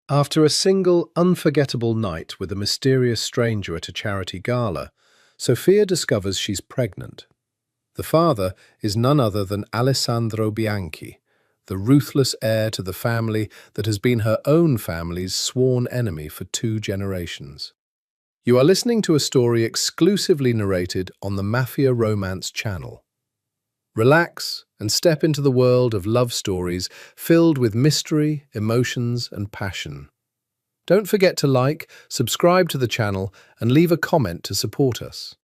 After a single, unforgettable night with a mysterious stranger at a charity gala, Sophia discovers she's pregnant. The father is none other than Alessandro Bianchi, the ruthless heir to the family that has been her own family's sworn enemy for 2 generations. You are listening to a story exclusively narrated on the Mafia Romance channel. Relax and step into the world of love stories filled with mystery, emotions, and passion. Don't forget to like, subscribe to the channel, and leave a comment to support us.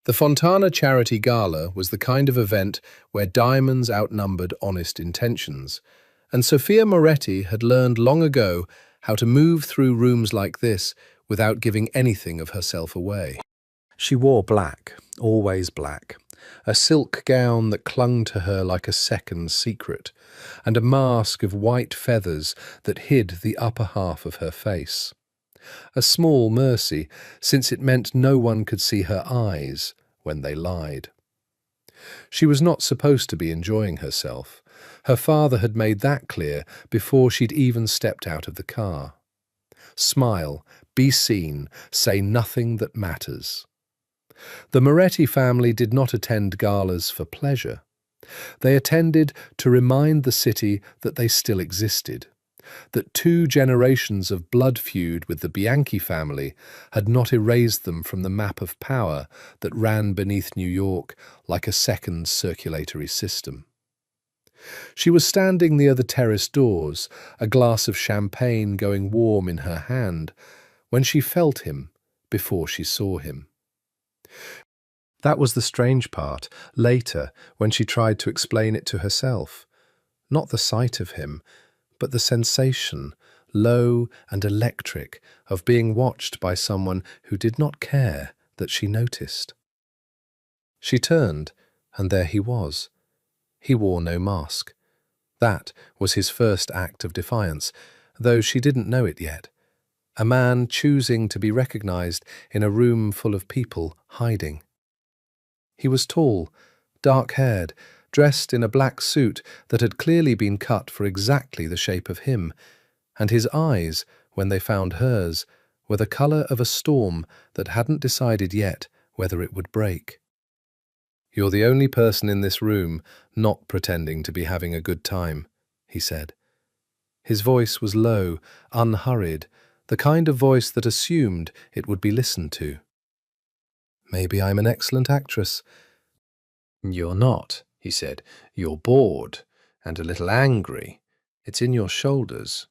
The Fontana Charity Gala was the kind of event where diamonds outnumbered honest intentions, and Sophia Moretti had learned long ago how to move through rooms like this without giving anything of herself away. She wore black, always black, a silk gown that clung to her like a second secret, and a mask of white feathers that hid the upper half of her face. A small mercy, since it meant no one could see her eyes when they lied. She was not supposed to be enjoying herself. Her father had made that clear before she'd even stepped out of the car. Smile, be seen, say nothing that matters. The Moretti family did not attend galas for pleasure. They attended to remind the city that they still existed, that 2 generations of blood feud with the Bianchi family had not erased them from the map of power that ran beneath New York like a second circulatory system. She was standing near the terrace doors, a glass of champagne going warm in her hand, when she felt him before she saw him. That was the strange part, later, when she tried to explain it to herself. Not the sight of him, but the sensation, low and electric, of being watched by someone who did not care that she noticed. She turned, and there he was. He wore no mask. That was his first act of defiance, though she didn't know it yet. A man choosing to be recognized in a room full of people hiding. He was tall, dark-haired, dressed in a black suit that had clearly been cut for exactly the shape of him, and his eyes, when they found hers, were the colour of a storm that hadn't decided yet whether it would break. "You're the only person in this room not pretending to be having a good time," he said. His voice was low, unhurried, the kind of voice that assumed it would be listened to. "Maybe I'm an excellent actress." "You're not," he said. "You're bored and a little angry. It's in your shoulders."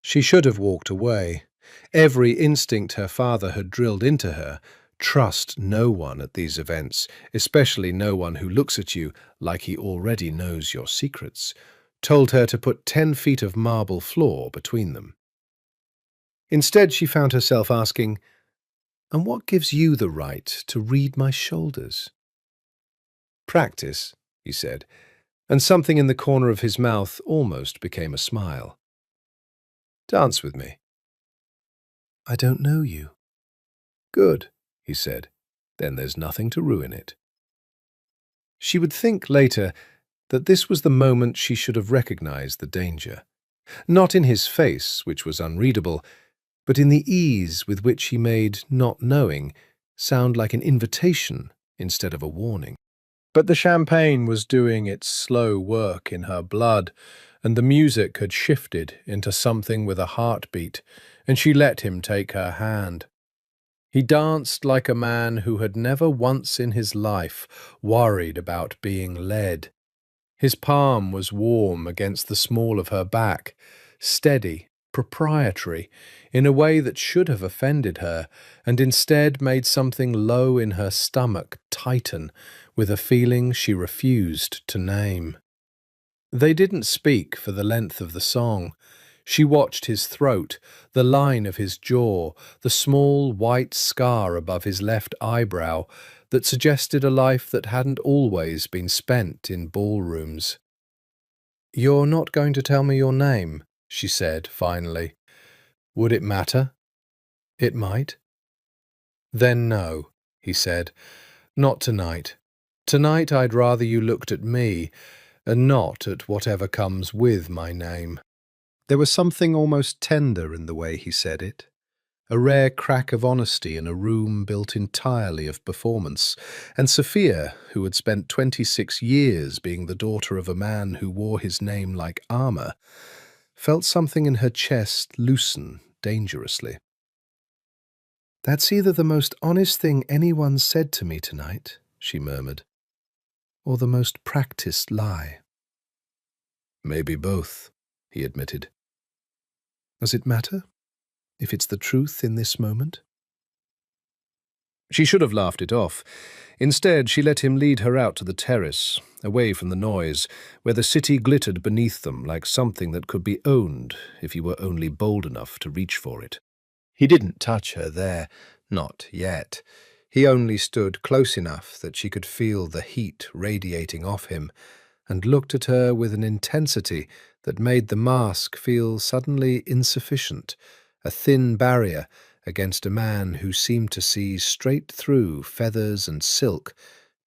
She should have walked away. Every instinct her father had drilled into her, trust no one at these events, especially no one who looks at you like he already knows your secrets, told her to put 10 feet of marble floor between them. Instead, she found herself asking, "And what gives you the right to read my shoulders?" "Practice," he said, and something in the corner of his mouth almost became a smile. "Dance with me." "I don't know you." "Good," he said. "Then there's nothing to ruin it." She would think later that this was the moment she should have recognized the danger. Not in his face, which was unreadable, but in the ease with which he made not knowing sound like an invitation instead of a warning. But the champagne was doing its slow work in her blood, and the music had shifted into something with a heartbeat, and she let him take her hand. He danced like a man who had never once in his life worried about being led. His palm was warm against the small of her back, steady, proprietary, in a way that should have offended her, and instead made something low in her stomach tighten with a feeling she refused to name. They didn't speak for the length of the song. She watched his throat, the line of his jaw, the small white scar above his left eyebrow that suggested a life that hadn't always been spent in ballrooms. "You're not going to tell me your name," she said finally. "Would it matter?" "It might." "Then no," he said. "Not tonight. Tonight I'd rather you looked at me, and not at whatever comes with my name." There was something almost tender in the way he said it, a rare crack of honesty in a room built entirely of performance, and Sophia, who had spent 26 years being the daughter of a man who wore his name like armour, felt something in her chest loosen dangerously. "That's either the most honest thing anyone said to me tonight," she murmured, "or the most practiced lie." "Maybe both," he admitted. "Does it matter, if it's the truth in this moment?" She should have laughed it off. Instead, she let him lead her out to the terrace, away from the noise, where the city glittered beneath them like something that could be owned if he were only bold enough to reach for it. He didn't touch her there, not yet. He only stood close enough that she could feel the heat radiating off him, and looked at her with an intensity that made the mask feel suddenly insufficient, a thin barrier against a man who seemed to see straight through feathers and silk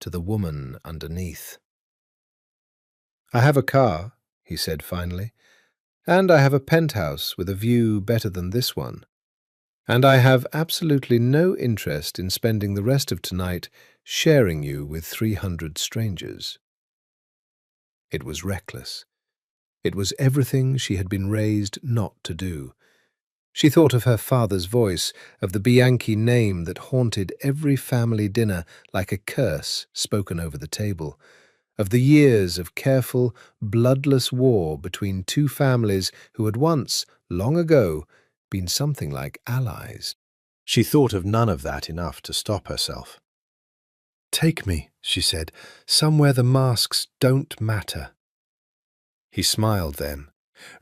to the woman underneath. "I have a car," he said finally, "and I have a penthouse with a view better than this one. And I have absolutely no interest in spending the rest of tonight sharing you with 300 strangers." It was reckless. It was everything she had been raised not to do. She thought of her father's voice, of the Bianchi name that haunted every family dinner like a curse spoken over the table, of the years of careful, bloodless war between two families who had once, long ago, been something like allies. She thought of none of that enough to stop herself. "Take me," she said, "somewhere the masks don't matter." He smiled then,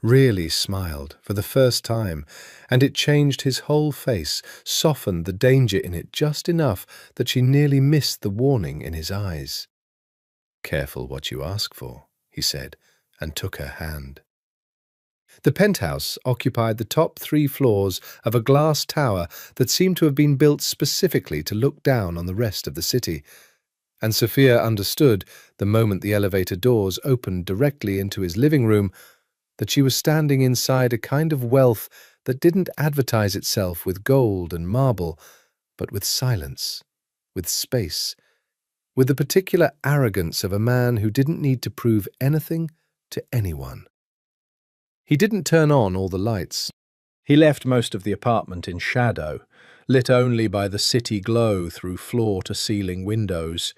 really smiled for the first time, and it changed his whole face, softened the danger in it just enough that she nearly missed the warning in his eyes. "Careful what you ask for," he said, and took her hand. The penthouse occupied the top 3 floors of a glass tower that seemed to have been built specifically to look down on the rest of the city, and Sophia understood, the moment the elevator doors opened directly into his living room, that she was standing inside a kind of wealth that didn't advertise itself with gold and marble, but with silence, with space, with the particular arrogance of a man who didn't need to prove anything to anyone. He didn't turn on all the lights. He left most of the apartment in shadow, lit only by the city glow through floor-to-ceiling windows,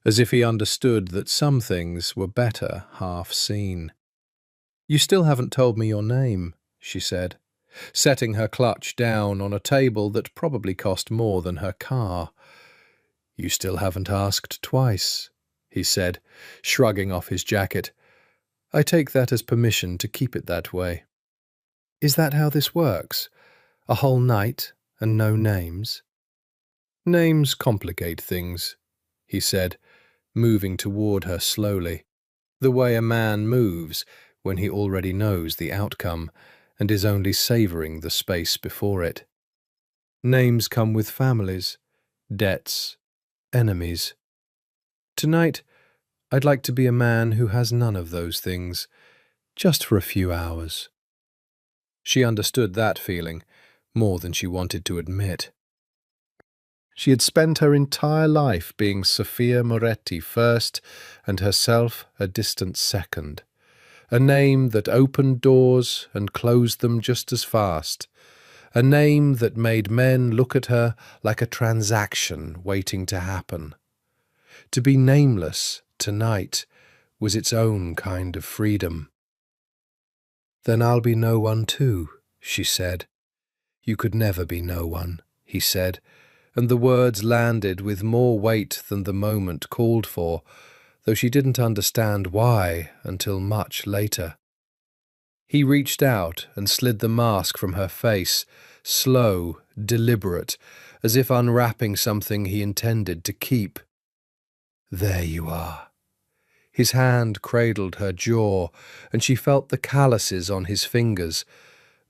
as if he understood that some things were better half seen. "You still haven't told me your name," she said, setting her clutch down on a table that probably cost more than her car. "You still haven't asked twice," he said, shrugging off his jacket. "I take that as permission to keep it that way." "Is that how this works? A whole night and no names?" "Names complicate things," he said, moving toward her slowly, the way a man moves when he already knows the outcome and is only savouring the space before it. "Names come with families, debts, enemies. Tonight, I'd like to be a man who has none of those things, just for a few hours." She understood that feeling more than she wanted to admit. She had spent her entire life being Sophia Moretti first and herself a distant second, a name that opened doors and closed them just as fast, a name that made men look at her like a transaction waiting to happen. To be nameless tonight was its own kind of freedom. "Then I'll be no one too," she said. "You could never be no one," he said, and the words landed with more weight than the moment called for, though she didn't understand why until much later. He reached out and slid the mask from her face, slow, deliberate, as if unwrapping something he intended to keep. "There you are." His hand cradled her jaw, and she felt the calluses on his fingers,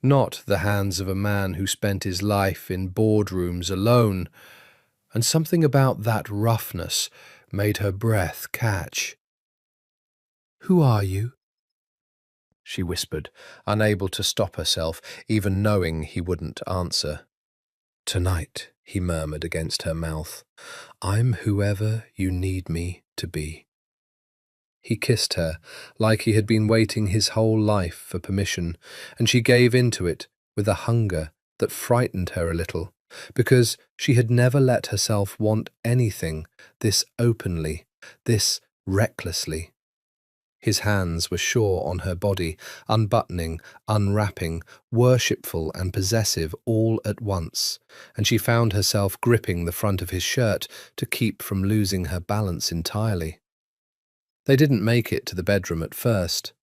not the hands of a man who spent his life in boardrooms alone, and something about that roughness made her breath catch. "Who are you?" she whispered, unable to stop herself, even knowing he wouldn't answer. Tonight, he murmured against her mouth, I'm whoever you need me to be. He kissed her, like he had been waiting his whole life for permission, and she gave into it with a hunger that frightened her a little, because she had never let herself want anything this openly, this recklessly. His hands were sure on her body, unbuttoning, unwrapping, worshipful and possessive all at once, and she found herself gripping the front of his shirt to keep from losing her balance entirely. They didn't make it to the bedroom at first.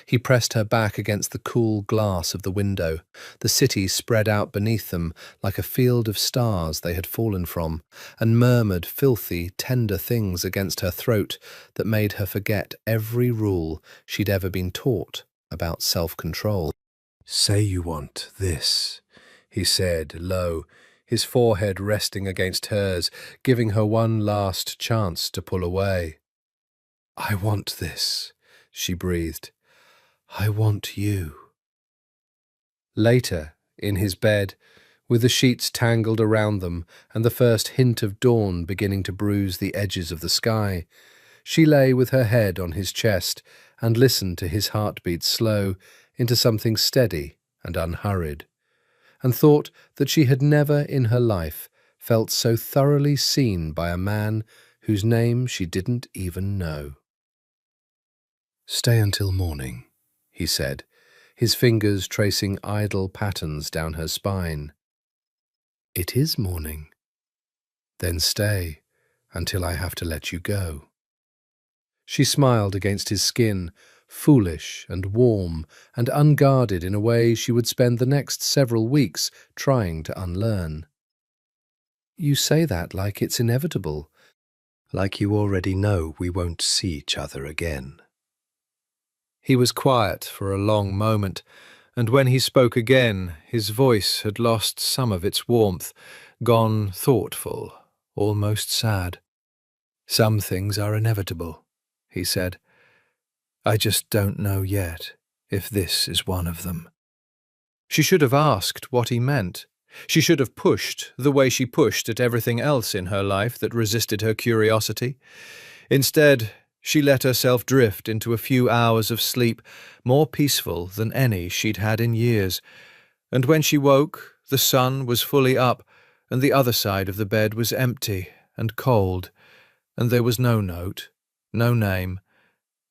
He pressed her back against the cool glass of the window, the city spread out beneath them like a field of stars they had fallen from, and murmured filthy, tender things against her throat that made her forget every rule she'd ever been taught about self-control. Say you want this, he said, low, his forehead resting against hers, giving her one last chance to pull away. I want this, she breathed. I want you. Later, in his bed, with the sheets tangled around them and the first hint of dawn beginning to bruise the edges of the sky, she lay with her head on his chest and listened to his heartbeat slow into something steady and unhurried, and thought that she had never in her life felt so thoroughly seen by a man whose name she didn't even know. Stay until morning, he said, his fingers tracing idle patterns down her spine. It is morning. Then stay until I have to let you go. She smiled against his skin, foolish and warm and unguarded in a way she would spend the next several weeks trying to unlearn. You say that like it's inevitable, like you already know we won't see each other again. He was quiet for a long moment, and when he spoke again, his voice had lost some of its warmth, gone thoughtful, almost sad. Some things are inevitable, he said. I just don't know yet if this is one of them. She should have asked what he meant. She should have pushed the way she pushed at everything else in her life that resisted her curiosity. Instead, she let herself drift into a few hours of sleep, more peaceful than any she'd had in years. And when she woke, the sun was fully up, and the other side of the bed was empty and cold, and there was no note, no name,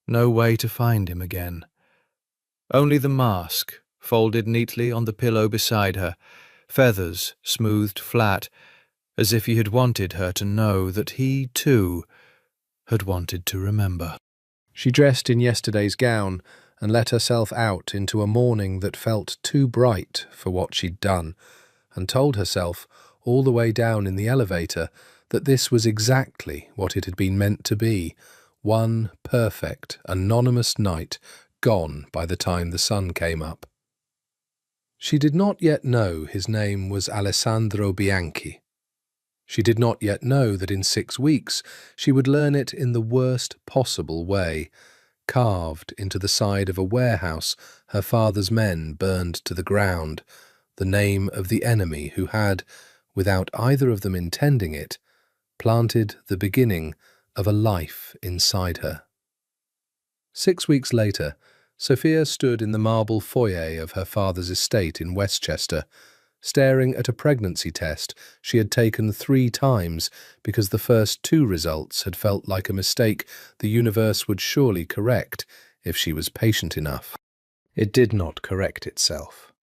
no way to find him again. Only the mask, folded neatly on the pillow beside her, feathers smoothed flat, as if he had wanted her to know that he, too, had wanted to remember. She dressed in yesterday's gown and let herself out into a morning that felt too bright for what she'd done, and told herself, all the way down in the elevator, that this was exactly what it had been meant to be, one perfect, anonymous night gone by the time the sun came up. She did not yet know his name was Alessandro Bianchi. She did not yet know that in 6 weeks she would learn it in the worst possible way, carved into the side of a warehouse her father's men burned to the ground, the name of the enemy who had, without either of them intending it, planted the beginning of a life inside her. 6 weeks later, Sophia stood in the marble foyer of her father's estate in Westchester, staring at a pregnancy test she had taken 3 times because the first 2 results had felt like a mistake the universe would surely correct if she was patient enough. It did not correct itself.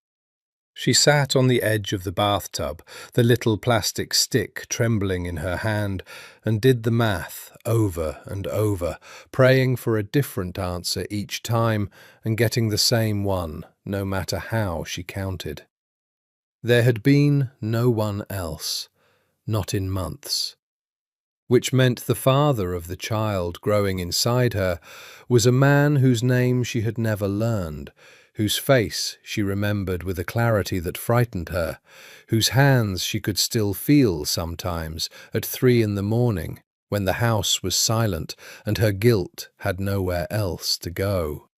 She sat on the edge of the bathtub, the little plastic stick trembling in her hand, and did the math over and over, praying for a different answer each time and getting the same one, no matter how she counted. There had been no one else, not in months, which meant the father of the child growing inside her was a man whose name she had never learned, whose face she remembered with a clarity that frightened her, whose hands she could still feel sometimes at 3 in the morning when the house was silent and her guilt had nowhere else to go.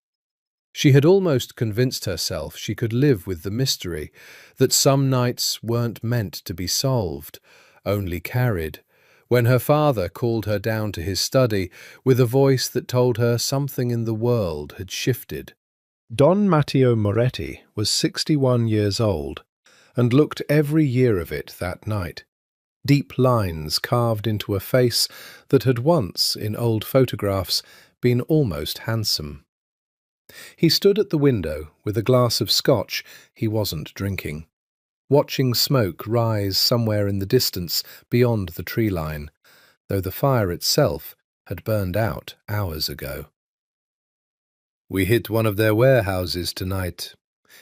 She had almost convinced herself she could live with the mystery, that some nights weren't meant to be solved, only carried, when her father called her down to his study with a voice that told her something in the world had shifted. Don Matteo Moretti was 61 years old and looked every year of it that night. Deep lines carved into a face that had once, in old photographs, been almost handsome. He stood at the window with a glass of scotch he wasn't drinking, watching smoke rise somewhere in the distance beyond the tree line, though the fire itself had burned out hours ago. "We hit one of their warehouses tonight,"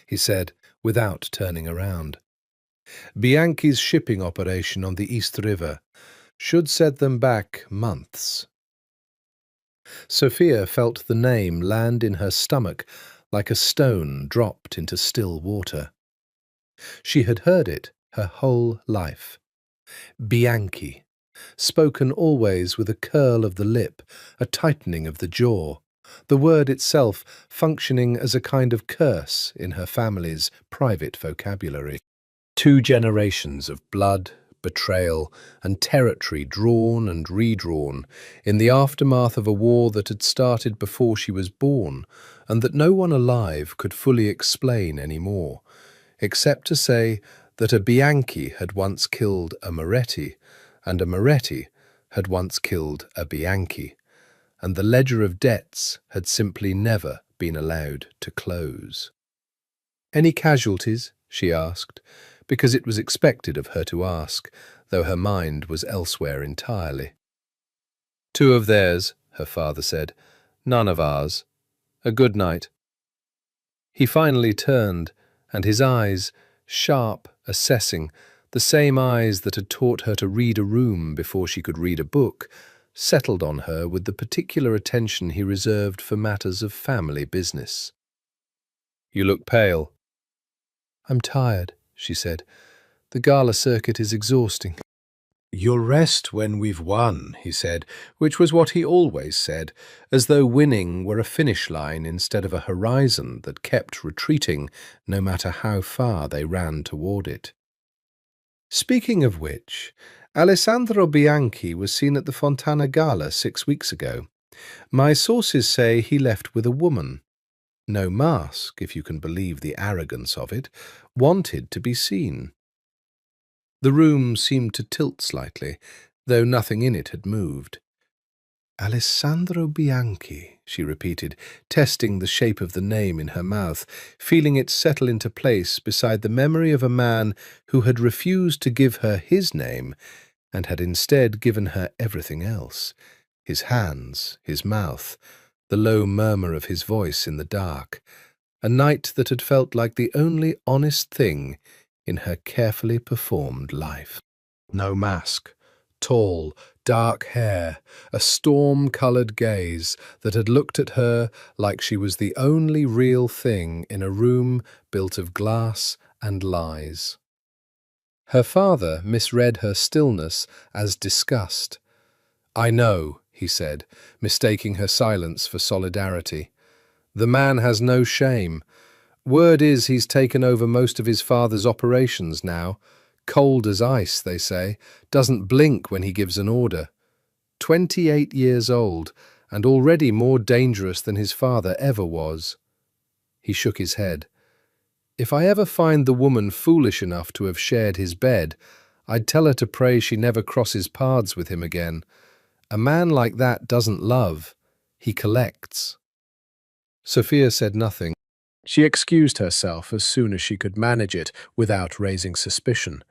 he said, without turning around. "Bianchi's shipping operation on the East River should set them back months." Sophia felt the name land in her stomach like a stone dropped into still water. She had heard it her whole life. Bianchi, spoken always with a curl of the lip, a tightening of the jaw, the word itself functioning as a kind of curse in her family's private vocabulary. 2 generations of blood, betrayal, and territory drawn and redrawn in the aftermath of a war that had started before she was born and that no one alive could fully explain anymore, except to say that a Bianchi had once killed a Moretti, and a Moretti had once killed a Bianchi, and the ledger of debts had simply never been allowed to close. "Any casualties?" she asked, because it was expected of her to ask, though her mind was elsewhere entirely. "2 of theirs," her father said. "None of ours. A good night." He finally turned, and his eyes, sharp, assessing, the same eyes that had taught her to read a room before she could read a book, settled on her with the particular attention he reserved for matters of family business. "You look pale." "I'm tired," she said. "The gala circuit is exhausting." "You'll rest when we've won," he said, which was what he always said, as though winning were a finish line instead of a horizon that kept retreating no matter how far they ran toward it. Speaking of which, Alessandro Bianchi was seen at the Fontana Gala 6 weeks ago. My sources say he left with a woman. No mask, if you can believe the arrogance of it, wanted to be seen. The room seemed to tilt slightly, though nothing in it had moved. "Alessandro Bianchi," she repeated, testing the shape of the name in her mouth, feeling it settle into place beside the memory of a man who had refused to give her his name and had instead given her everything else: his hands, his mouth, the low murmur of his voice in the dark, a night that had felt like the only honest thing in her carefully performed life. No mask, tall, dark hair, a storm-coloured gaze that had looked at her like she was the only real thing in a room built of glass and lies. Her father misread her stillness as disgust. "I know," he said, mistaking her silence for solidarity. "The man has no shame. Word is he's taken over most of his father's operations now. Cold as ice, they say, doesn't blink when he gives an order. 28 years old, and already more dangerous than his father ever was." He shook his head. "If I ever find the woman foolish enough to have shared his bed, I'd tell her to pray she never crosses paths with him again. A man like that doesn't love. He collects." Sophia said nothing. She excused herself as soon as she could manage it without raising suspicion,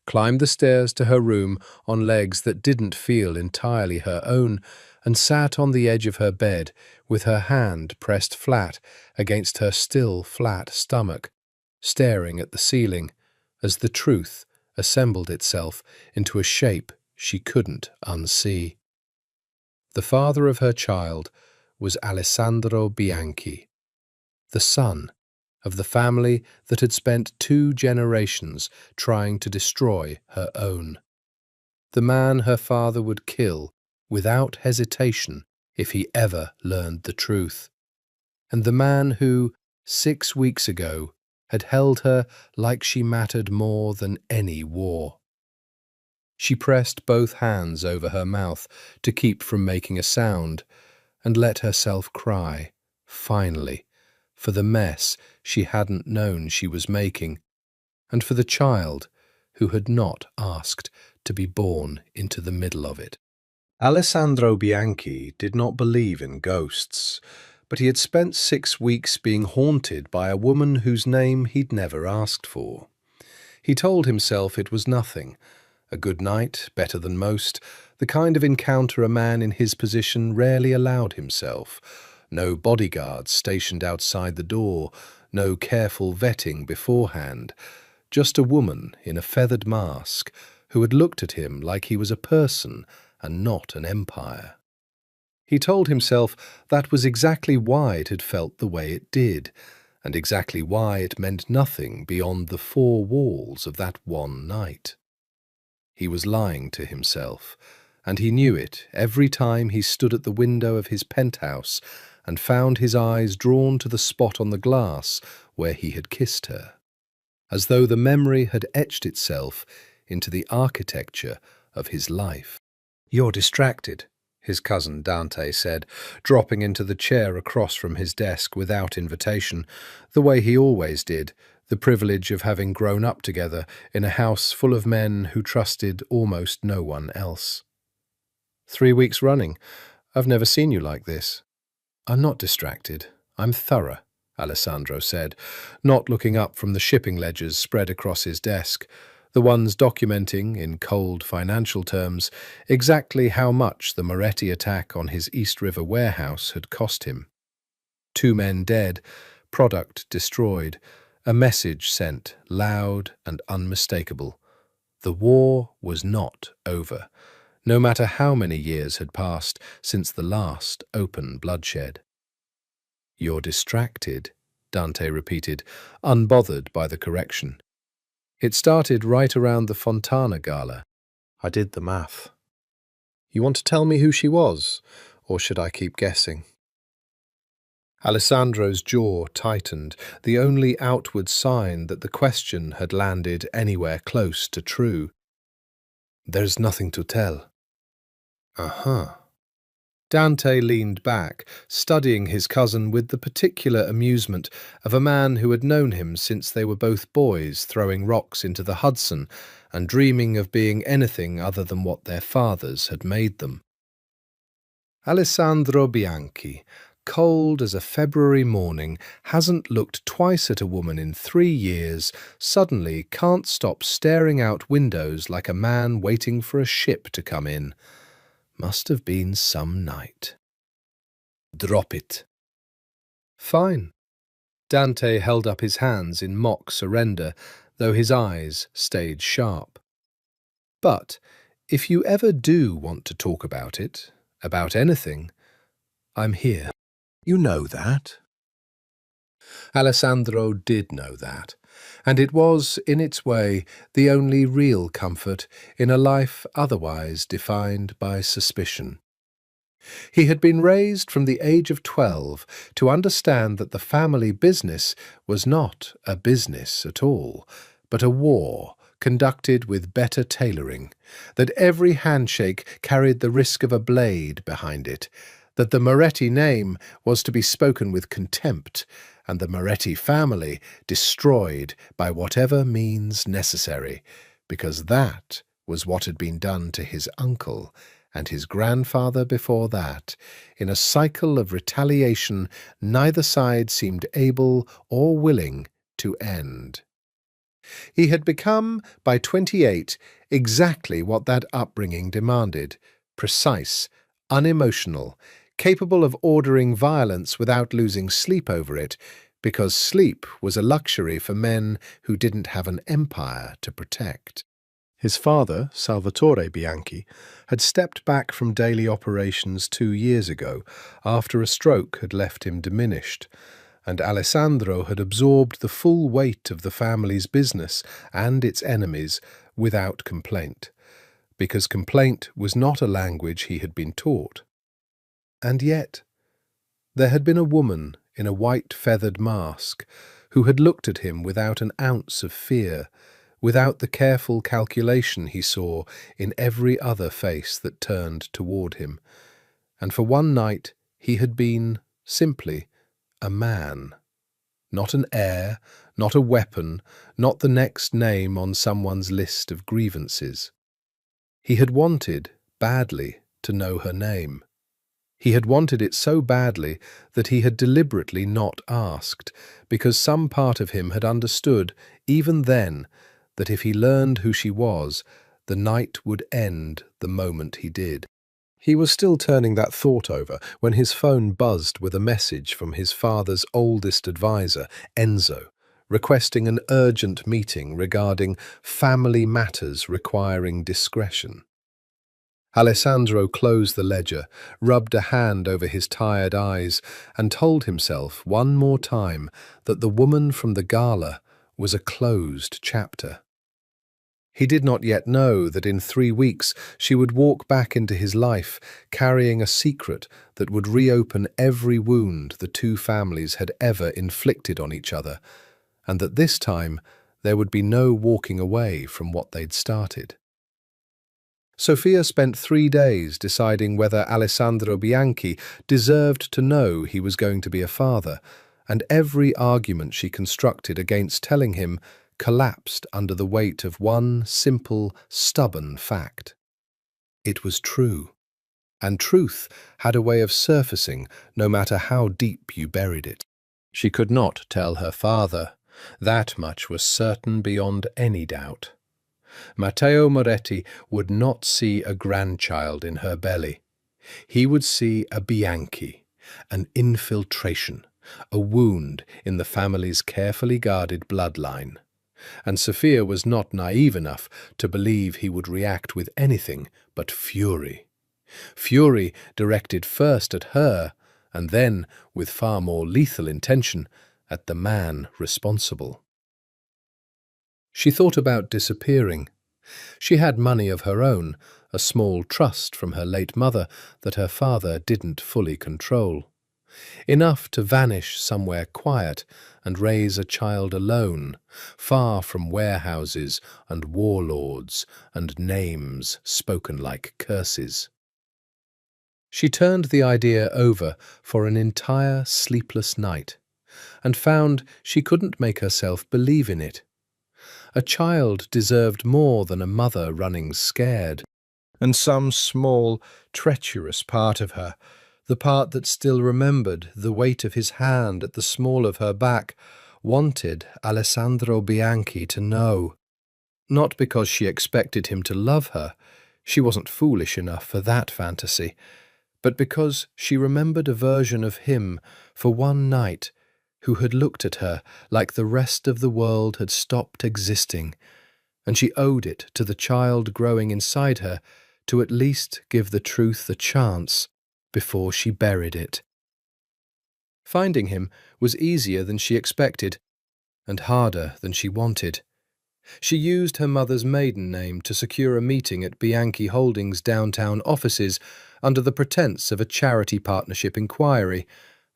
climbed the stairs to her room on legs that didn't feel entirely her own, and sat on the edge of her bed with her hand pressed flat against her still flat stomach, staring at the ceiling as the truth assembled itself into a shape she couldn't unsee. The father of her child was Alessandro Bianchi, the son of the family that had spent 2 generations trying to destroy her own. The man her father would kill without hesitation if he ever learned the truth. and the man who, 6 weeks ago, had held her like she mattered more than any war. She pressed both hands over her mouth to keep from making a sound, and let herself cry, finally, for the mess she hadn't known she was making, and for the child who had not asked to be born into the middle of it. Alessandro Bianchi did not believe in ghosts, but he had spent 6 weeks being haunted by a woman whose name he'd never asked for. He told himself it was nothing, a good night, better than most, the kind of encounter a man in his position rarely allowed himself. No bodyguards stationed outside the door, no careful vetting beforehand, just a woman in a feathered mask who had looked at him like he was a person and not an empire. He told himself that was exactly why it had felt the way it did, and exactly why it meant nothing beyond the four walls of that one night. He was lying to himself, and he knew it every time he stood at the window of his penthouse and found his eyes drawn to the spot on the glass where he had kissed her, as though the memory had etched itself into the architecture of his life. "You're distracted," his cousin Dante said, dropping into the chair across from his desk without invitation, the way he always did, the privilege of having grown up together in a house full of men who trusted almost no one else. 3 weeks running. I've never seen you like this." "I'm not distracted. I'm thorough," Alessandro said, not looking up from the shipping ledgers spread across his desk, the ones documenting, in cold financial terms, exactly how much the Moretti attack on his East River warehouse had cost him. 2 men dead, product destroyed, a message sent, loud and unmistakable. The war was not over, no matter how many years had passed since the last open bloodshed. "You're distracted," Dante repeated, unbothered by the correction. "It started right around the Fontana Gala. I did the math. You want to tell me who she was, or should I keep guessing?" Alessandro's jaw tightened, the only outward sign that the question had landed anywhere close to true. "There's nothing to tell." "Uh-huh." Dante leaned back, studying his cousin with the particular amusement of a man who had known him since they were both boys throwing rocks into the Hudson and dreaming of being anything other than what their fathers had made them. Alessandro Bianchi, cold as a February morning, hasn't looked twice at a woman in 3 years, suddenly can't stop staring out windows like a man waiting for a ship to come in. Must have been some night. "Drop it." "Fine." Dante held up his hands in mock surrender, though his eyes stayed sharp. "But if you ever do want to talk about it, about anything, I'm here." "You know that." Alessandro did know that, and it was, in its way, the only real comfort in a life otherwise defined by suspicion. He had been raised from the age of 12 to understand that the family business was not a business at all, but a war conducted with better tailoring, that every handshake carried the risk of a blade behind it, that the Moretti name was to be spoken with contempt, and the Moretti family destroyed by whatever means necessary, because that was what had been done to his uncle and his grandfather before that, in a cycle of retaliation neither side seemed able or willing to end. He had become, by 28, exactly what that upbringing demanded: precise, unemotional, capable of ordering violence without losing sleep over it, because sleep was a luxury for men who didn't have an empire to protect. His father, Salvatore Bianchi, had stepped back from daily operations 2 years ago, after a stroke had left him diminished, and Alessandro had absorbed the full weight of the family's business and its enemies without complaint, because complaint was not a language he had been taught. And yet, there had been a woman in a white feathered mask, who had looked at him without an ounce of fear, without the careful calculation he saw in every other face that turned toward him. And for one night he had been, simply, a man. Not an heir, not a weapon, not the next name on someone's list of grievances. He had wanted, badly, to know her name. He had wanted it so badly that he had deliberately not asked, because some part of him had understood, even then, that if he learned who she was, the night would end the moment he did. He was still turning that thought over when his phone buzzed with a message from his father's oldest advisor, Enzo, requesting an urgent meeting regarding family matters requiring discretion. Alessandro closed the ledger, rubbed a hand over his tired eyes, and told himself one more time that the woman from the gala was a closed chapter. He did not yet know that in 3 weeks she would walk back into his life, carrying a secret that would reopen every wound the two families had ever inflicted on each other, and that this time there would be no walking away from what they'd started. Sofia spent 3 days deciding whether Alessandro Bianchi deserved to know he was going to be a father, and every argument she constructed against telling him collapsed under the weight of one simple, stubborn fact. It was true, and truth had a way of surfacing no matter how deep you buried it. She could not tell her father. That much was certain beyond any doubt. Matteo Moretti would not see a grandchild in her belly. He would see a Bianchi, an infiltration, a wound in the family's carefully guarded bloodline. And Sofia was not naive enough to believe he would react with anything but fury. Fury directed first at her, and then, with far more lethal intention, at the man responsible. She thought about disappearing. She had money of her own, a small trust from her late mother that her father didn't fully control. Enough to vanish somewhere quiet and raise a child alone, far from warehouses and warlords and names spoken like curses. She turned the idea over for an entire sleepless night, and found she couldn't make herself believe in it. A child deserved more than a mother running scared, and some small, treacherous part of her, the part that still remembered the weight of his hand at the small of her back, wanted Alessandro Bianchi to know. Not because she expected him to love her, she wasn't foolish enough for that fantasy, but because she remembered a version of him for one night who had looked at her like the rest of the world had stopped existing, and she owed it to the child growing inside her to at least give the truth a chance before she buried it. Finding him was easier than she expected, and harder than she wanted. She used her mother's maiden name to secure a meeting at Bianchi Holdings' downtown offices under the pretense of a charity partnership inquiry,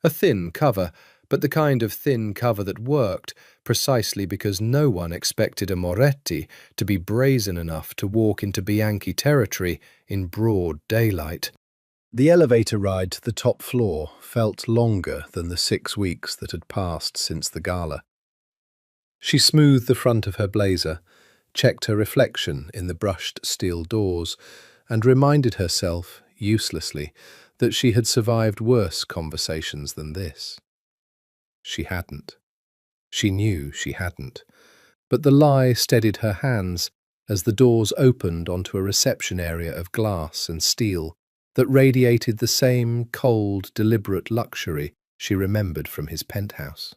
a thin cover, but the kind of thin cover that worked precisely because no one expected a Moretti to be brazen enough to walk into Bianchi territory in broad daylight. The elevator ride to the top floor felt longer than the 6 weeks that had passed since the gala. She smoothed the front of her blazer, checked her reflection in the brushed steel doors, and reminded herself, uselessly, that she had survived worse conversations than this. She hadn't. She knew she hadn't. But the lie steadied her hands as the doors opened onto a reception area of glass and steel that radiated the same cold, deliberate luxury she remembered from his penthouse.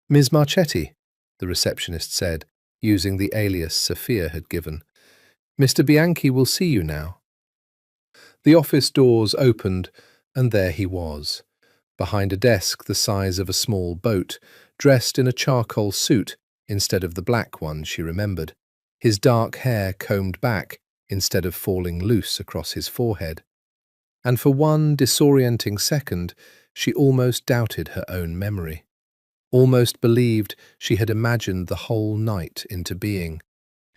"Ms. Marchetti," the receptionist said, using the alias Sofia had given. "Mr. Bianchi will see you now." The office doors opened, and there he was, behind a desk the size of a small boat, dressed in a charcoal suit instead of the black one she remembered, his dark hair combed back instead of falling loose across his forehead. And for one disorienting second, She almost doubted her own memory, almost believed she had imagined the whole night into being.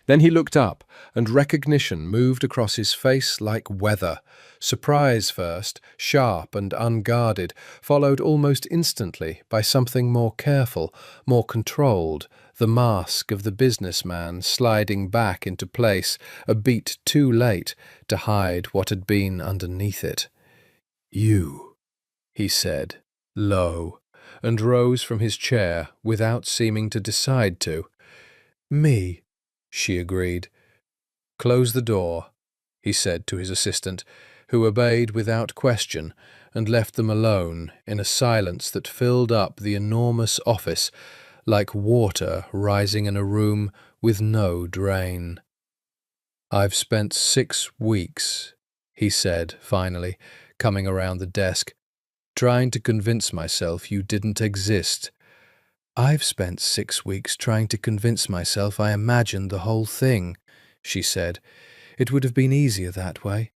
Then he looked up, and recognition moved across his face like weather. Surprise first, sharp and unguarded, followed almost instantly by something more careful, more controlled, the mask of the businessman sliding back into place, a beat too late to hide what had been underneath it. "You," he said, low, and rose from his chair without seeming to decide to. "Me," she agreed. "Close the door," he said to his assistant, who obeyed without question and left them alone in a silence that filled up the enormous office like water rising in a room with no drain. "I've spent 6 weeks," he said finally, coming around the desk, "trying to convince myself you didn't exist." "I've spent 6 weeks trying to convince myself I imagined the whole thing," she said. "It would have been easier that way."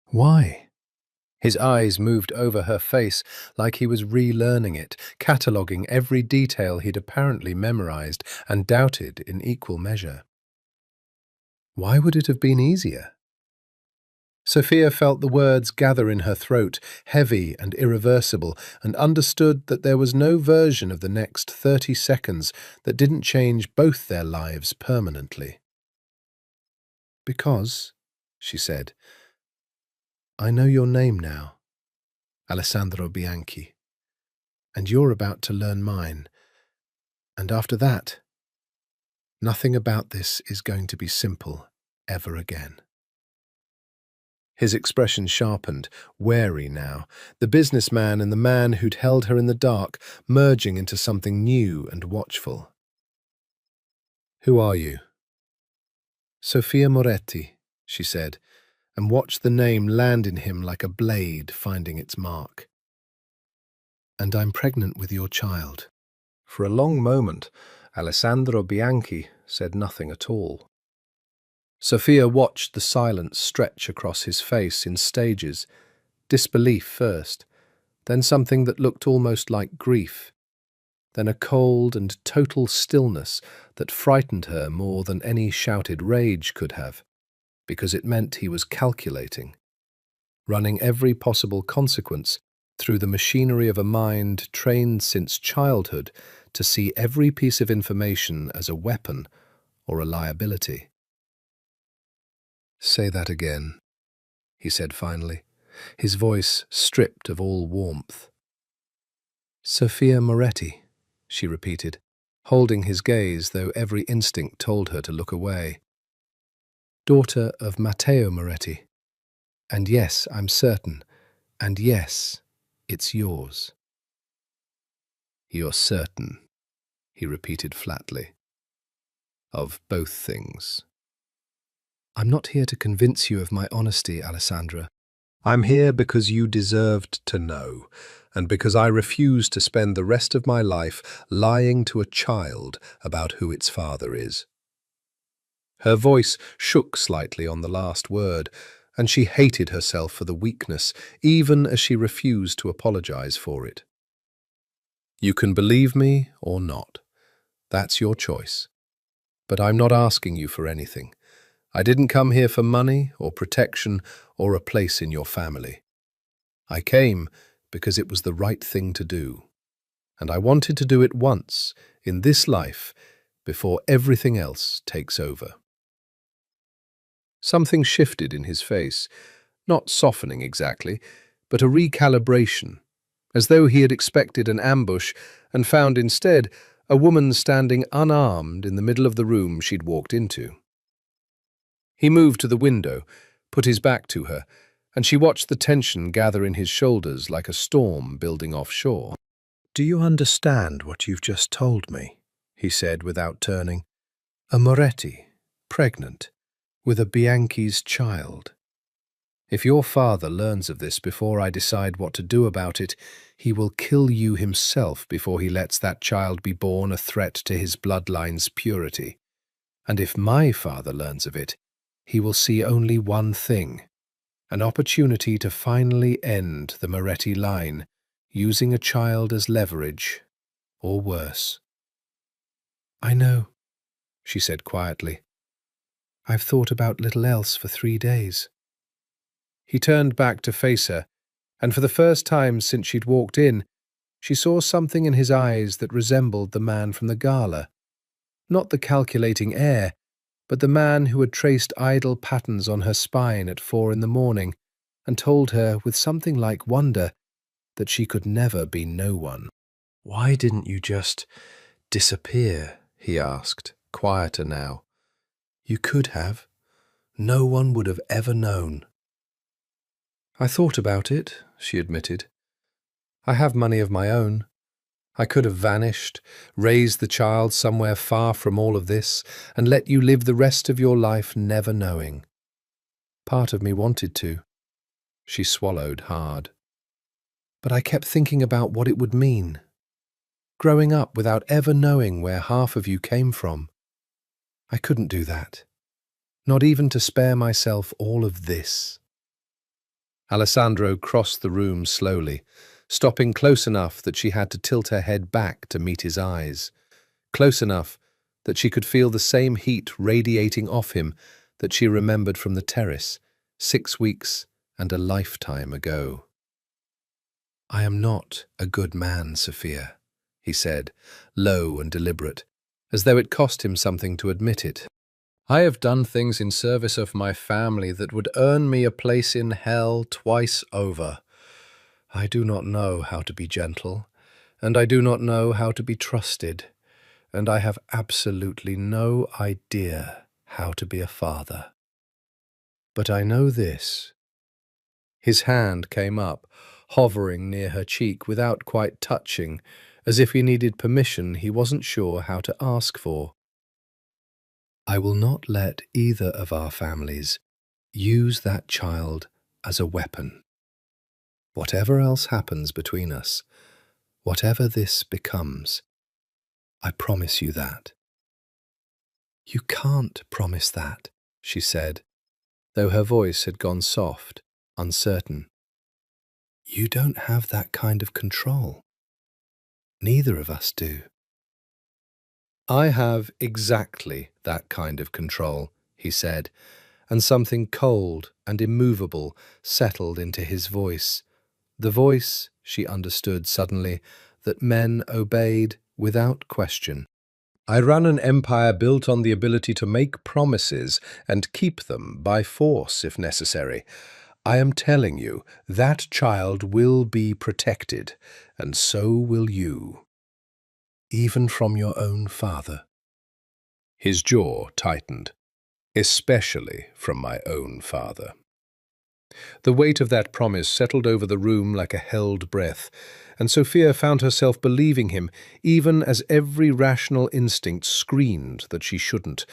"Why?" His eyes moved over her face like he was relearning it, cataloguing every detail he'd apparently memorized and doubted in equal measure. Why would it have been easier? Sophia felt the words gather in her throat, heavy and irreversible, and understood that there was no version of the next 30 seconds that didn't change both their lives permanently. "Because," she said, "I know your name now, Alessandro Bianchi, and you're about to learn mine. And after that, nothing about this is going to be simple ever again." His expression sharpened, wary now, the businessman and the man who'd held her in the dark merging into something new and watchful. "Who are you?" "Sofia Moretti," she said, and watched the name land in him like a blade finding its mark. "And I'm pregnant with your child." For a long moment, Alessandro Bianchi said nothing at all. Sophia watched the silence stretch across his face in stages, disbelief first, then something that looked almost like grief, then a cold and total stillness that frightened her more than any shouted rage could have, because it meant he was calculating, running every possible consequence through the machinery of a mind trained since childhood to see every piece of information as a weapon or a liability. "Say that again," he said finally, his voice stripped of all warmth. "Sofia Moretti," she repeated, holding his gaze though every instinct told her to look away. "Daughter of Matteo Moretti. And yes, I'm certain, and yes, it's yours." "You're certain," he repeated flatly, "of both things." "I'm not here to convince you of my honesty, Alessandra. I'm here because you deserved to know, and because I refuse to spend the rest of my life lying to a child about who its father is." Her voice shook slightly on the last word, and she hated herself for the weakness, even as she refused to apologize for it. "You can believe me or not. That's your choice. But I'm not asking you for anything. I didn't come here for money or protection or a place in your family. I came because it was the right thing to do. And I wanted to do it once, in this life, before everything else takes over." Something shifted in his face, not softening exactly, but a recalibration, as though he had expected an ambush and found instead a woman standing unarmed in the middle of the room she'd walked into. He moved to the window, put his back to her, and she watched the tension gather in his shoulders like a storm building offshore. "Do you understand what you've just told me?" he said without turning. "A Moretti, pregnant, with a Bianchi's child. If your father learns of this before I decide what to do about it, he will kill you himself before he lets that child be born a threat to his bloodline's purity. And if my father learns of it, he will see only one thing, an opportunity to finally end the Moretti line, using a child as leverage, or worse. "I know," she said quietly. "I've thought about little else for 3 days." He turned back to face her, and for the first time since she'd walked in, she saw something in his eyes that resembled the man from the gala. Not the calculating Heir, but the man who had traced idle patterns on her spine at 4 in the morning and told her with something like wonder that she could never be no one. "Why didn't you just disappear?" he asked, quieter now. "You could have. No one would have ever known." "I thought about it," she admitted. "I have money of my own. I could have vanished, raised the child somewhere far from all of this, and let you live the rest of your life never knowing. Part of me wanted to." She swallowed hard. "But I kept thinking about what it would mean. Growing up without ever knowing where half of you came from. I couldn't do that. Not even to spare myself all of this." Alessandro crossed the room slowly, stopping close enough that she had to tilt her head back to meet his eyes, close enough that she could feel the same heat radiating off him that she remembered from the terrace 6 weeks and a lifetime ago. "I am not a good man, Sophia," he said, low and deliberate, as though it cost him something to admit it. "I have done things in service of my family that would earn me a place in hell twice over. I do not know how to be gentle, and I do not know how to be trusted, and I have absolutely no idea how to be a father. But I know this." His hand came up, hovering near her cheek without quite touching, as if he needed permission he wasn't sure how to ask for. "I will not let either of our families use that child as a weapon. Whatever else happens between us, whatever this becomes, I promise you that." "You can't promise that," she said, though her voice had gone soft, uncertain. "You don't have that kind of control. Neither of us do." "I have exactly that kind of control," he said, and something cold and immovable settled into his voice. The voice, she understood suddenly, that men obeyed without question. "I run an empire built on the ability to make promises and keep them by force if necessary. I am telling you, that child will be protected, and so will you. Even from your own father." His jaw tightened. "Especially from my own father." The weight of that promise settled over the room like a held breath, and Sophia found herself believing him, even as every rational instinct screamed that she shouldn't,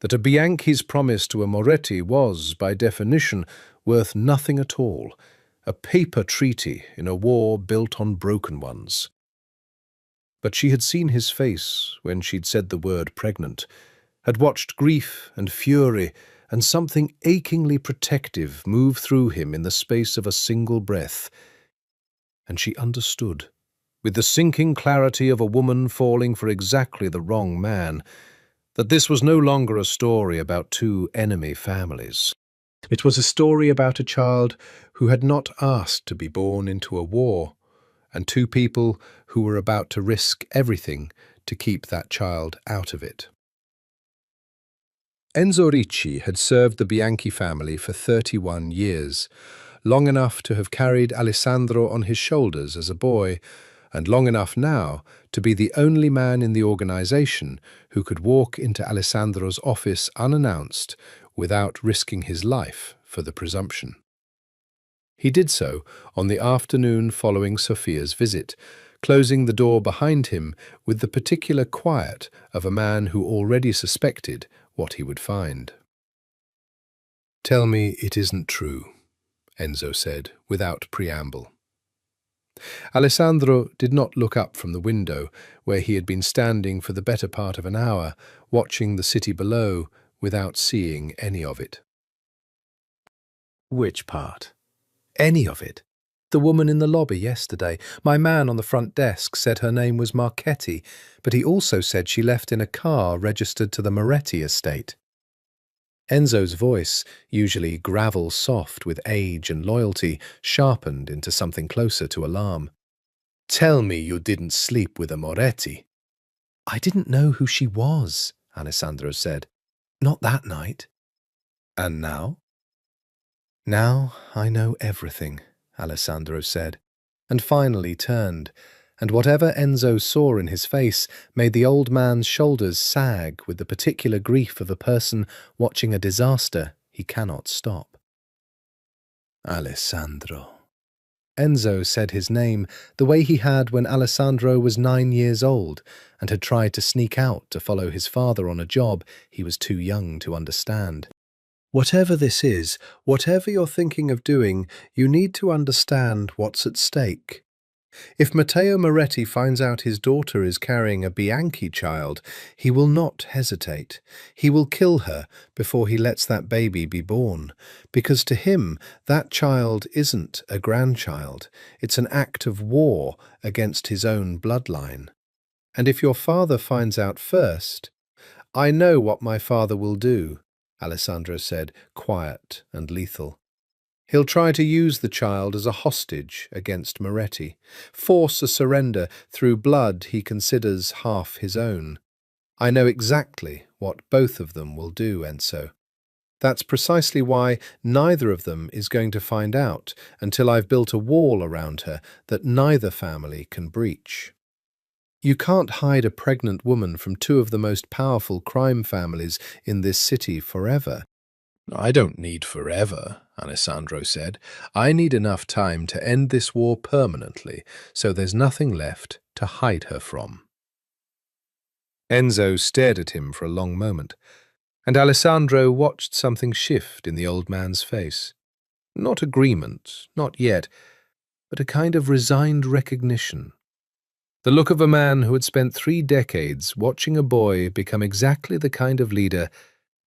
that a Bianchi's promise to a Moretti was, by definition, worth nothing at all, a paper treaty in a war built on broken ones. But she had seen his face when she'd said the word pregnant, had watched grief and fury and something achingly protective move through him in the space of a single breath, and she understood, with the sinking clarity of a woman falling for exactly the wrong man, that this was no longer a story about 2 enemy families. It was a story about a child who had not asked to be born into a war, and 2 people who were about to risk everything to keep that child out of it. Enzo Ricci had served the Bianchi family for 31 years, long enough to have carried Alessandro on his shoulders as a boy, and long enough now to be the only man in the organization who could walk into Alessandro's office unannounced without risking his life for the presumption. He did so on the afternoon following Sophia's visit, closing the door behind him with the particular quiet of a man who already suspected what he would find. "Tell me it isn't true," Enzo said, without preamble. Alessandro did not look up from the window, where he had been standing for the better part of an hour, watching the city below without seeing any of it. "Which part?" "Any of it. The woman in the lobby yesterday. My man on the front desk said her name was Marchetti, but he also said she left in a car registered to the Moretti estate. Enzo's voice, usually gravel-soft with age and loyalty, sharpened into something closer to alarm. "Tell me you didn't sleep with a Moretti." "I didn't know who she was," Alessandro said. "Not that night." "And now?" "Now I know everything," Alessandro said, and finally turned, and whatever Enzo saw in his face made the old man's shoulders sag with the particular grief of a person watching a disaster he cannot stop. Alessandro. Enzo said his name the way he had when Alessandro was 9 years old and had tried to sneak out to follow his father on a job he was too young to understand. Whatever this is, whatever you're thinking of doing, you need to understand what's at stake. If Matteo Moretti finds out his daughter is carrying a Bianchi child, he will not hesitate. He will kill her before he lets that baby be born, because to him that child isn't a grandchild. It's an act of war against his own bloodline. And if your father finds out first— "I know what my father will do," Alessandro said, quiet and lethal. "He'll try to use the child as a hostage against Moretti, force a surrender through blood he considers half his own. I know exactly what both of them will do, Enzo. That's precisely why neither of them is going to find out until I've built a wall around her that neither family can breach. You can't hide a pregnant woman from two of the most powerful crime families in this city forever." "I don't need forever," Alessandro said. "I need enough time to end this war permanently, so there's nothing left to hide her from." Enzo stared at him for a long moment, and Alessandro watched something shift in the old man's face. Not agreement, not yet, but a kind of resigned recognition. The look of a man who had spent 3 decades watching a boy become exactly the kind of leader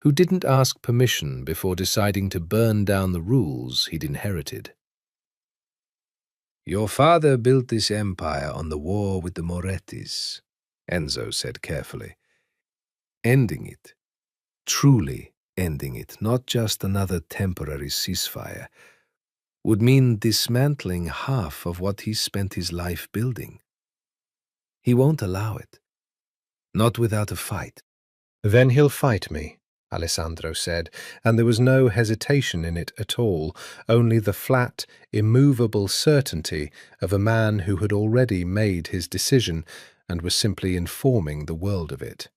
who didn't ask permission before deciding to burn down the rules he'd inherited. "Your father built this empire on the war with the Morettis," Enzo said carefully. "Ending it, truly ending it, not just another temporary ceasefire, would mean dismantling half of what he spent his life building. He won't allow it, not without a fight." "Then he'll fight me," Alessandro said, and there was no hesitation in it at all, only the flat, immovable certainty of a man who had already made his decision and was simply informing the world of it.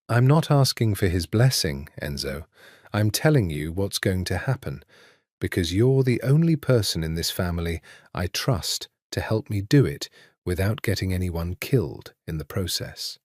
"I'm not asking for his blessing, Enzo. I'm telling you what's going to happen, because you're the only person in this family I trust to help me do it without getting anyone killed in the process."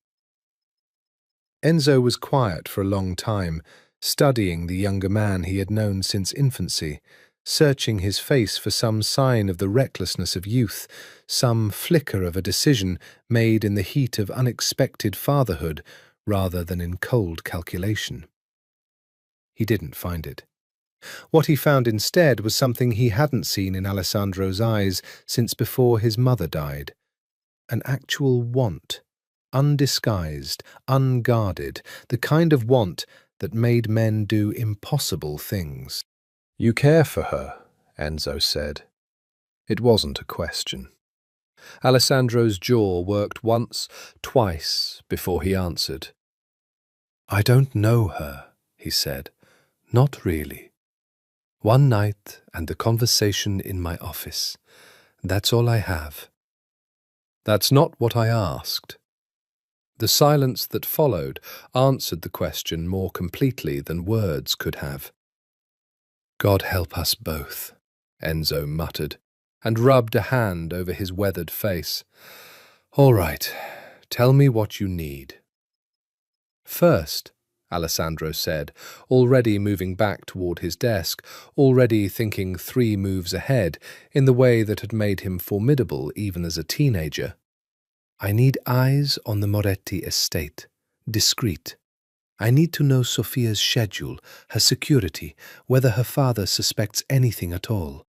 Enzo was quiet for a long time, studying the younger man he had known since infancy, searching his face for some sign of the recklessness of youth, some flicker of a decision made in the heat of unexpected fatherhood rather than in cold calculation. He didn't find it. What he found instead was something he hadn't seen in Alessandro's eyes since before his mother died. An actual want. Undisguised, unguarded, the kind of want that made men do impossible things. "You care for her," Enzo said. It wasn't a question. Alessandro's jaw worked once, twice, before he answered. "I don't know her," he said. "Not really. One night and a conversation in my office. That's all I have." "That's not what I asked." The silence that followed answered the question more completely than words could have. "God help us both," Enzo muttered, and rubbed a hand over his weathered face. "All right, tell me what you need." "First," Alessandro said, already moving back toward his desk, already thinking 3 moves ahead, in the way that had made him formidable even as a teenager. "I need eyes on the Moretti estate, discreet. I need to know Sofia's schedule, her security, whether her father suspects anything at all.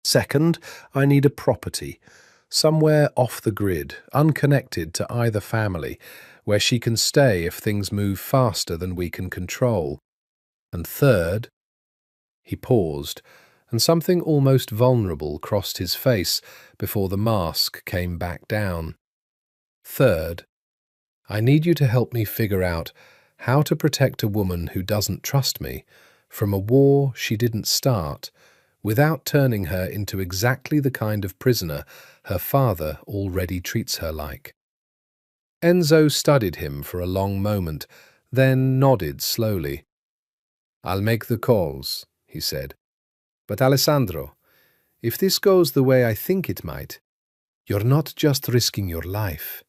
Second, I need a property, somewhere off the grid, unconnected to either family, where she can stay if things move faster than we can control. And third, he paused, and something almost vulnerable crossed his face before the mask came back down. Third, I need you to help me figure out how to protect a woman who doesn't trust me from a war she didn't start, without turning her into exactly the kind of prisoner her father already treats her like. Enzo studied him for a long moment, then nodded slowly. "I'll make the calls," he said. "But Alessandro, if this goes the way I think it might, you're not just risking your life.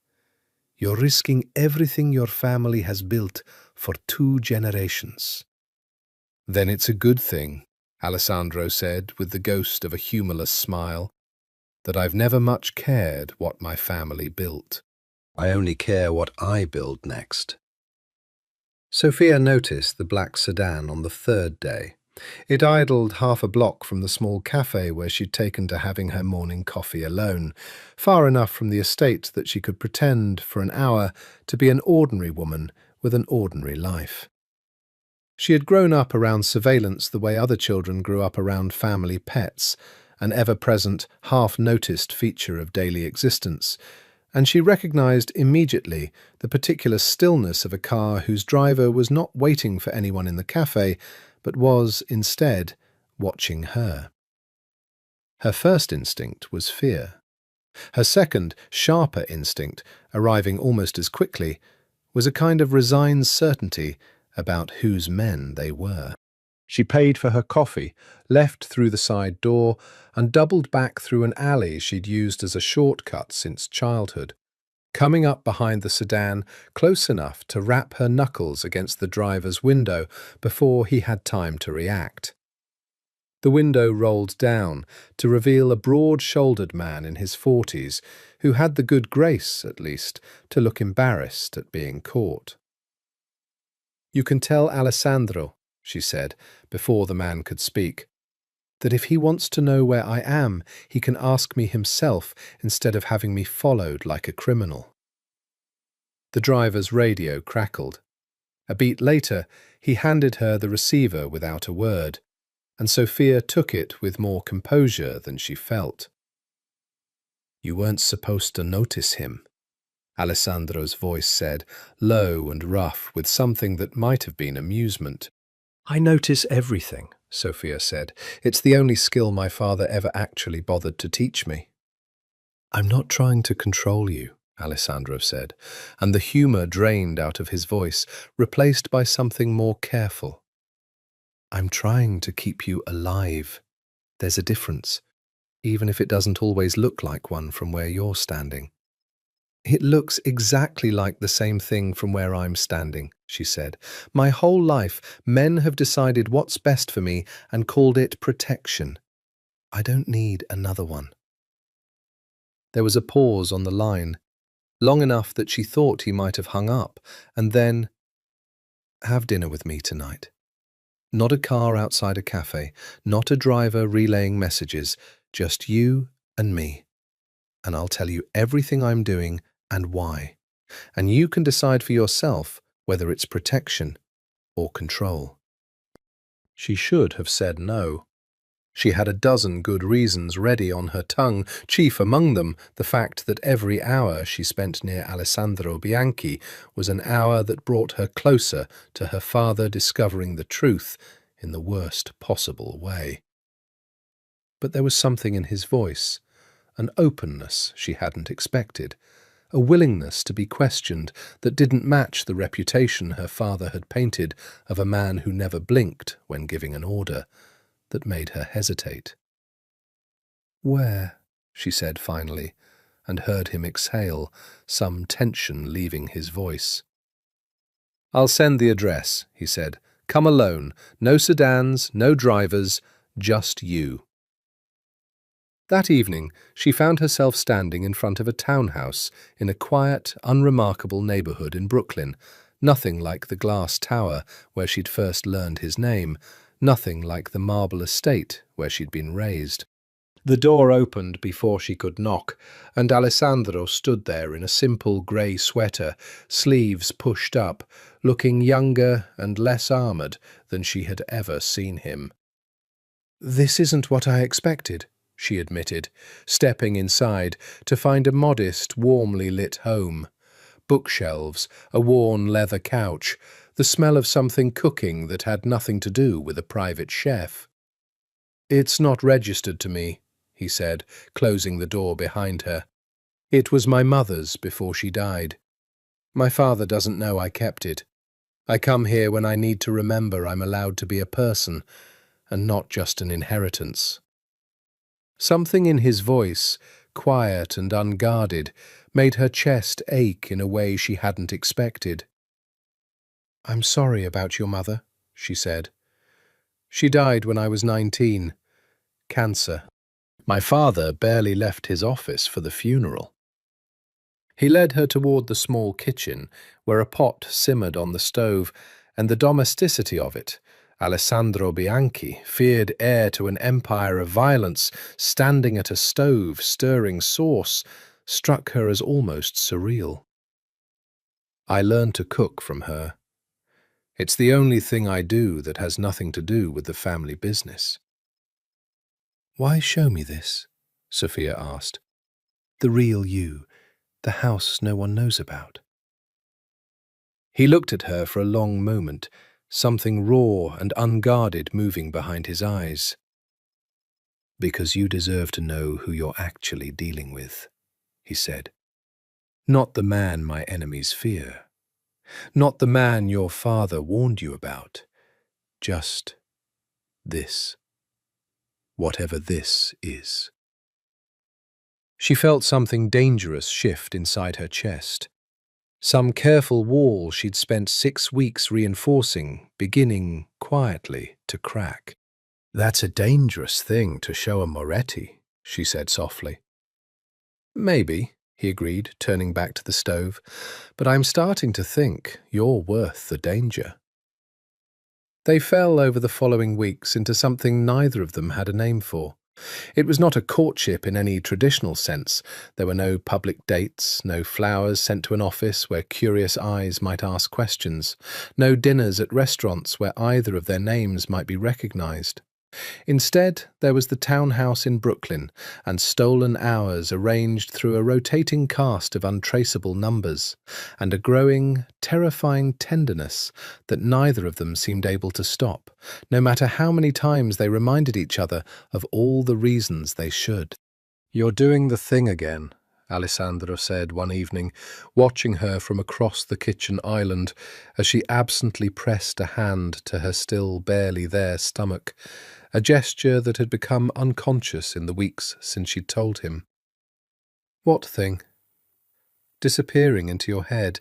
You're risking everything your family has built for 2 generations." "Then it's a good thing," Alessandro said with the ghost of a humorless smile, "that I've never much cared what my family built. I only care what I build next." Sophia noticed the black sedan on the 3rd day. It idled half a block from the small cafe where she'd taken to having her morning coffee alone, far enough from the estate that she could pretend for an hour to be an ordinary woman with an ordinary life. She had grown up around surveillance the way other children grew up around family pets, an ever-present, half-noticed feature of daily existence, and she recognized immediately the particular stillness of a car whose driver was not waiting for anyone in the cafe, but was, instead, watching her. Her first instinct was fear. Her second, sharper instinct, arriving almost as quickly, was a kind of resigned certainty about whose men they were. She paid for her coffee, left through the side door, and doubled back through an alley she'd used as a shortcut since childhood, coming up behind the sedan close enough to rap her knuckles against the driver's window before he had time to react. The window rolled down to reveal a broad-shouldered man in his 40s who had the good grace, at least, to look embarrassed at being caught. "You can tell Alessandro," she said, before the man could speak, "that if he wants to know where I am, he can ask me himself instead of having me followed like a criminal." The driver's radio crackled. A beat later, he handed her the receiver without a word, and Sophia took it with more composure than she felt. "You weren't supposed to notice him," Alessandro's voice said, low and rough, with something that might have been amusement. "I notice everything," Sophia said. "It's the only skill my father ever actually bothered to teach me." "I'm not trying to control you," Alessandro said, and the humour drained out of his voice, replaced by something more careful. "I'm trying to keep you alive. There's a difference, even if it doesn't always look like one from where you're standing." "It looks exactly like the same thing from where I'm standing," she said. "My whole life, men have decided what's best for me and called it protection. I don't need another one." There was a pause on the line, long enough that she thought he might have hung up, and then, "Have dinner with me tonight. Not a car outside a cafe, not a driver relaying messages, just you and me. And I'll tell you everything I'm doing and why. And you can decide for yourself whether it's protection or control." She should have said no. She had a dozen good reasons ready on her tongue, chief among them the fact that every hour she spent near Alessandro Bianchi was an hour that brought her closer to her father discovering the truth in the worst possible way. But there was something in his voice, an openness she hadn't expected, a willingness to be questioned that didn't match the reputation her father had painted of a man who never blinked when giving an order, that made her hesitate. "Where?" she said finally, and heard him exhale, some tension leaving his voice. "I'll send the address," he said. "Come alone. No sedans, no drivers, just you." That evening, she found herself standing in front of a townhouse in a quiet, unremarkable neighborhood in Brooklyn, nothing like the glass tower where she'd first learned his name, nothing like the marble estate where she'd been raised. The door opened before she could knock, and Alessandro stood there in a simple grey sweater, sleeves pushed up, looking younger and less armoured than she had ever seen him. "This isn't what I expected," she admitted, stepping inside to find a modest, warmly lit home. Bookshelves, a worn leather couch, the smell of something cooking that had nothing to do with a private chef. "It's not registered to me," he said, closing the door behind her. "It was my mother's before she died. My father doesn't know I kept it. I come here when I need to remember I'm allowed to be a person, and not just an inheritance." Something in his voice, quiet and unguarded, made her chest ache in a way she hadn't expected. "I'm sorry about your mother," she said. "She died when I was 19. Cancer. My father barely left his office for the funeral." He led her toward the small kitchen, where a pot simmered on the stove, and the domesticity of it, Alessandro Bianchi, feared heir to an empire of violence, standing at a stove stirring sauce, struck her as almost surreal. "I learned to cook from her. It's the only thing I do that has nothing to do with the family business." "Why show me this?" Sophia asked. "The real you, the house no one knows about." He looked at her for a long moment, something raw and unguarded moving behind his eyes. "Because you deserve to know who you're actually dealing with," he said. "Not the man my enemies fear. Not the man your father warned you about. Just this. Whatever this is." She felt something dangerous shift inside her chest. Some careful wall she'd spent 6 weeks reinforcing, beginning, quietly, to crack. "That's a dangerous thing to show a Moretti," she said softly. "Maybe," he agreed, turning back to the stove, "but I'm starting to think you're worth the danger." They fell over the following weeks into something neither of them had a name for. It was not a courtship in any traditional sense. There were no public dates, no flowers sent to an office where curious eyes might ask questions, no dinners at restaurants where either of their names might be recognized. Instead, there was the townhouse in Brooklyn and stolen hours arranged through a rotating cast of untraceable numbers, and a growing, terrifying tenderness that neither of them seemed able to stop, no matter how many times they reminded each other of all the reasons they should. "You're doing the thing again," Alessandro said one evening, watching her from across the kitchen island as she absently pressed a hand to her still barely there stomach, a gesture that had become unconscious in the weeks since she'd told him. "What thing?" "Disappearing into your head.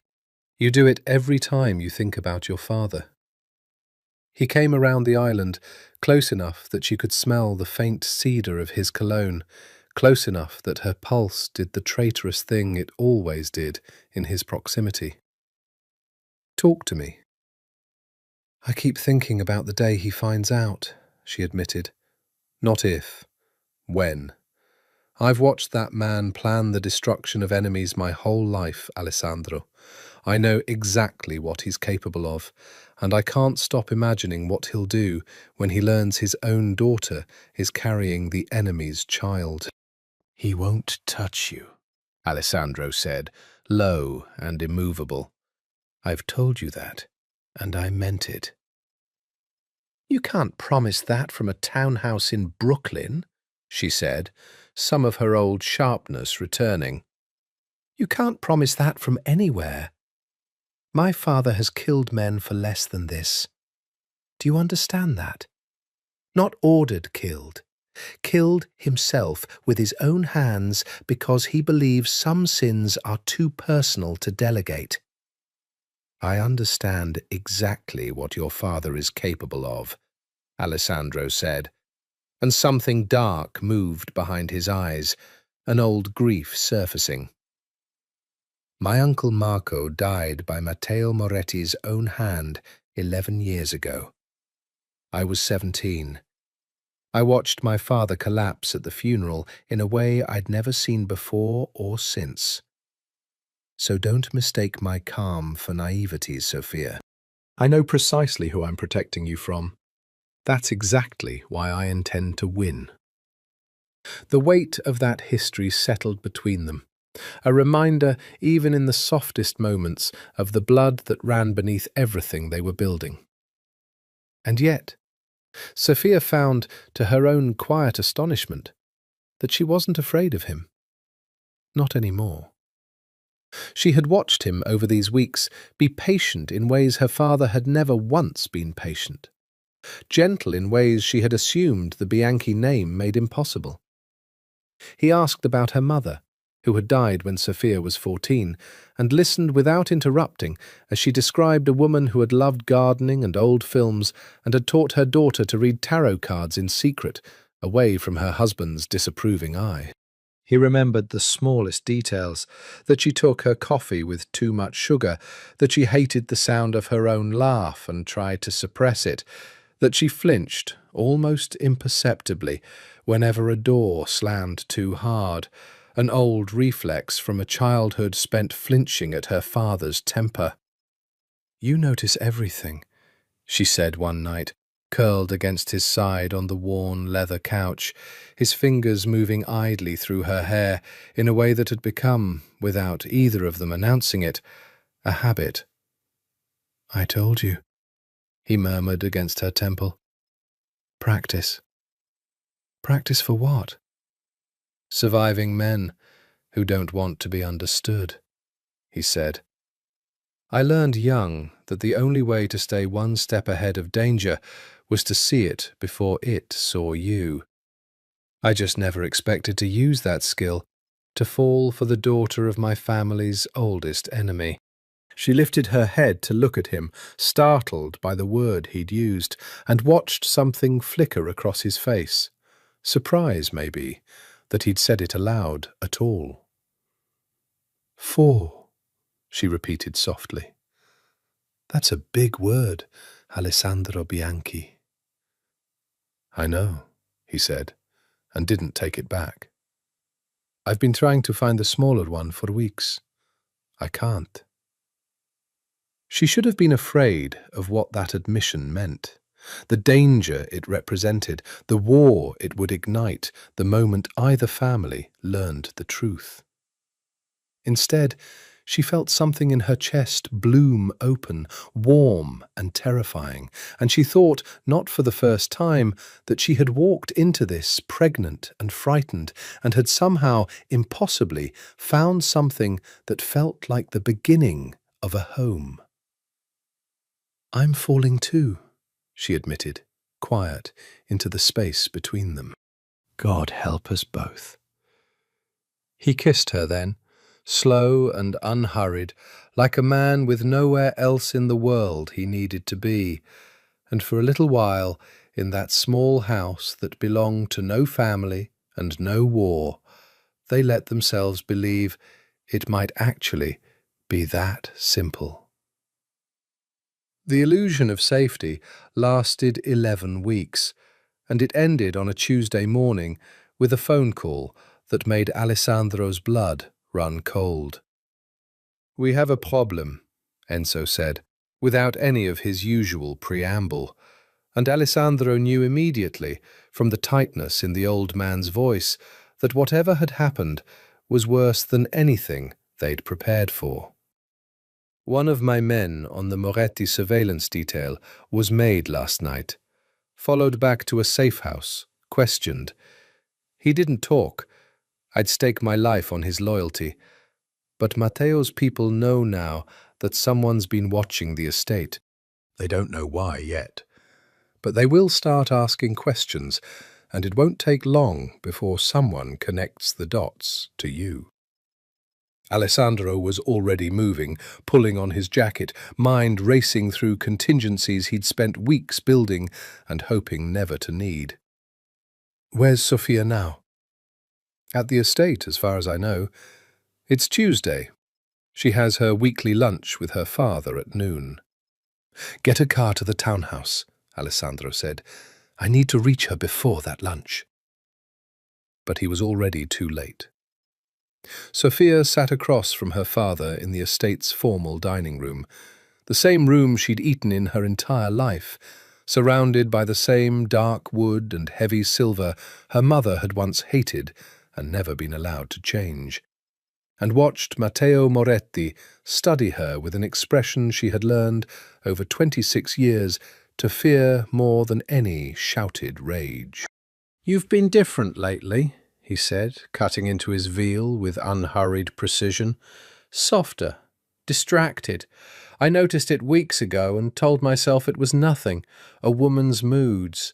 You do it every time you think about your father." He came around the island, close enough that she could smell the faint cedar of his cologne, close enough that her pulse did the traitorous thing it always did in his proximity. "Talk to me." "I keep thinking about the day he finds out," she admitted. "Not if. When. I've watched that man plan the destruction of enemies my whole life, Alessandro. I know exactly what he's capable of, and I can't stop imagining what he'll do when he learns his own daughter is carrying the enemy's child." "He won't touch you," Alessandro said, low and immovable. "I've told you that, and I meant it." "You can't promise that from a townhouse in Brooklyn," she said, some of her old sharpness returning. "You can't promise that from anywhere. My father has killed men for less than this. Do you understand that? Not ordered killed. Killed himself with his own hands because he believes some sins are too personal to delegate." "I understand exactly what your father is capable of," Alessandro said, and something dark moved behind his eyes, an old grief surfacing. "My uncle Marco died by Matteo Moretti's own hand 11 years ago. I was 17. I watched my father collapse at the funeral in a way I'd never seen before or since. So don't mistake my calm for naivety, Sophia. I know precisely who I'm protecting you from. That's exactly why I intend to win. The weight of that history settled between them, a reminder, even in the softest moments, of the blood that ran beneath everything they were building. And yet, Sophia found, to her own quiet astonishment, that she wasn't afraid of him. Not anymore. She had watched him over these weeks be patient in ways her father had never once been patient, gentle in ways she had assumed the Bianchi name made impossible. He asked about her mother, who had died when Sophia was 14, and listened without interrupting as she described a woman who had loved gardening and old films and had taught her daughter to read tarot cards in secret, away from her husband's disapproving eye. He remembered the smallest details, that she took her coffee with too much sugar, that she hated the sound of her own laugh and tried to suppress it, that she flinched, almost imperceptibly, whenever a door slammed too hard, an old reflex from a childhood spent flinching at her father's temper. "You notice everything," she said one night, curled against his side on the worn leather couch, his fingers moving idly through her hair in a way that had become, without either of them announcing it, a habit. "I told you," he murmured against her temple. "Practice." "Practice for what?" "Surviving men who don't want to be understood," he said. "I learned young that the only way to stay one step ahead of danger was to see it before it saw you. I just never expected to use that skill, to fall for the daughter of my family's oldest enemy." She lifted her head to look at him, startled by the word he'd used, and watched something flicker across his face. Surprise, maybe, that he'd said it aloud at all. "4," she repeated softly. "That's a big word, Alessandro Bianchi." "I know," he said, and didn't take it back. "I've been trying to find the smaller one for weeks. I can't." She should have been afraid of what that admission meant, the danger it represented, the war it would ignite the moment either family learned the truth. Instead, she felt something in her chest bloom open, warm and terrifying, and she thought, not for the first time, that she had walked into this pregnant and frightened, and had somehow, impossibly, found something that felt like the beginning of a home. "I'm falling too," she admitted, quiet, into the space between them. "God help us both." He kissed her then, slow and unhurried, like a man with nowhere else in the world he needed to be, and for a little while, in that small house that belonged to no family and no war, they let themselves believe it might actually be that simple. The illusion of safety lasted 11 weeks, and it ended on a Tuesday morning with a phone call that made Alessandro's blood run cold. "We have a problem," Enzo said, without any of his usual preamble, and Alessandro knew immediately, from the tightness in the old man's voice, that whatever had happened was worse than anything they'd prepared for. "One of my men on the Moretti surveillance detail was made last night, followed back to a safe house, questioned. He didn't talk. I'd stake my life on his loyalty. But Matteo's people know now that someone's been watching the estate. They don't know why yet. But they will start asking questions, and it won't take long before someone connects the dots to you." Alessandro was already moving, pulling on his jacket, mind racing through contingencies he'd spent weeks building and hoping never to need. "Where's Sophia now?" "At the estate, as far as I know. It's Tuesday. She has her weekly lunch with her father at noon." "Get a car to the townhouse," Alessandro said. I need to reach her before that lunch. But he was already too late. Sophia sat across from her father in the estate's formal dining room, the same room she'd eaten in her entire life, surrounded by the same dark wood and heavy silver her mother had once hated and never been allowed to change, and watched Matteo Moretti study her with an expression she had learned over 26 years to fear more than any shouted rage. "You've been different lately," he said, cutting into his veal with unhurried precision. "Softer, distracted. I noticed it weeks ago and told myself it was nothing, a woman's moods.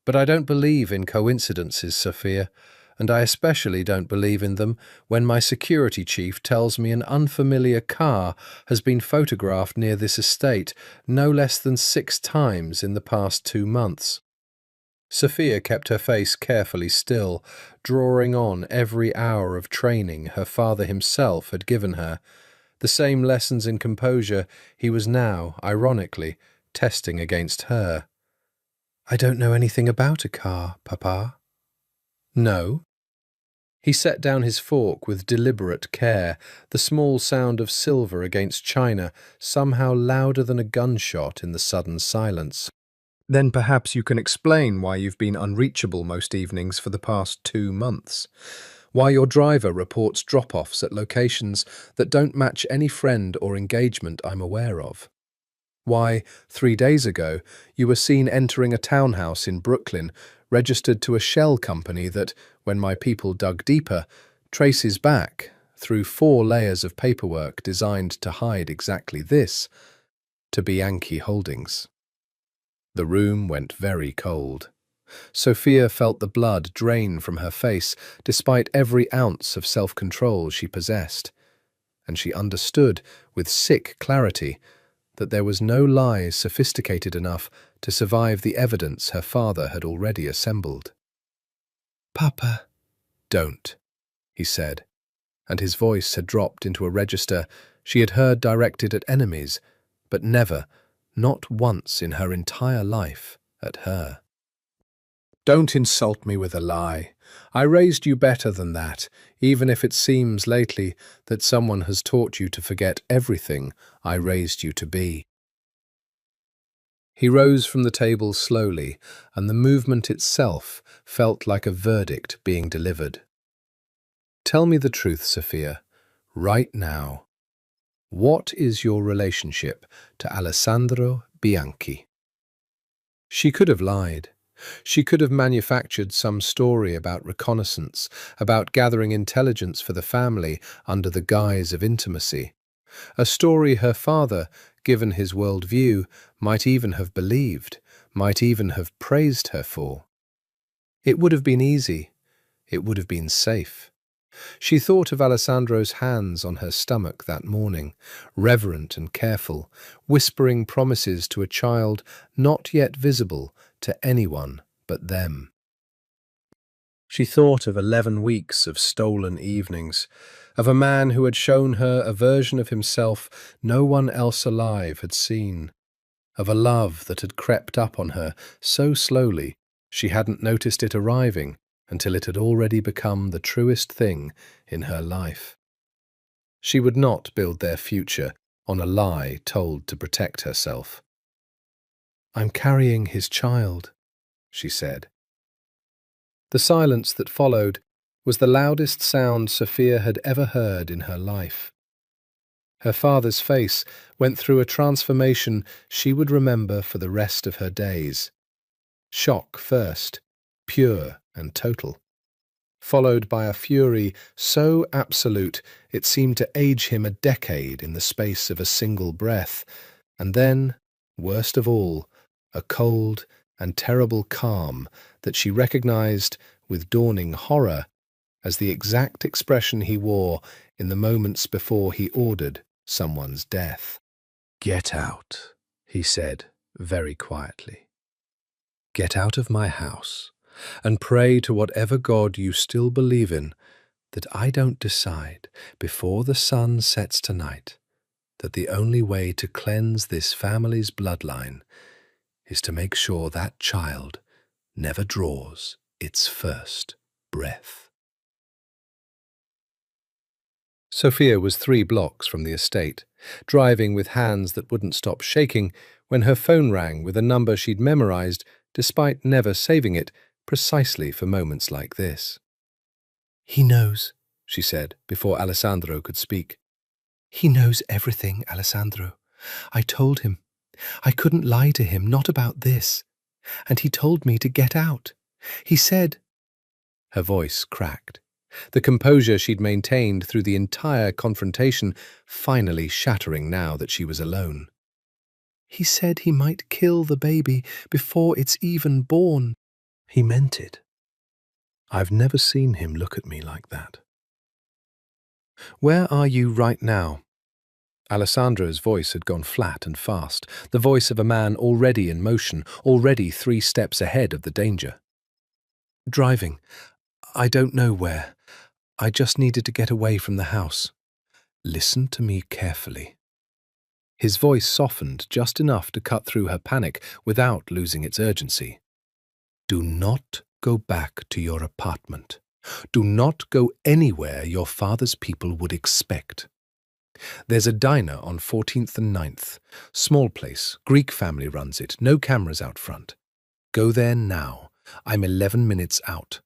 But I don't believe in coincidences, Sophia, and I especially don't believe in them when my security chief tells me an unfamiliar car has been photographed near this estate no less than 6 times in the past 2 months. Sophia kept her face carefully still, drawing on every hour of training her father himself had given her, the same lessons in composure he was now, ironically, testing against her. "I don't know anything about a car, Papa." "No?" He set down his fork with deliberate care, the small sound of silver against china somehow louder than a gunshot in the sudden silence. "Then perhaps you can explain why you've been unreachable most evenings for the past 2 months. Why your driver reports drop-offs at locations that don't match any friend or engagement I'm aware of. Why, 3 days ago, you were seen entering a townhouse in Brooklyn, registered to a shell company that, when my people dug deeper, traces back, through 4 layers of paperwork designed to hide exactly this, to Bianchi Holdings." The room went very cold. Sophia felt the blood drain from her face, despite every ounce of self-control she possessed, and she understood, with sick clarity, that there was no lie sophisticated enough to survive the evidence her father had already assembled. "Papa." "Don't," he said, and his voice had dropped into a register she had heard directed at enemies, but never, not once in her entire life, at her. "Don't insult me with a lie. I raised you better than that, even if it seems lately that someone has taught you to forget everything I raised you to be." He rose from the table slowly, and the movement itself felt like a verdict being delivered. "Tell me the truth, Sophia, right now. What is your relationship to Alessandro Bianchi?" She could have lied. She could have manufactured some story about reconnaissance, about gathering intelligence for the family under the guise of intimacy. A story her father, given his worldview, might even have believed, might even have praised her for. It would have been easy. It would have been safe. She thought of Alessandro's hands on her stomach that morning, reverent and careful, whispering promises to a child not yet visible to anyone but them. She thought of 11 weeks of stolen evenings, of a man who had shown her a version of himself no one else alive had seen, of a love that had crept up on her so slowly she hadn't noticed it arriving until it had already become the truest thing in her life. She would not build their future on a lie told to protect herself. "I'm carrying his child," she said. The silence that followed was the loudest sound Sophia had ever heard in her life. Her father's face went through a transformation she would remember for the rest of her days. Shock first, pure and total, followed by a fury so absolute it seemed to age him a decade in the space of a single breath, and then, worst of all, a cold and terrible calm that she recognized with dawning horror as the exact expression he wore in the moments before he ordered someone's death. "Get out," he said very quietly. "Get out of my house and pray to whatever God you still believe in that I don't decide before the sun sets tonight that the only way to cleanse this family's bloodline is to make sure that child never draws its first breath. Sophia was 3 blocks from the estate, driving with hands that wouldn't stop shaking when her phone rang with a number she'd memorized, despite never saving it, precisely for moments like this. "He knows," she said, before Alessandro could speak. "He knows everything, Alessandro. I told him. I couldn't lie to him, not about this. And he told me to get out. He said—" Her voice cracked, the composure she'd maintained through the entire confrontation finally shattering now that she was alone. "He said he might kill the baby before it's even born." He meant it. I've never seen him look at me like that. "Where are you right now?" Alessandro's voice had gone flat and fast, the voice of a man already in motion, already 3 steps ahead of the danger. "Driving. I don't know where. I just needed to get away from the house." "Listen to me carefully." His voice softened just enough to cut through her panic without losing its urgency. "Do not go back to your apartment. Do not go anywhere your father's people would expect. There's a diner on 14th and 9th. Small place, Greek family runs it, no cameras out front. Go there now. I'm 11 minutes out."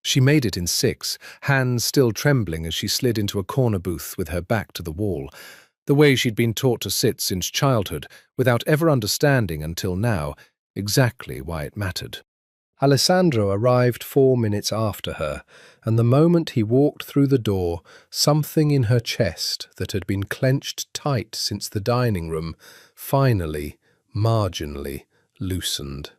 She made it in 6, hands still trembling as she slid into a corner booth with her back to the wall, the way she'd been taught to sit since childhood, without ever understanding until now exactly why it mattered. Alessandro arrived 4 minutes after her, and the moment he walked through the door, something in her chest that had been clenched tight since the dining room finally, marginally, loosened.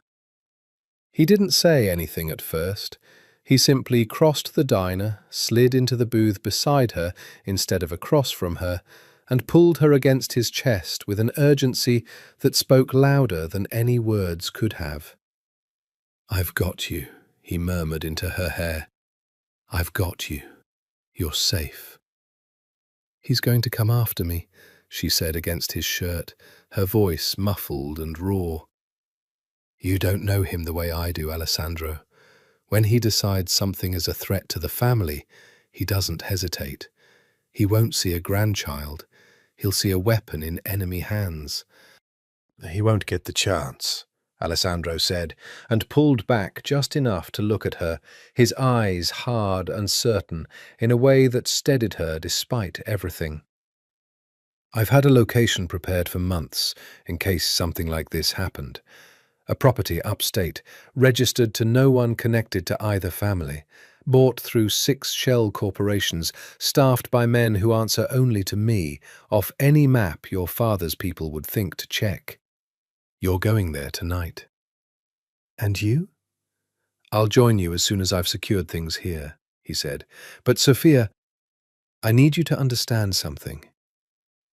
He didn't say anything at first. He simply crossed the diner, slid into the booth beside her instead of across from her, and pulled her against his chest with an urgency that spoke louder than any words could have. "I've got you," he murmured into her hair. "I've got you. You're safe." "He's going to come after me," she said against his shirt, her voice muffled and raw. "You don't know him the way I do, Alessandro. When he decides something is a threat to the family, he doesn't hesitate. He won't see a grandchild. He'll see a weapon in enemy hands." "He won't get the chance," Alessandro said, and pulled back just enough to look at her, his eyes hard and certain, in a way that steadied her despite everything. "I've had a location prepared for months, in case something like this happened. A property upstate, registered to no one connected to either family, bought through 6 shell corporations, staffed by men who answer only to me, off any map your father's people would think to check. You're going there tonight." "And you?" "I'll join you as soon as I've secured things here," he said. "But Sophia, I need you to understand something.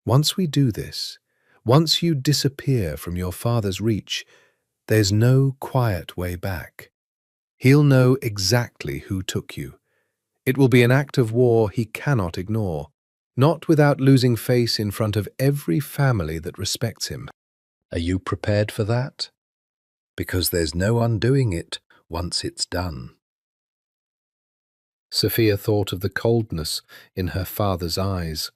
Once we do this, once you disappear from your father's reach, there's no quiet way back. He'll know exactly who took you. It will be an act of war he cannot ignore, not without losing face in front of every family that respects him. Are you prepared for that? Because there's no undoing it once it's done." Sophia thought of the coldness in her father's eyes,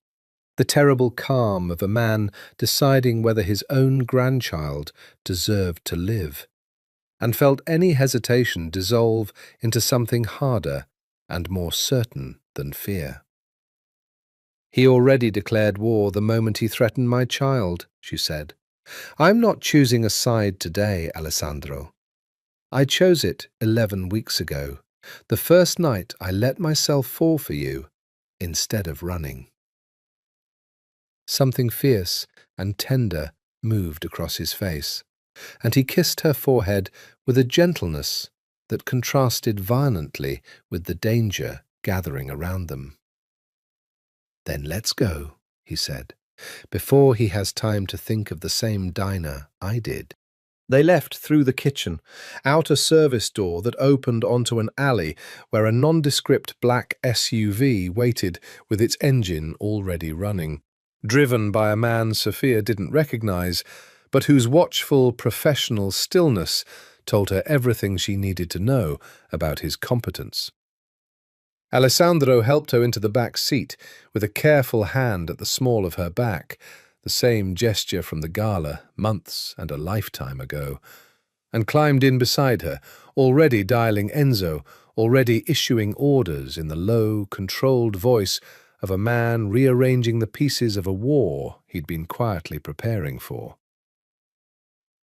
the terrible calm of a man deciding whether his own grandchild deserved to live, and felt any hesitation dissolve into something harder and more certain than fear. "He already declared war the moment he threatened my child," she said. "I'm not choosing a side today, Alessandro. I chose it 11 weeks ago, the first night I let myself fall for you instead of running." Something fierce and tender moved across his face, and he kissed her forehead with a gentleness that contrasted violently with the danger gathering around them. "Then let's go," he said, before he has time to think of the same diner I did. They left through the kitchen, out a service door that opened onto an alley where a nondescript black SUV waited with its engine already running, driven by a man Sophia didn't recognize, but whose watchful professional stillness told her everything she needed to know about his competence. Alessandro helped her into the back seat with a careful hand at the small of her back, the same gesture from the gala months and a lifetime ago, and climbed in beside her, already dialing Enzo, already issuing orders in the low, controlled voice of a man rearranging the pieces of a war he'd been quietly preparing for.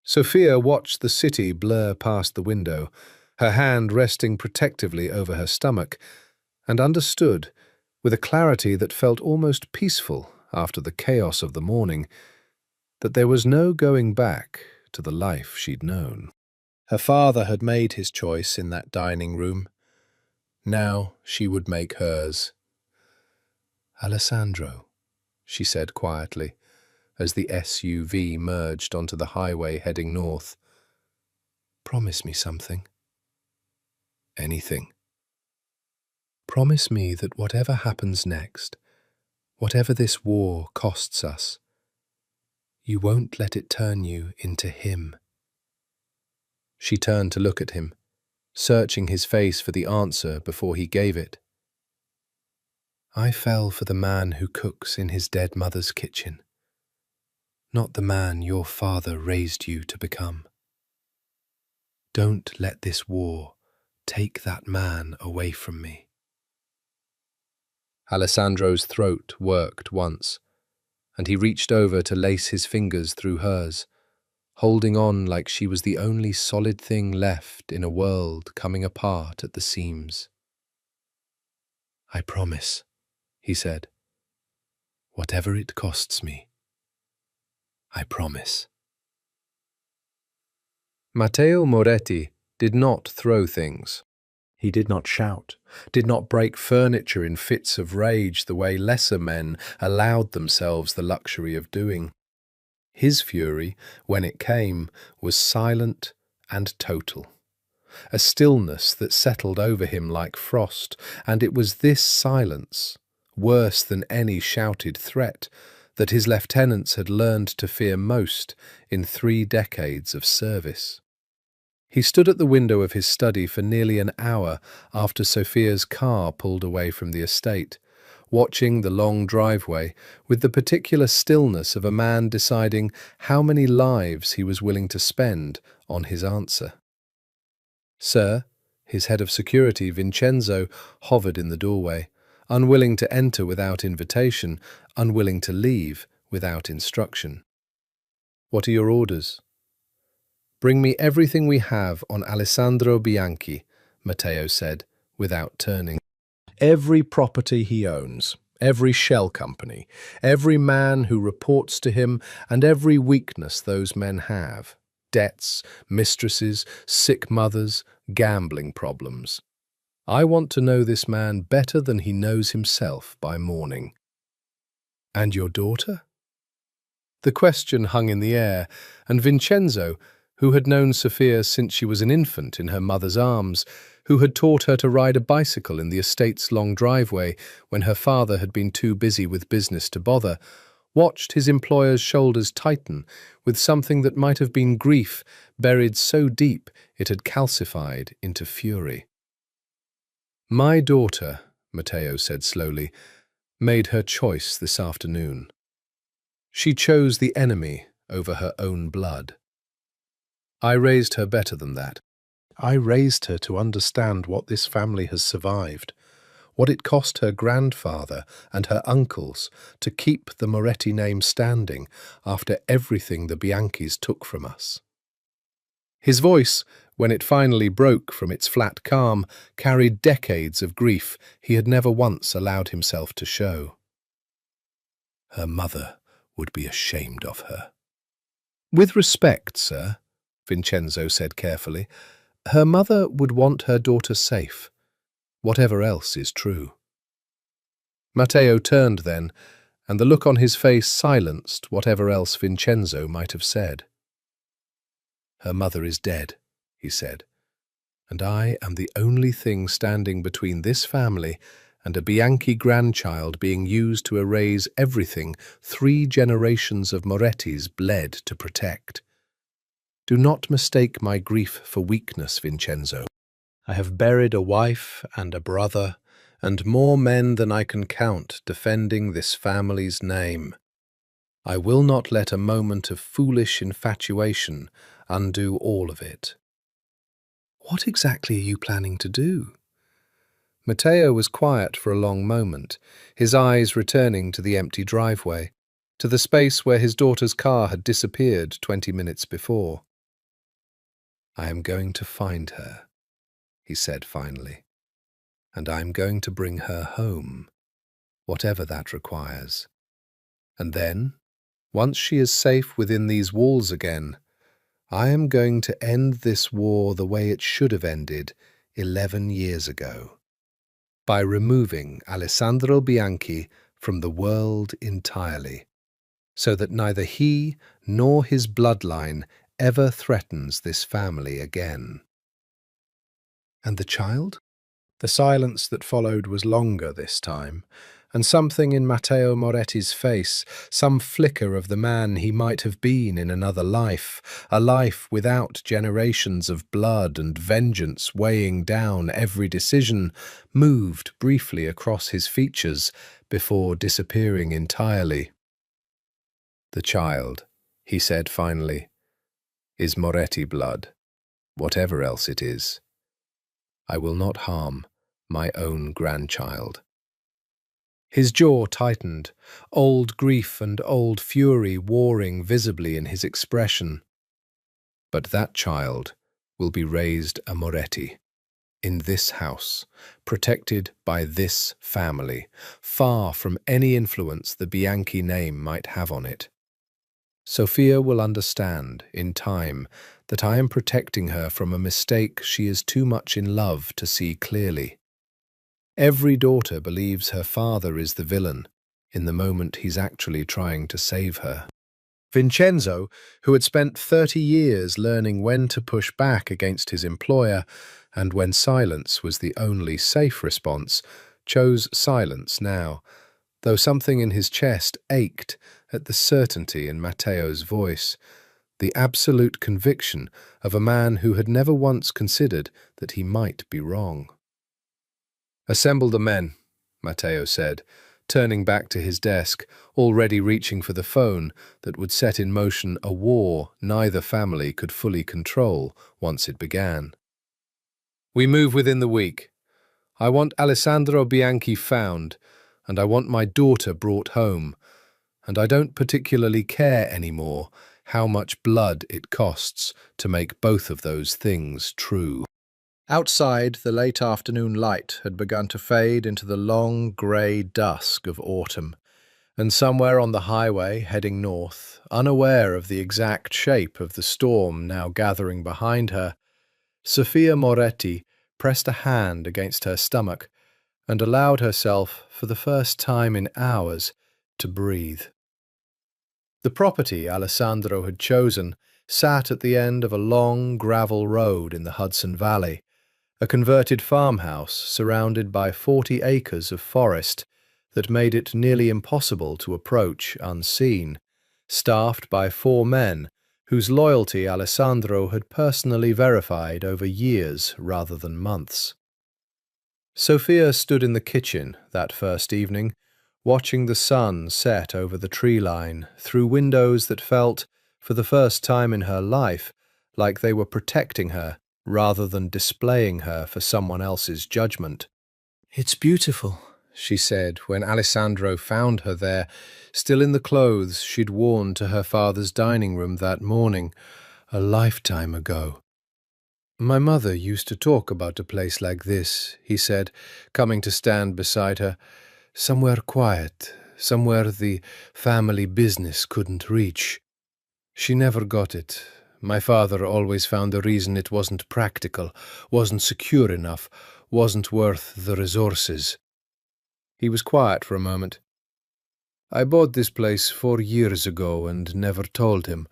Sophia watched the city blur past the window, her hand resting protectively over her stomach, and understood, with a clarity that felt almost peaceful after the chaos of the morning, that there was no going back to the life she'd known. Her father had made his choice in that dining room. Now she would make hers. "Alessandro," she said quietly, as the SUV merged onto the highway heading north. "Promise me something." "Anything." "Promise me that whatever happens next, whatever this war costs us, you won't let it turn you into him." She turned to look at him, searching his face for the answer before he gave it. "I fell for the man who cooks in his dead mother's kitchen, not the man your father raised you to become. Don't let this war take that man away from me." Alessandro's throat worked once, and he reached over to lace his fingers through hers, holding on like she was the only solid thing left in a world coming apart at the seams. "I promise," he said. "Whatever it costs me, I promise." Matteo Moretti did not throw things. He did not shout, did not break furniture in fits of rage the way lesser men allowed themselves the luxury of doing. His fury, when it came, was silent and total, a stillness that settled over him like frost, and it was this silence, worse than any shouted threat, that his lieutenants had learned to fear most in 3 decades of service. He stood at the window of his study for nearly an hour after Sophia's car pulled away from the estate, watching the long driveway with the particular stillness of a man deciding how many lives he was willing to spend on his answer. "Sir," his head of security, Vincenzo, hovered in the doorway, unwilling to enter without invitation, unwilling to leave without instruction. "What are your orders?" "Bring me everything we have on Alessandro Bianchi," Matteo said, without turning. "Every property he owns, every shell company, every man who reports to him, and every weakness those men have. Debts, mistresses, sick mothers, gambling problems. I want to know this man better than he knows himself by morning." "And your daughter?" The question hung in the air, and Vincenzo, who had known Sophia since she was an infant in her mother's arms, who had taught her to ride a bicycle in the estate's long driveway when her father had been too busy with business to bother, watched his employer's shoulders tighten with something that might have been grief buried so deep it had calcified into fury. "My daughter," Matteo said slowly, "made her choice this afternoon. She chose the enemy over her own blood. I raised her better than that. I raised her to understand what this family has survived, what it cost her grandfather and her uncles to keep the Moretti name standing after everything the Bianchis took from us." His voice, when it finally broke from its flat calm, carried decades of grief he had never once allowed himself to show. "Her mother would be ashamed of her." "With respect, sir," Vincenzo said carefully, "her mother would want her daughter safe, whatever else is true." Matteo turned then, and the look on his face silenced whatever else Vincenzo might have said. "Her mother is dead," he said, "and I am the only thing standing between this family and a Bianchi grandchild being used to erase everything 3 generations of Morettis bled to protect. Do not mistake my grief for weakness, Vincenzo. I have buried a wife and a brother, and more men than I can count defending this family's name. I will not let a moment of foolish infatuation undo all of it. What exactly are you planning to do? Matteo was quiet for a long moment, his eyes returning to the empty driveway, to the space where his daughter's car had disappeared 20 minutes before. I am going to find her, he said finally, and I am going to bring her home, whatever that requires. And then, once she is safe within these walls again, I am going to end this war the way it should have ended 11 years ago, by removing Alessandro Bianchi from the world entirely, so that neither he nor his bloodline ever threatens this family again. And the child? The silence that followed was longer this time, and something in Matteo Moretti's face, some flicker of the man he might have been in another life, a life without generations of blood and vengeance weighing down every decision, moved briefly across his features before disappearing entirely. The child, he said finally, is Moretti blood, whatever else it is. I will not harm my own grandchild. His jaw tightened, old grief and old fury warring visibly in his expression. But that child will be raised a Moretti, in this house, protected by this family, far from any influence the Bianchi name might have on it. Sophia will understand, in time, that I am protecting her from a mistake she is too much in love to see clearly. Every daughter believes her father is the villain in the moment he's actually trying to save her. Vincenzo, who had spent 30 years learning when to push back against his employer and when silence was the only safe response, chose silence now, though something in his chest ached at the certainty in Matteo's voice, the absolute conviction of a man who had never once considered that he might be wrong. "Assemble the men," Matteo said, turning back to his desk, already reaching for the phone that would set in motion a war neither family could fully control once it began. "We move within the week. I want Alessandro Bianchi found, and I want my daughter brought home, and I don't particularly care anymore how much blood it costs to make both of those things true." Outside, the late afternoon light had begun to fade into the long grey dusk of autumn, and somewhere on the highway heading north, unaware of the exact shape of the storm now gathering behind her, Sophia Moretti pressed a hand against her stomach and allowed herself, for the first time in hours, to breathe. The property Alessandro had chosen sat at the end of a long gravel road in the Hudson Valley, a converted farmhouse surrounded by 40 acres of forest that made it nearly impossible to approach unseen, staffed by 4 men whose loyalty Alessandro had personally verified over years rather than months. Sophia stood in the kitchen that first evening, watching the sun set over the tree line through windows that felt, for the first time in her life, like they were protecting her rather than displaying her for someone else's judgment. "It's beautiful," she said when Alessandro found her there, still in the clothes she'd worn to her father's dining room that morning, a lifetime ago. "My mother used to talk about a place like this," he said, coming to stand beside her. "Somewhere quiet, somewhere the family business couldn't reach. She never got it. My father always found the reason it wasn't practical, wasn't secure enough, wasn't worth the resources." He was quiet for a moment. "I bought this place 4 years ago and never told him.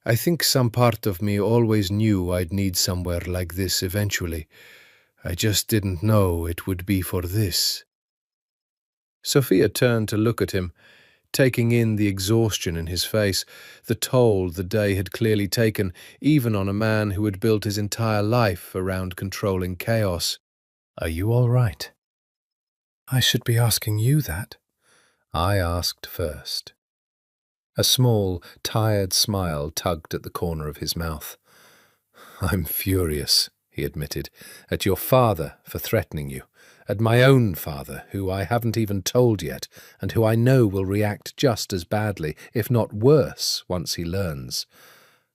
I think some part of me always knew I'd need somewhere like this eventually. I just didn't know it would be for this." Sophia turned to look at him, taking in the exhaustion in his face, the toll the day had clearly taken, even on a man who had built his entire life around controlling chaos. "Are you all right?" "I should be asking you that." I asked first. A small, tired smile tugged at the corner of his mouth. "I'm furious," he admitted, "at your father for threatening you, at my own father, who I haven't even told yet, and who I know will react just as badly, if not worse, once he learns.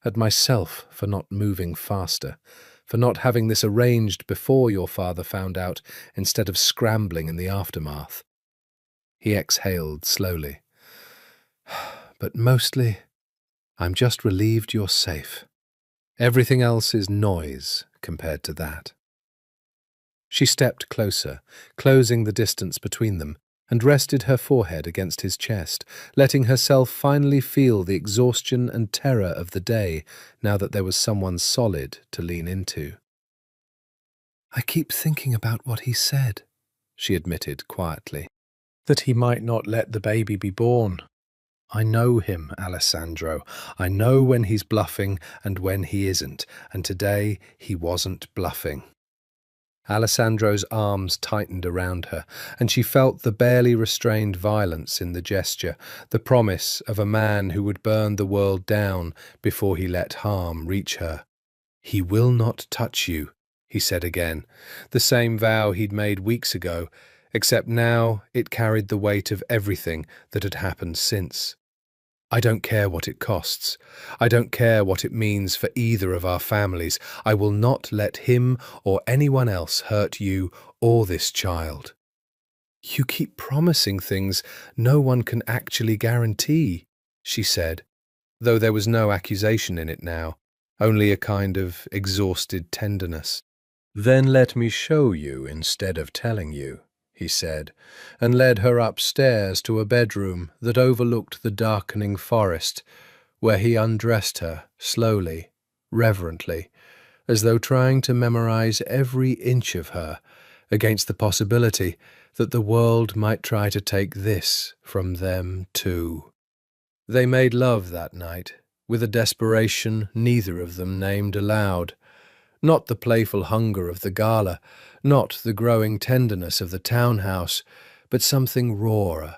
At myself for not moving faster, for not having this arranged before your father found out, instead of scrambling in the aftermath." He exhaled slowly. "But mostly, I'm just relieved you're safe. Everything else is noise compared to that." She stepped closer, closing the distance between them, and rested her forehead against his chest, letting herself finally feel the exhaustion and terror of the day, now that there was someone solid to lean into. "I keep thinking about what he said," she admitted quietly. "That he might not let the baby be born. I know him, Alessandro. I know when he's bluffing and when he isn't, and today he wasn't bluffing." Alessandro's arms tightened around her, and she felt the barely restrained violence in the gesture, the promise of a man who would burn the world down before he let harm reach her. "He will not touch you," he said again, the same vow he'd made weeks ago, except now it carried the weight of everything that had happened since. "I don't care what it costs. I don't care what it means for either of our families. I will not let him or anyone else hurt you or this child." "You keep promising things no one can actually guarantee," she said, though there was no accusation in it now, only a kind of exhausted tenderness. "Then let me show you instead of telling you," he said, and led her upstairs to a bedroom that overlooked the darkening forest, where he undressed her slowly, reverently, as though trying to memorize every inch of her against the possibility that the world might try to take this from them too. They made love that night, with a desperation neither of them named aloud. Not the playful hunger of the gala, not the growing tenderness of the townhouse, but something rawer,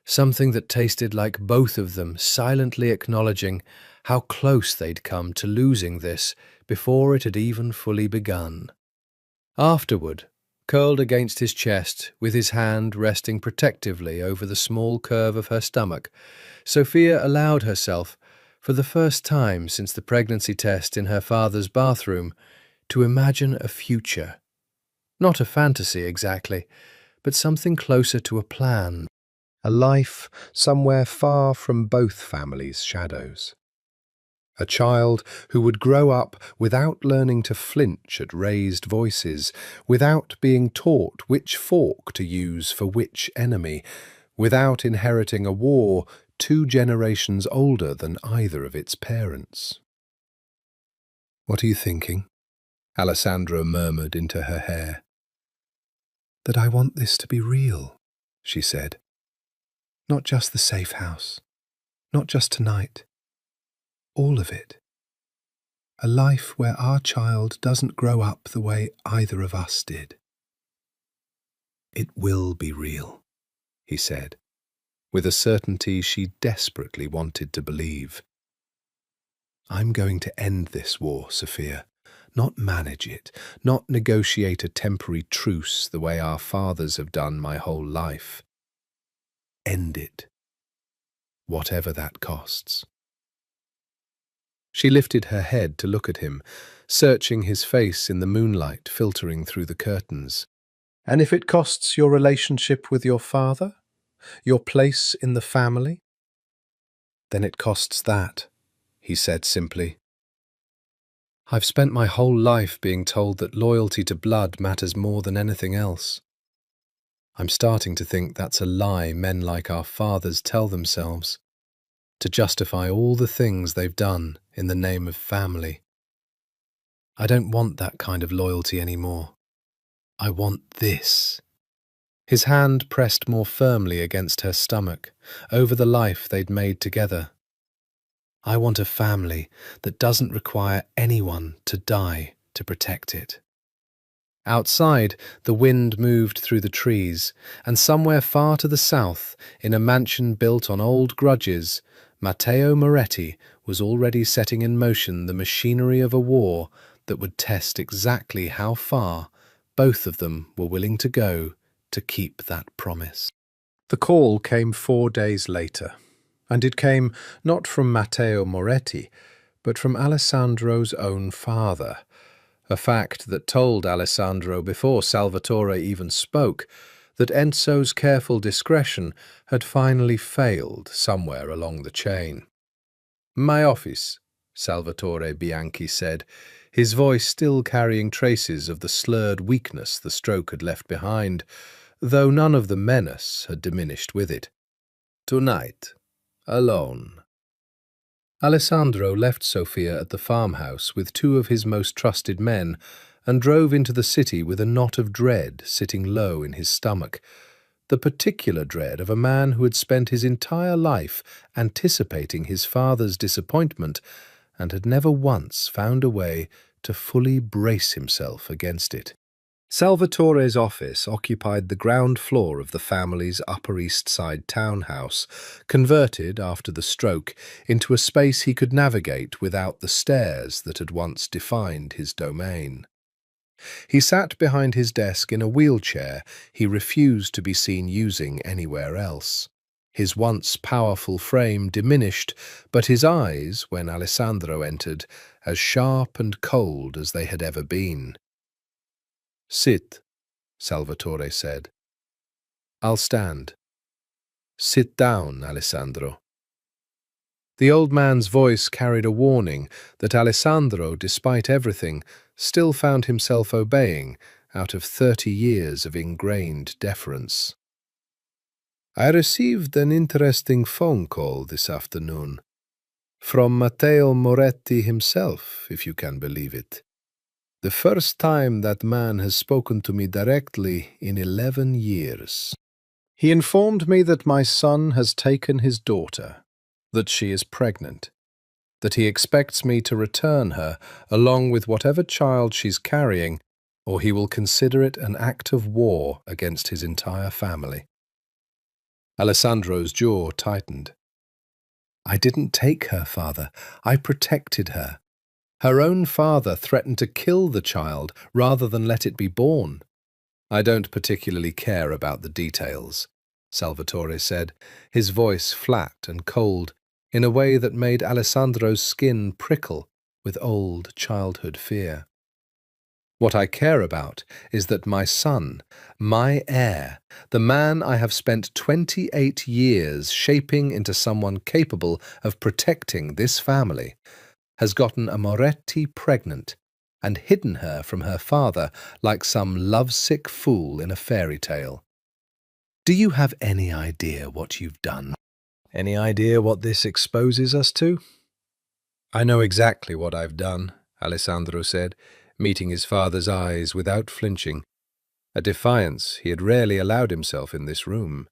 something that tasted like both of them silently acknowledging how close they'd come to losing this before it had even fully begun. Afterward, curled against his chest, with his hand resting protectively over the small curve of her stomach, Sophia allowed herself, for the first time since the pregnancy test in her father's bathroom, to imagine a future. Not a fantasy exactly, but something closer to a plan. A life somewhere far from both families' shadows. A child who would grow up without learning to flinch at raised voices, without being taught which fork to use for which enemy, without inheriting a war 2 generations older than either of its parents. "What are you thinking?" Alessandro murmured into her hair. "That I want this to be real," she said. "Not just the safe house, not just tonight. All of it. A life where our child doesn't grow up the way either of us did." "It will be real," he said, with a certainty she desperately wanted to believe. "I'm going to end this war, Sophia. Not manage it, not negotiate a temporary truce the way our fathers have done my whole life. End it, whatever that costs." She lifted her head to look at him, searching his face in the moonlight filtering through the curtains. "And if it costs your relationship with your father, your place in the family?" "Then it costs that," he said simply. "I've spent my whole life being told that loyalty to blood matters more than anything else. I'm starting to think that's a lie men like our fathers tell themselves, to justify all the things they've done in the name of family. I don't want that kind of loyalty anymore. I want this." His hand pressed more firmly against her stomach, over the life they'd made together. I want a family that doesn't require anyone to die to protect it. Outside, the wind moved through the trees, and somewhere far to the south, in a mansion built on old grudges, Matteo Moretti was already setting in motion the machinery of a war that would test exactly how far both of them were willing to go to keep that promise. The call came 4 days later, and it came not from Matteo Moretti, but from Alessandro's own father, a fact that told Alessandro before Salvatore even spoke that Enzo's careful discretion had finally failed somewhere along the chain. "My office," Salvatore Bianchi said, his voice still carrying traces of the slurred weakness the stroke had left behind, though none of the menace had diminished with it. "Tonight, alone." Alessandro left Sofia at the farmhouse with 2 of his most trusted men and drove into the city with a knot of dread sitting low in his stomach, the particular dread of a man who had spent his entire life anticipating his father's disappointment and had never once found a way to fully brace himself against it. Salvatore's office occupied the ground floor of the family's Upper East Side townhouse, converted after the stroke into a space he could navigate without the stairs that had once defined his domain. He sat behind his desk in a wheelchair he refused to be seen using anywhere else. His once powerful frame diminished, but his eyes, when Alessandro entered, as sharp and cold as they had ever been. "Sit," Salvatore said. "I'll stand." "Sit down, Alessandro." The old man's voice carried a warning that Alessandro, despite everything, still found himself obeying out of 30 years of ingrained deference. "I received an interesting phone call this afternoon. From Matteo Moretti himself, if you can believe it. The first time that man has spoken to me directly in 11 years. He informed me that my son has taken his daughter, that she is pregnant, that he expects me to return her along with whatever child she's carrying, or he will consider it an act of war against his entire family." Alessandro's jaw tightened. "I didn't take her, father. I protected her. Her own father threatened to kill the child rather than let it be born." "I don't particularly care about the details," Salvatore said, his voice flat and cold, in a way that made Alessandro's skin prickle with old childhood fear. "What I care about is that my son, my heir, the man I have spent 28 years shaping into someone capable of protecting this family, has gotten a Moretti pregnant and hidden her from her father like some lovesick fool in a fairy tale. Do you have any idea what you've done? Any idea what this exposes us to?" "I know exactly what I've done," Alessandro said, meeting his father's eyes without flinching, a defiance he had rarely allowed himself in this room.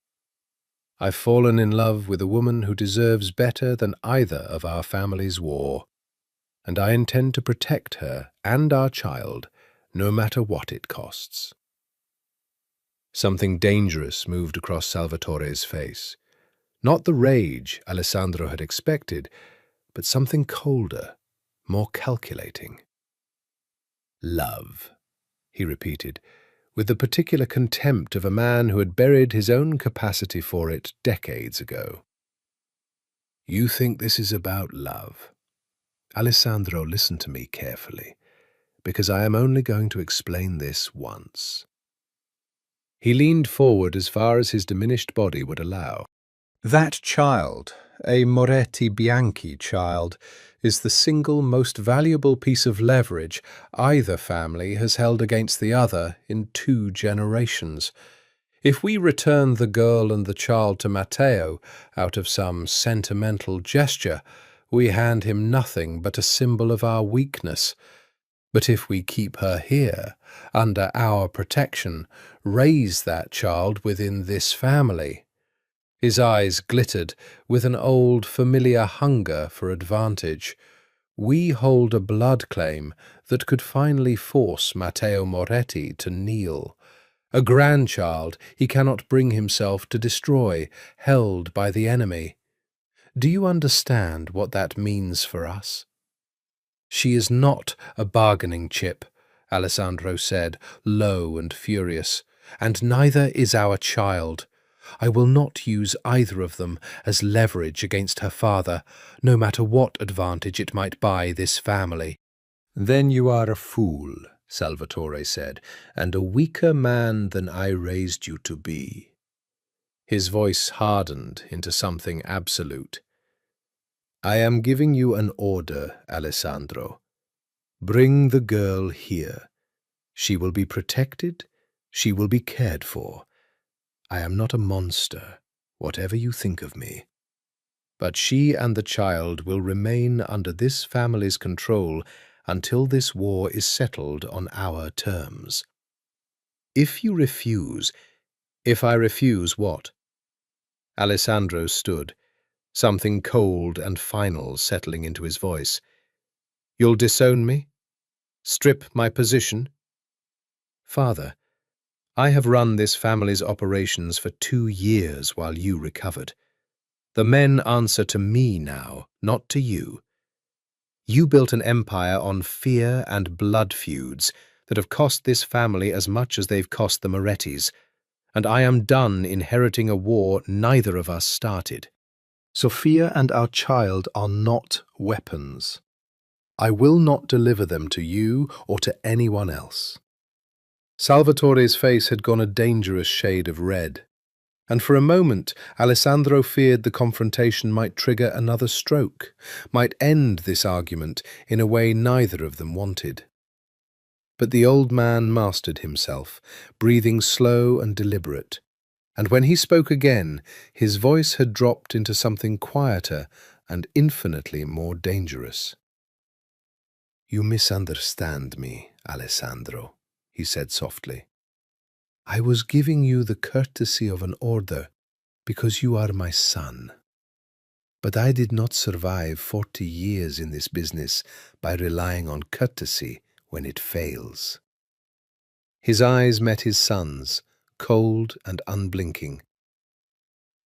"I've fallen in love with a woman who deserves better than either of our family's war, and I intend to protect her and our child, no matter what it costs." Something dangerous moved across Salvatore's face. Not the rage Alessandro had expected, but something colder, more calculating. "Love," he repeated, with the particular contempt of a man who had buried his own capacity for it decades ago. "You think this is about love? Alessandro, listen to me carefully, because I am only going to explain this once." He leaned forward as far as his diminished body would allow. "That child, a Moretti Bianchi child, is the single most valuable piece of leverage either family has held against the other in 2 generations. If we return the girl and the child to Matteo out of some sentimental gesture, we hand him nothing but a symbol of our weakness. But if we keep her here, under our protection, raise that child within this family." His eyes glittered with an old, familiar hunger for advantage. "We hold a blood claim that could finally force Matteo Moretti to kneel. A grandchild he cannot bring himself to destroy, held by the enemy. Do you understand what that means for us?" "She is not a bargaining chip," Alessandro said, low and furious, "and neither is our child. I will not use either of them as leverage against her father, no matter what advantage it might buy this family." "Then you are a fool," Salvatore said, "and a weaker man than I raised you to be." His voice hardened into something absolute. "I am giving you an order, Alessandro. Bring the girl here. She will be protected. She will be cared for. I am not a monster, whatever you think of me. But she and the child will remain under this family's control until this war is settled on our terms. If you refuse—" "If I refuse what?" Alessandro stood, something cold and final settling into his voice. "You'll disown me? Strip my position?" "Father, I have run this family's operations for 2 years while you recovered. The men answer to me now, not to you. You built an empire on fear and blood feuds that have cost this family as much as they've cost the Morettis, and I am done inheriting a war neither of us started. Sophia and our child are not weapons. I will not deliver them to you or to anyone else." Salvatore's face had gone a dangerous shade of red, and for a moment Alessandro feared the confrontation might trigger another stroke, might end this argument in a way neither of them wanted. But the old man mastered himself, breathing slow and deliberate, and when he spoke again, his voice had dropped into something quieter and infinitely more dangerous. "You misunderstand me, Alessandro," he said softly. "I was giving you the courtesy of an order because you are my son. But I did not survive 40 years in this business by relying on courtesy when it fails." His eyes met his son's, cold and unblinking.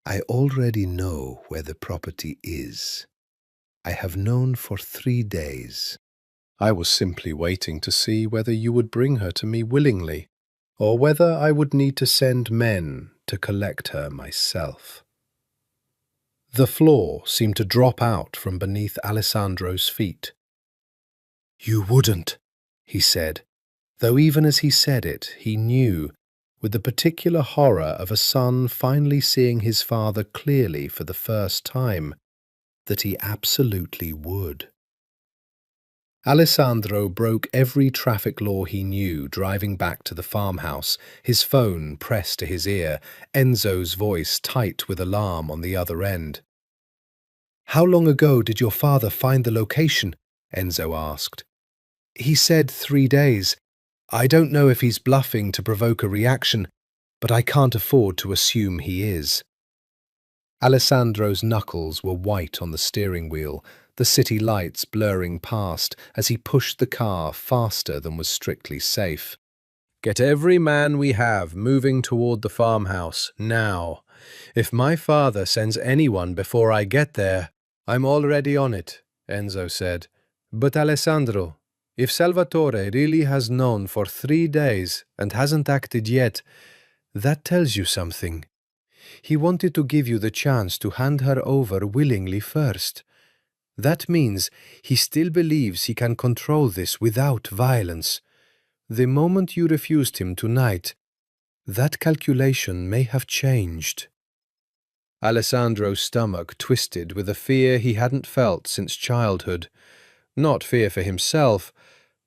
"I already know where the property is. I have known for 3 days. I was simply waiting to see whether you would bring her to me willingly, or whether I would need to send men to collect her myself." The floor seemed to drop out from beneath Alessandro's feet. "You wouldn't," he said, though even as he said it, he knew, with the particular horror of a son finally seeing his father clearly for the first time, that he absolutely would. Alessandro broke every traffic law he knew driving back to the farmhouse, his phone pressed to his ear, Enzo's voice tight with alarm on the other end. "How long ago did your father find the location?" Enzo asked. "He said 3 days. I don't know if he's bluffing to provoke a reaction, but I can't afford to assume he is." Alessandro's knuckles were white on the steering wheel, the city lights blurring past as he pushed the car faster than was strictly safe. "Get every man we have moving toward the farmhouse, now. If my father sends anyone before I get there—" "I'm already on it," Enzo said. "But Alessandro, if Salvatore really has known for 3 days and hasn't acted yet, that tells you something. He wanted to give you the chance to hand her over willingly first. That means he still believes he can control this without violence. The moment you refused him tonight, that calculation may have changed." Alessandro's stomach twisted with a fear he hadn't felt since childhood. Not fear for himself,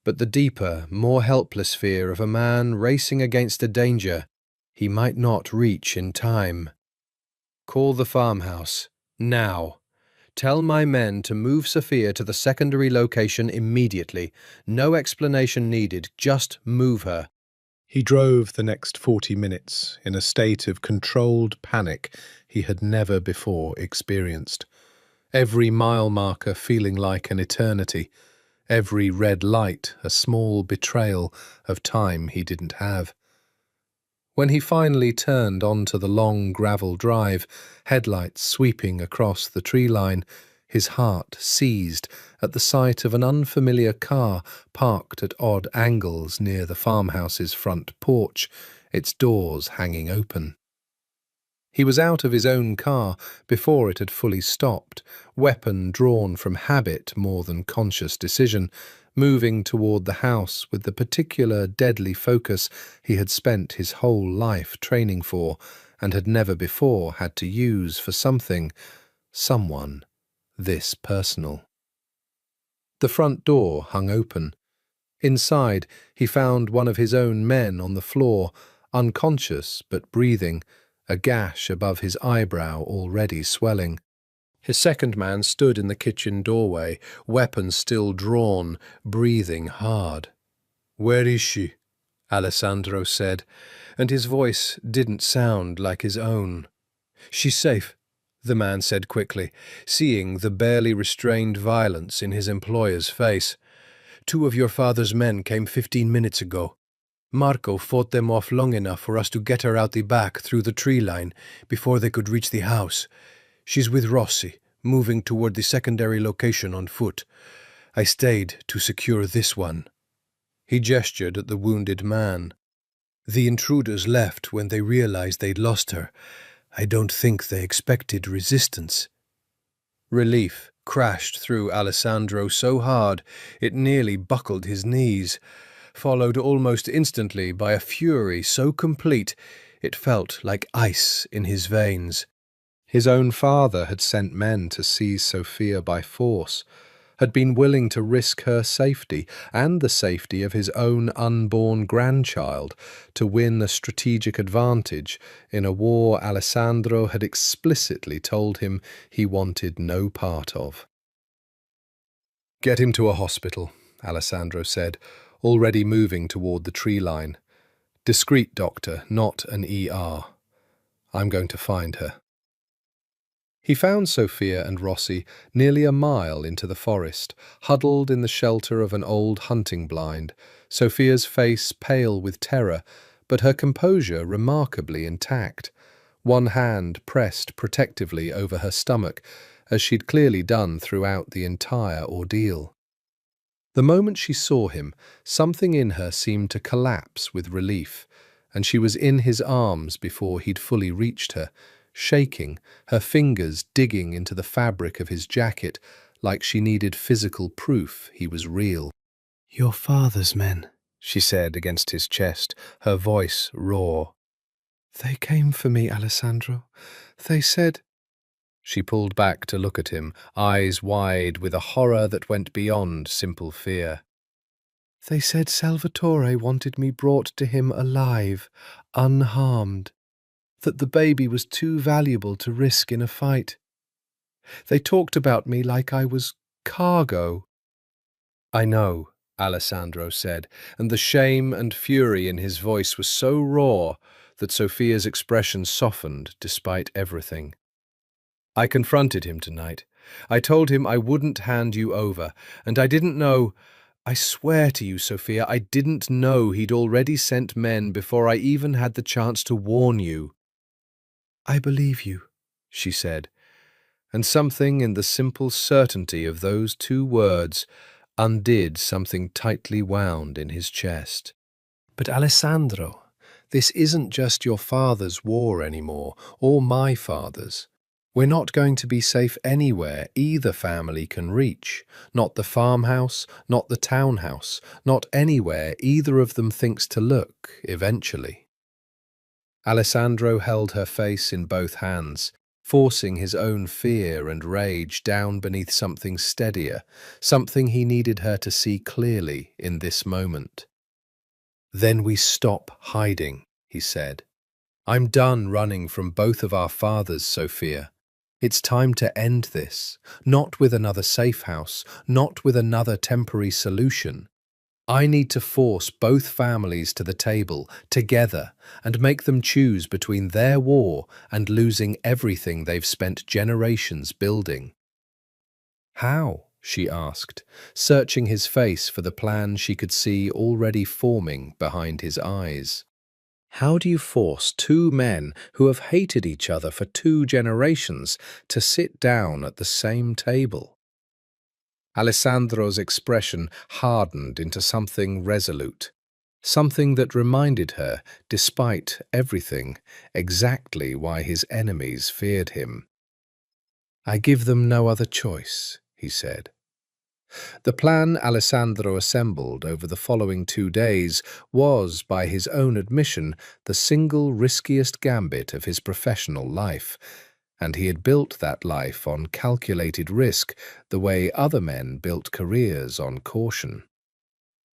but the deeper, more helpless fear of a man racing against a danger he might not reach in time. "Call the farmhouse, now. Tell my men to move Sophia to the secondary location immediately. No explanation needed, just move her. He drove the next 40 minutes in a state of controlled panic he had never before experienced. Every mile marker feeling like an eternity, every red light a small betrayal of time he didn't have. When he finally turned onto the long gravel drive, headlights sweeping across the tree line, his heart seized at the sight of an unfamiliar car parked at odd angles near the farmhouse's front porch, its doors hanging open. He was out of his own car before it had fully stopped, weapon drawn from habit more than conscious decision, moving toward the house with the particular deadly focus he had spent his whole life training for and had never before had to use for someone, this personal. The front door hung open. Inside, he found one of his own men on the floor, unconscious but breathing, a gash above his eyebrow already swelling. His second man stood in the kitchen doorway, weapon still drawn, breathing hard. "Where is she?" Alessandro said, and his voice didn't sound like his own. "She's safe," the man said quickly, seeing the barely restrained violence in his employer's face. "Two of your father's men came 15 minutes ago. Marco fought them off long enough for us to get her out the back through the tree line before they could reach the house. She's with Rossi, moving toward the secondary location on foot. I stayed to secure this one." He gestured at the wounded man. "The intruders left when they realized they'd lost her. I don't think they expected resistance." Relief crashed through Alessandro so hard it nearly buckled his knees, followed almost instantly by a fury so complete it felt like ice in his veins. His own father had sent men to seize Sophia by force, had been willing to risk her safety and the safety of his own unborn grandchild to win a strategic advantage in a war Alessandro had explicitly told him he wanted no part of. "Get him to a hospital," Alessandro said, already moving toward the tree line. "Discreet doctor, not an ER. I'm going to find her." He found Sophia and Rossi nearly a mile into the forest, huddled in the shelter of an old hunting blind, Sophia's face pale with terror, but her composure remarkably intact, one hand pressed protectively over her stomach, as she'd clearly done throughout the entire ordeal. The moment she saw him, something in her seemed to collapse with relief, and she was in his arms before he'd fully reached her, shaking, her fingers digging into the fabric of his jacket like she needed physical proof he was real. "Your father's men," she said against his chest, her voice raw. "They came for me, Alessandro. They said—" She pulled back to look at him, eyes wide with a horror that went beyond simple fear. "They said Salvatore wanted me brought to him alive, unharmed, that the baby was too valuable to risk in a fight. They talked about me like I was cargo." "I know," Alessandro said, and the shame and fury in his voice was so raw that Sophia's expression softened despite everything. "I confronted him tonight. I told him I wouldn't hand you over, and I didn't know— I swear to you, Sophia, I didn't know he'd already sent men before I even had the chance to warn you." "I believe you," she said, and something in the simple certainty of those two words undid something tightly wound in his chest. "But Alessandro, this isn't just your father's war anymore, or my father's. We're not going to be safe anywhere either family can reach. Not the farmhouse, not the townhouse, not anywhere either of them thinks to look, eventually." Alessandro held her face in both hands, forcing his own fear and rage down beneath something steadier, something he needed her to see clearly in this moment. "Then we stop hiding," he said. "I'm done running from both of our fathers, Sophia. It's time to end this, not with another safe house, not with another temporary solution. I need to force both families to the table, together, and make them choose between their war and losing everything they've spent generations building. How? She asked, searching his face for the plan she could see already forming behind his eyes. How do you force two men who have hated each other for 2 generations to sit down at the same table? Alessandro's expression hardened into something resolute, something that reminded her, despite everything, exactly why his enemies feared him. I give them no other choice, he said. The plan Alessandro assembled over the following 2 days was, by his own admission, the single riskiest gambit of his professional life, and he had built that life on calculated risk the way other men built careers on caution.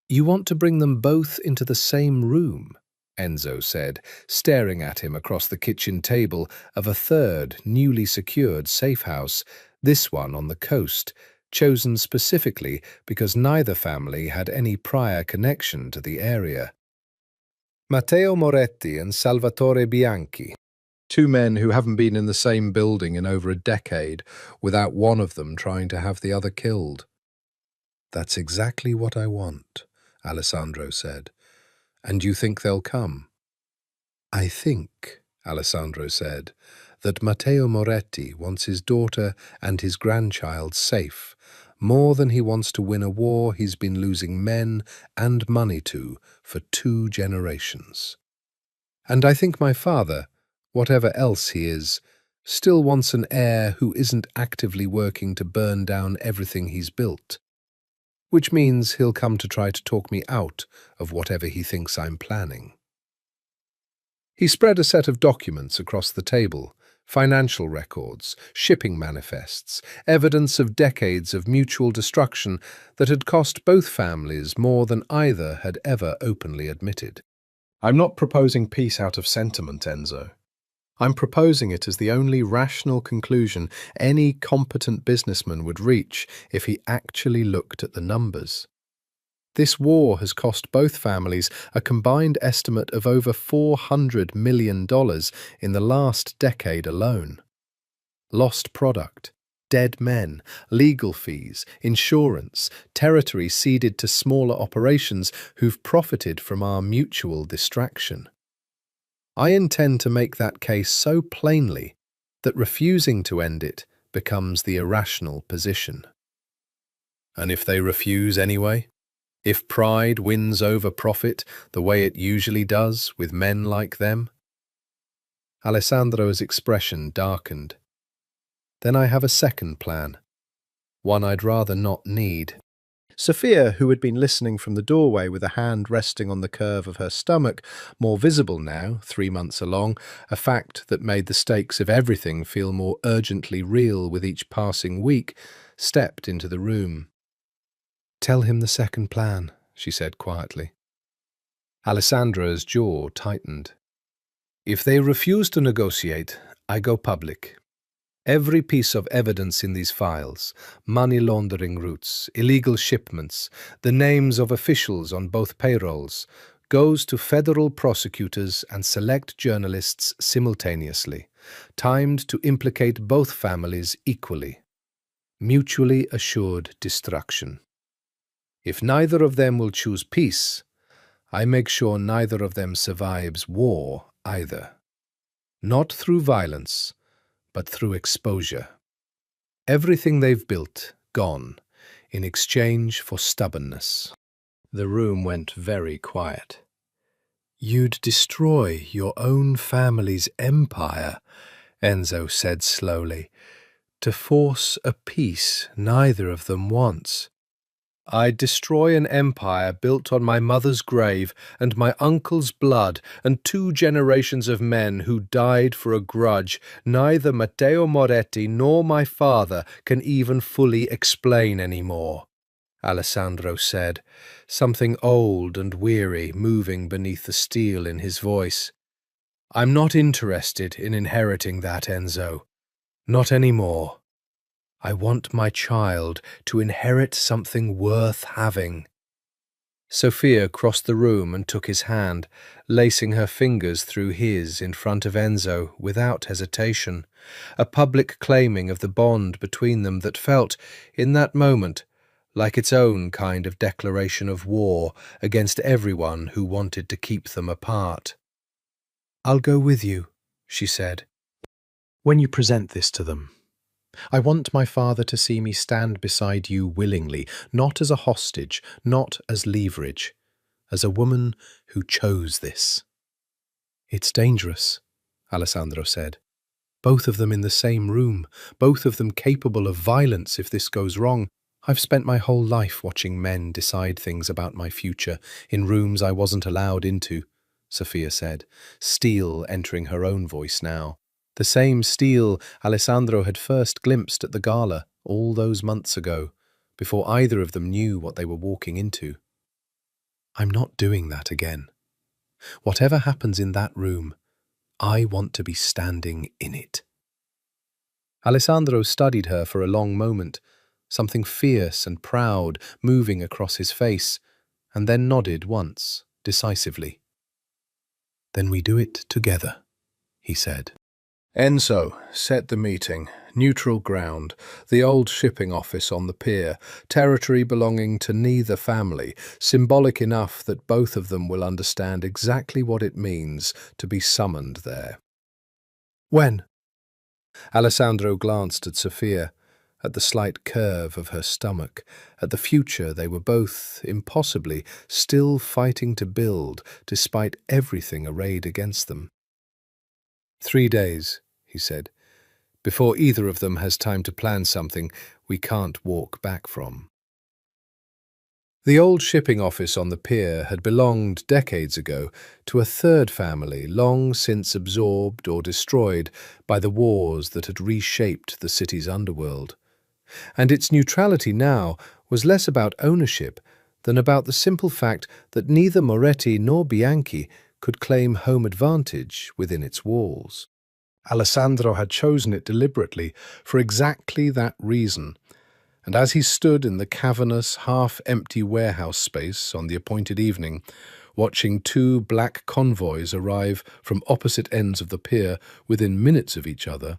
You want to bring them both into the same room, Enzo said, staring at him across the kitchen table of a third, newly secured safe house, this one on the coast, chosen specifically because neither family had any prior connection to the area. Matteo Moretti and Salvatore Bianchi, 2 men who haven't been in the same building in over a decade without one of them trying to have the other killed. That's exactly what I want, Alessandro said. And you think they'll come? I think, Alessandro said, that Matteo Moretti wants his daughter and his grandchild safe, more than he wants to win a war he's been losing men and money to for 2 generations. And I think my father, whatever else he is, still wants an heir who isn't actively working to burn down everything he's built, which means he'll come to try to talk me out of whatever he thinks I'm planning. He spread a set of documents across the table, financial records, shipping manifests, evidence of decades of mutual destruction that had cost both families more than either had ever openly admitted. I'm not proposing peace out of sentiment, Enzo. I'm proposing it as the only rational conclusion any competent businessman would reach if he actually looked at the numbers. This war has cost both families a combined estimate of over $400 million in the last decade alone. Lost product, dead men, legal fees, insurance, territory ceded to smaller operations who've profited from our mutual distraction. I intend to make that case so plainly that refusing to end it becomes the irrational position. And if they refuse anyway? If pride wins over profit the way it usually does with men like them? Alessandro's expression darkened. Then I have a second plan, one I'd rather not need. Sophia, who had been listening from the doorway with a hand resting on the curve of her stomach, more visible now, 3 months along, a fact that made the stakes of everything feel more urgently real with each passing week, stepped into the room. Tell him the second plan, she said quietly. Alessandra's jaw tightened. If they refuse to negotiate, I go public. Every piece of evidence in these files, money laundering routes, illegal shipments, the names of officials on both payrolls, goes to federal prosecutors and select journalists simultaneously, timed to implicate both families equally. Mutually assured destruction. If neither of them will choose peace, I make sure neither of them survives war either. Not through violence, but through exposure. Everything they've built, gone, in exchange for stubbornness. The room went very quiet. You'd destroy your own family's empire, Enzo said slowly, to force a peace neither of them wants. I'd destroy an empire built on my mother's grave and my uncle's blood and 2 generations of men who died for a grudge neither Matteo Moretti nor my father can even fully explain anymore, Alessandro said, something old and weary moving beneath the steel in his voice. I'm not interested in inheriting that, Enzo. Not anymore. I want my child to inherit something worth having. Sophia crossed the room and took his hand, lacing her fingers through his in front of Enzo without hesitation, a public claiming of the bond between them that felt, in that moment, like its own kind of declaration of war against everyone who wanted to keep them apart. "I'll go with you," she said. "When you present this to them, I want my father to see me stand beside you willingly, not as a hostage, not as leverage, as a woman who chose this." "It's dangerous," Alessandro said. "Both of them in the same room, both of them capable of violence if this goes wrong. I've spent my whole life watching men decide things about my future in rooms I wasn't allowed into," Sophia said, steel entering her own voice now. The same steel Alessandro had first glimpsed at the gala all those months ago, before either of them knew what they were walking into. "I'm not doing that again. Whatever happens in that room, I want to be standing in it." Alessandro studied her for a long moment, something fierce and proud moving across his face, and then nodded once, decisively. "Then we do it together," he said. Enzo set the meeting, neutral ground, the old shipping office on the pier, territory belonging to neither family, symbolic enough that both of them will understand exactly what it means to be summoned there. "When?" Alessandro glanced at Sophia, at the slight curve of her stomach, at the future they were both, impossibly, still fighting to build, despite everything arrayed against them. 3 days, he said, before either of them has time to plan something we can't walk back from. The old shipping office on the pier had belonged, decades ago, to a third family long since absorbed or destroyed by the wars that had reshaped the city's underworld. And its neutrality now was less about ownership than about the simple fact that neither Moretti nor Bianchi could claim home advantage within its walls. Alessandro had chosen it deliberately for exactly that reason, and as he stood in the cavernous, half-empty warehouse space on the appointed evening, watching 2 black convoys arrive from opposite ends of the pier within minutes of each other,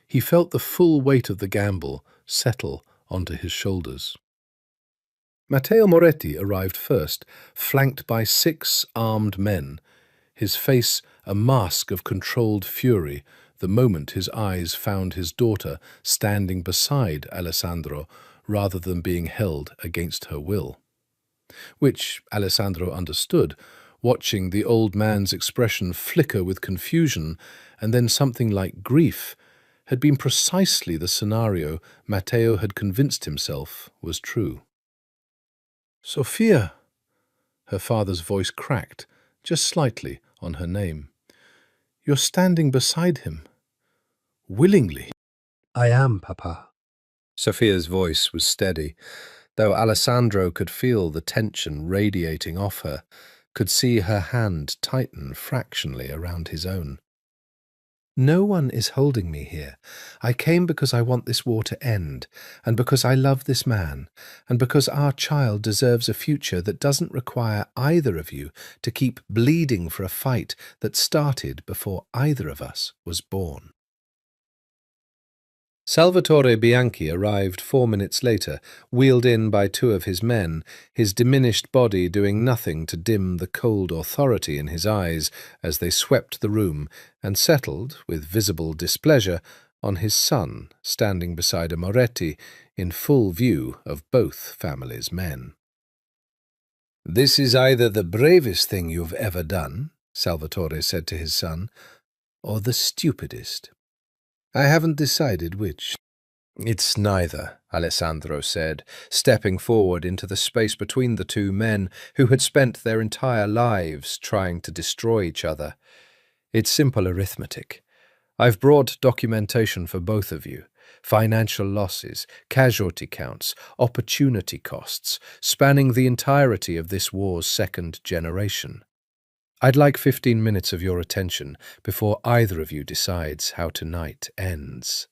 he felt the full weight of the gamble settle onto his shoulders. Matteo Moretti arrived first, flanked by 6 armed men, his face a mask of controlled fury the moment his eyes found his daughter standing beside Alessandro rather than being held against her will. Which Alessandro understood, watching the old man's expression flicker with confusion and then something like grief, had been precisely the scenario Matteo had convinced himself was true. "Sophia!" Her father's voice cracked, just slightly, on her name. "You're standing beside him. Willingly." "I am, Papa." Sophia's voice was steady, though Alessandro could feel the tension radiating off her, could see her hand tighten fractionally around his own. "No one is holding me here. I came because I want this war to end, and because I love this man, and because our child deserves a future that doesn't require either of you to keep bleeding for a fight that started before either of us was born." Salvatore Bianchi arrived 4 minutes later, wheeled in by 2 of his men, his diminished body doing nothing to dim the cold authority in his eyes as they swept the room and settled, with visible displeasure, on his son standing beside a Moretti in full view of both families' men. "This is either the bravest thing you've ever done," Salvatore said to his son, "or the stupidest. I haven't decided which." "It's neither," Alessandro said, stepping forward into the space between the 2 men who had spent their entire lives trying to destroy each other. "It's simple arithmetic. I've brought documentation for both of you. Financial losses, casualty counts, opportunity costs, spanning the entirety of this war's 2nd generation. I'd like 15 minutes of your attention before either of you decides how tonight ends."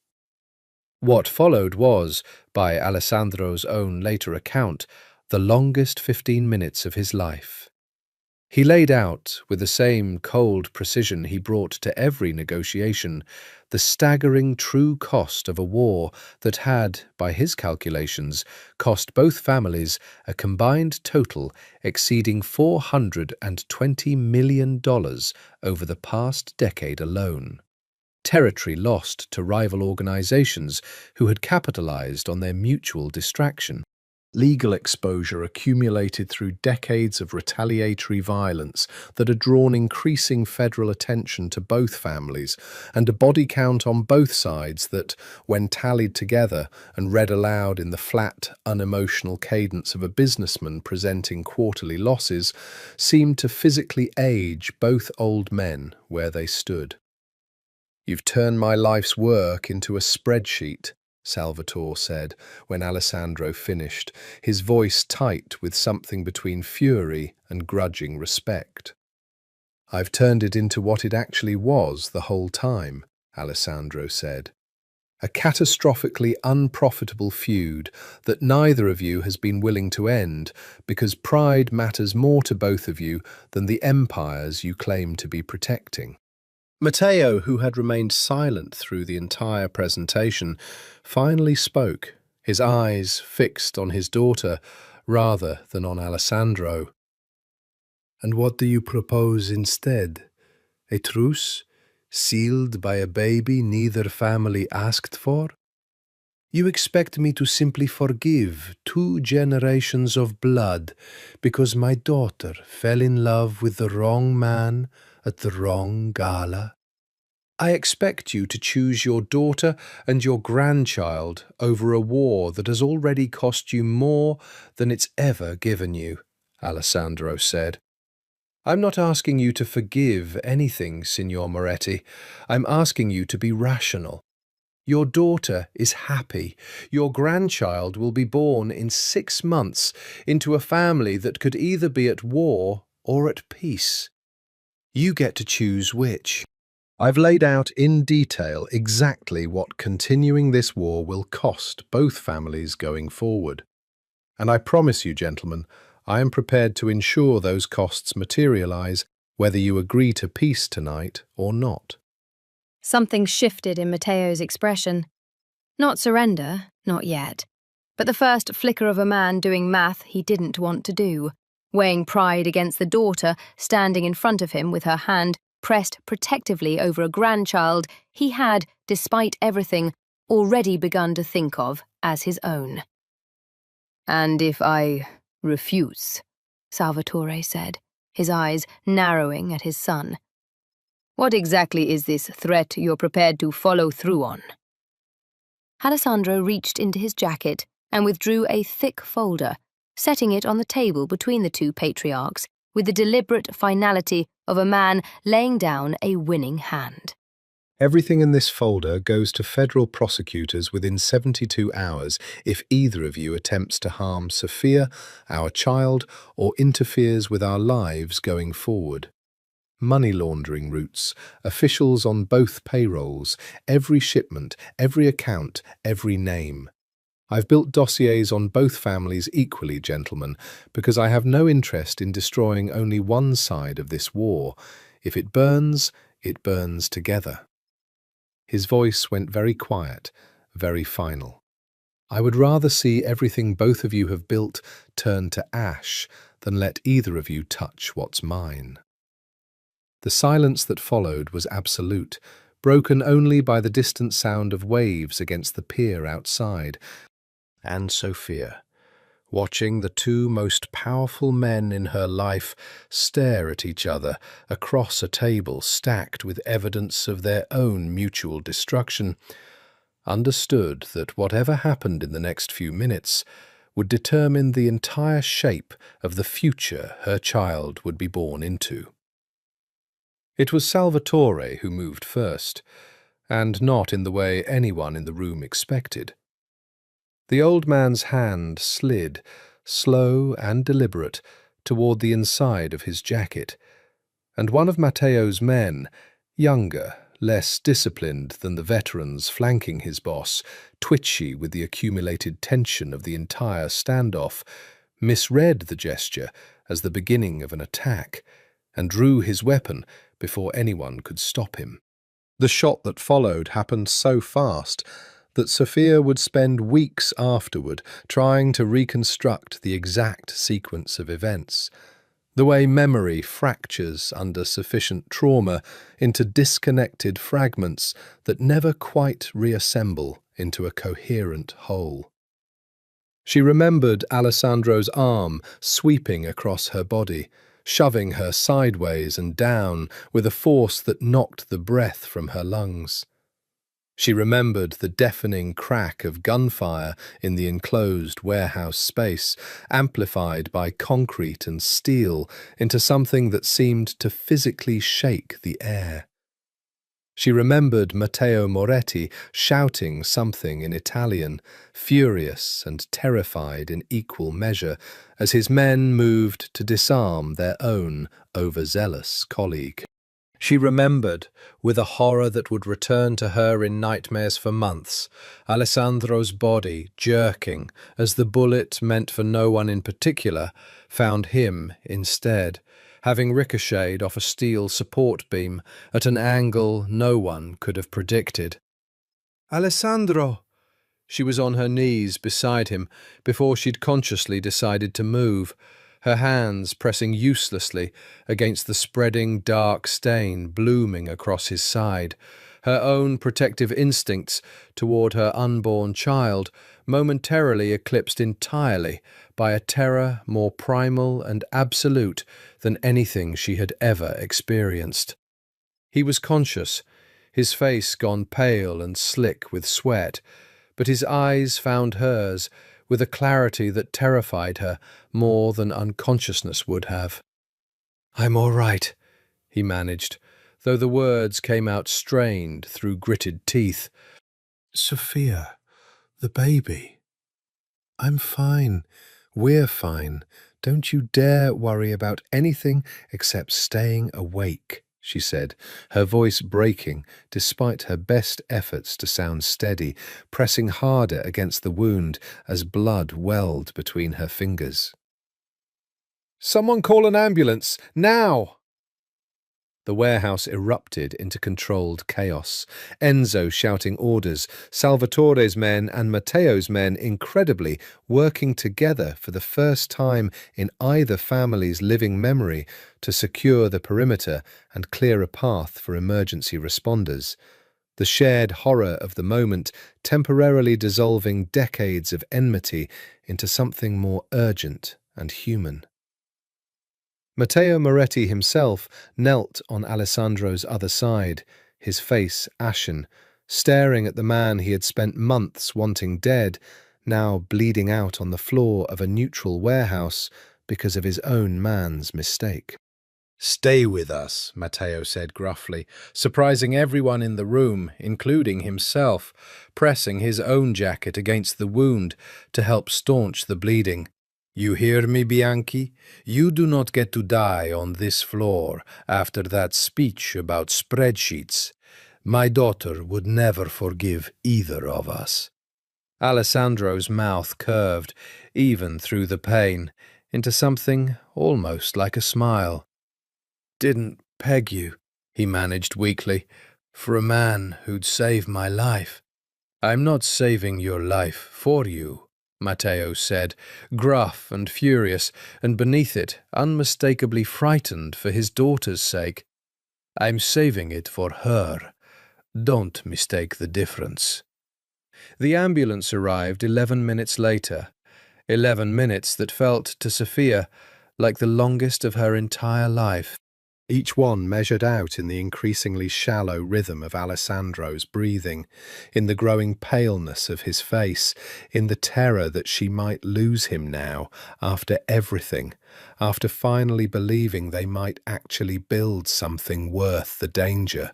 What followed was, by Alessandro's own later account, the longest 15 minutes of his life. He laid out, with the same cold precision he brought to every negotiation, the staggering true cost of a war that had, by his calculations, cost both families a combined total exceeding $420 million over the past decade alone. Territory lost to rival organizations who had capitalized on their mutual distraction. Legal exposure accumulated through decades of retaliatory violence that had drawn increasing federal attention to both families, and a body count on both sides that, when tallied together and read aloud in the flat, unemotional cadence of a businessman presenting quarterly losses, seemed to physically age both old men where they stood. "You've turned my life's work into a spreadsheet," Salvatore said when Alessandro finished, his voice tight with something between fury and grudging respect. "I've turned it into what it actually was the whole time," Alessandro said. "A catastrophically unprofitable feud that neither of you has been willing to end because pride matters more to both of you than the empires you claim to be protecting." Matteo, who had remained silent through the entire presentation, finally spoke, his eyes fixed on his daughter rather than on Alessandro. "And what do you propose instead? A truce, sealed by a baby neither family asked for? You expect me to simply forgive 2 generations of blood because my daughter fell in love with the wrong man at the wrong gala? I expect you to choose your daughter and your grandchild over a war that has already cost you more than it's ever given you," Alessandro said. "I'm not asking you to forgive anything, Signor Moretti. I'm asking you to be rational. Your daughter is happy. Your grandchild will be born in 6 months into a family that could either be at war or at peace. You get to choose which. I've laid out in detail exactly what continuing this war will cost both families going forward. And I promise you, gentlemen, I am prepared to ensure those costs materialize whether you agree to peace tonight or not." Something shifted in Matteo's expression. Not surrender, not yet, but the first flicker of a man doing math he didn't want to do, weighing pride against the daughter standing in front of him with her hand pressed protectively over a grandchild he had, despite everything, already begun to think of as his own. "And if I refuse?" Salvatore said, his eyes narrowing at his son. "What exactly is this threat you're prepared to follow through on?" Alessandro reached into his jacket and withdrew a thick folder, setting it on the table between the two patriarchs with the deliberate finality of a man laying down a winning hand. "Everything in this folder goes to federal prosecutors within 72 hours if either of you attempts to harm Sophia, our child, or interferes with our lives going forward. Money laundering routes, officials on both payrolls, every shipment, every account, every name. I've built dossiers on both families equally, gentlemen, because I have no interest in destroying only one side of this war. If it burns together." His voice went very quiet, very final. "I would rather see everything both of you have built turn to ash than let either of you touch what's mine." The silence that followed was absolute, broken only by the distant sound of waves against the pier outside. And Sophia, watching the 2 most powerful men in her life stare at each other across a table stacked with evidence of their own mutual destruction, understood that whatever happened in the next few minutes would determine the entire shape of the future her child would be born into. It was Salvatore who moved first, and not in the way anyone in the room expected. The old man's hand slid, slow and deliberate, toward the inside of his jacket, and one of Matteo's men, younger less disciplined than the veterans flanking his boss, twitchy with the accumulated tension of the entire standoff, misread the gesture as the beginning of an attack and drew his weapon before anyone could stop him. The shot that followed happened so fast that Sophia would spend weeks afterward trying to reconstruct the exact sequence of events. The way memory fractures under sufficient trauma into disconnected fragments that never quite reassemble into a coherent whole. She remembered Alessandro's arm sweeping across her body, shoving her sideways and down with a force that knocked the breath from her lungs. She remembered the deafening crack of gunfire in the enclosed warehouse space, amplified by concrete and steel into something that seemed to physically shake the air. She remembered Matteo Moretti shouting something in Italian, furious and terrified in equal measure, as his men moved to disarm their own overzealous colleague. She remembered, with a horror that would return to her in nightmares for months, Alessandro's body jerking as the bullet meant for no one in particular found him instead, having ricocheted off a steel support beam at an angle no one could have predicted. "Alessandro!" She was on her knees beside him before she'd consciously decided to move, her hands pressing uselessly against the spreading dark stain blooming across his side, her own protective instincts toward her unborn child momentarily eclipsed entirely by a terror more primal and absolute than anything she had ever experienced. He was conscious, his face gone pale and slick with sweat, but his eyes found hers with a clarity that terrified her more than unconsciousness would have. "I'm all right," he managed, though the words came out strained through gritted teeth. "Sophia, the baby. I'm fine. We're fine. Don't you dare worry about anything except staying awake," she said, her voice breaking despite her best efforts to sound steady, pressing harder against the wound as blood welled between her fingers. "Someone call an ambulance, now!" The warehouse erupted into controlled chaos, Enzo shouting orders, Salvatore's men and Matteo's men incredibly working together for the first time in either family's living memory to secure the perimeter and clear a path for emergency responders. The shared horror of the moment temporarily dissolving decades of enmity into something more urgent and human. Matteo Moretti himself knelt on Alessandro's other side, his face ashen, staring at the man he had spent months wanting dead, now bleeding out on the floor of a neutral warehouse because of his own man's mistake. "Stay with us," Matteo said gruffly, surprising everyone in the room, including himself, pressing his own jacket against the wound to help staunch the bleeding. "You hear me, Bianchi? You do not get to die on this floor after that speech about spreadsheets. My daughter would never forgive either of us." Alessandro's mouth curved, even through the pain, into something almost like a smile. "Didn't peg you," he managed weakly, "for a man who'd save my life." "I'm not saving your life for you," Matteo said, gruff and furious, and beneath it, unmistakably frightened for his daughter's sake. "I'm saving it for her. Don't mistake the difference." The ambulance arrived 11 minutes later, 11 minutes that felt to Sophia like the longest of her entire life. Each one measured out in the increasingly shallow rhythm of Alessandro's breathing, in the growing paleness of his face, in the terror that she might lose him now, after everything, after finally believing they might actually build something worth the danger.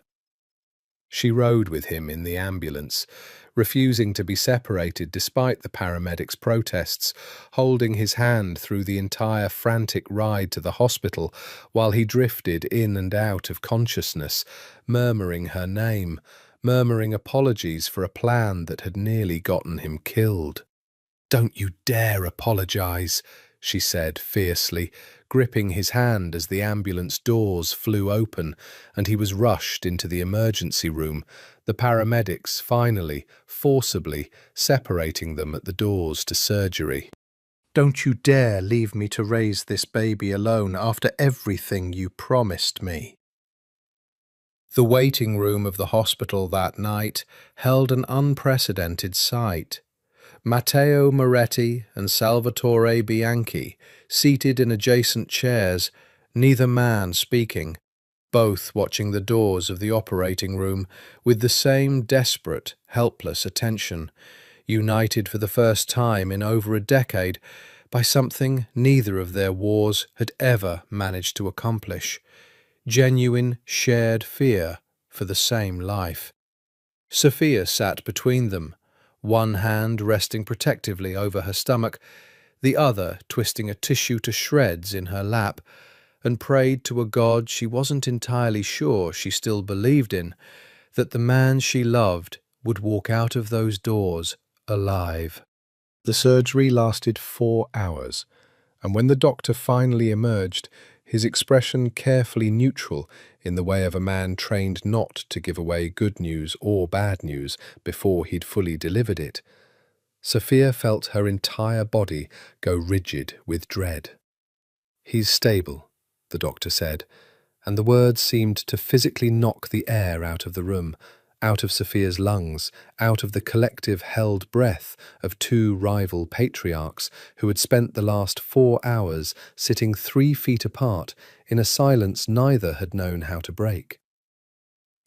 She rode with him in the ambulance, refusing to be separated despite the paramedics' protests, holding his hand through the entire frantic ride to the hospital while he drifted in and out of consciousness, murmuring her name, murmuring apologies for a plan that had nearly gotten him killed. "Don't you dare apologize," she said fiercely, gripping his hand as the ambulance doors flew open and he was rushed into the emergency room, the paramedics finally, forcibly, separating them at the doors to surgery. "Don't you dare leave me to raise this baby alone after everything you promised me." The waiting room of the hospital that night held an unprecedented sight. Matteo Moretti and Salvatore Bianchi, seated in adjacent chairs, neither man speaking, both watching the doors of the operating room with the same desperate, helpless attention, united for the first time in over a decade by something neither of their wars had ever managed to accomplish: genuine shared fear for the same life. Sophia sat between them, one hand resting protectively over her stomach, the other twisting a tissue to shreds in her lap, and prayed to a God she wasn't entirely sure she still believed in, that the man she loved would walk out of those doors alive. The surgery lasted 4 hours, and when the doctor finally emerged, his expression carefully neutral in the way of a man trained not to give away good news or bad news before he'd fully delivered it, Sophia felt her entire body go rigid with dread. "He's stable," the doctor said, and the words seemed to physically knock the air out of the room, out of Sophia's lungs, out of the collective held breath of two rival patriarchs who had spent the last 4 hours sitting 3 feet apart in a silence neither had known how to break.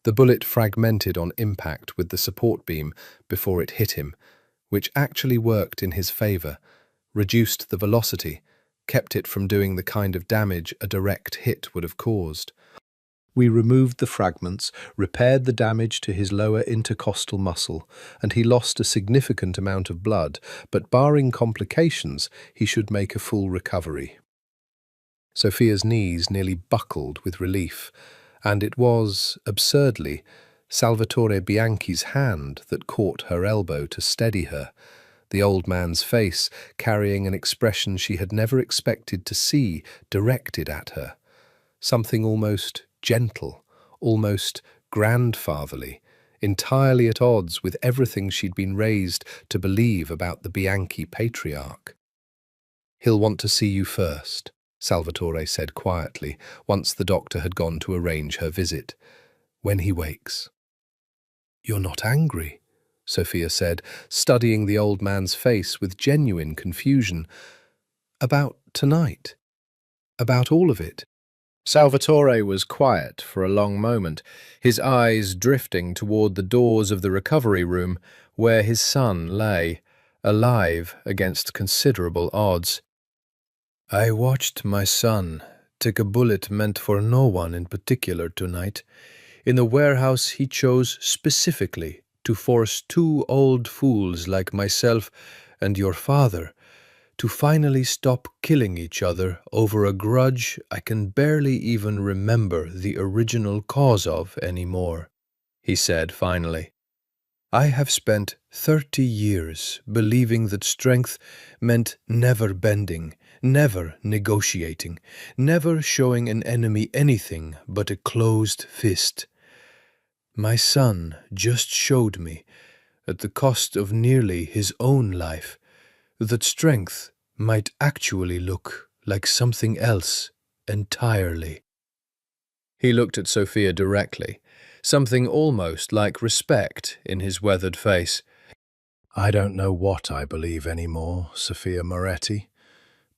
The bullet fragmented on impact with the support beam before it hit him, which actually worked in his favour, reduced the velocity, kept it from doing the kind of damage a direct hit would have caused. "We removed the fragments, repaired the damage to his lower intercostal muscle, and he lost a significant amount of blood, but barring complications, he should make a full recovery." Sophia's knees nearly buckled with relief, and it was, absurdly, Salvatore Bianchi's hand that caught her elbow to steady her, the old man's face carrying an expression she had never expected to see directed at her, something almost gentle, almost grandfatherly, entirely at odds with everything she'd been raised to believe about the Bianchi patriarch. "He'll want to see you first," Salvatore said quietly, once the doctor had gone to arrange her visit, "when he wakes." "You're not angry?" Sophia said, studying the old man's face with genuine confusion. "About tonight? About all of it?" Salvatore was quiet for a long moment, his eyes drifting toward the doors of the recovery room where his son lay, alive against considerable odds. "I watched my son take a bullet meant for no one in particular tonight, in the warehouse he chose specifically to force 2 old fools like myself and your father to finally stop killing each other over a grudge I can barely even remember the original cause of anymore," he said finally. "I have spent 30 years believing that strength meant never bending, never negotiating, never showing an enemy anything but a closed fist. My son just showed me, at the cost of nearly his own life, that strength might actually look like something else entirely." He looked at Sophia directly, something almost like respect in his weathered face. "I don't know what I believe anymore, Sophia Moretti,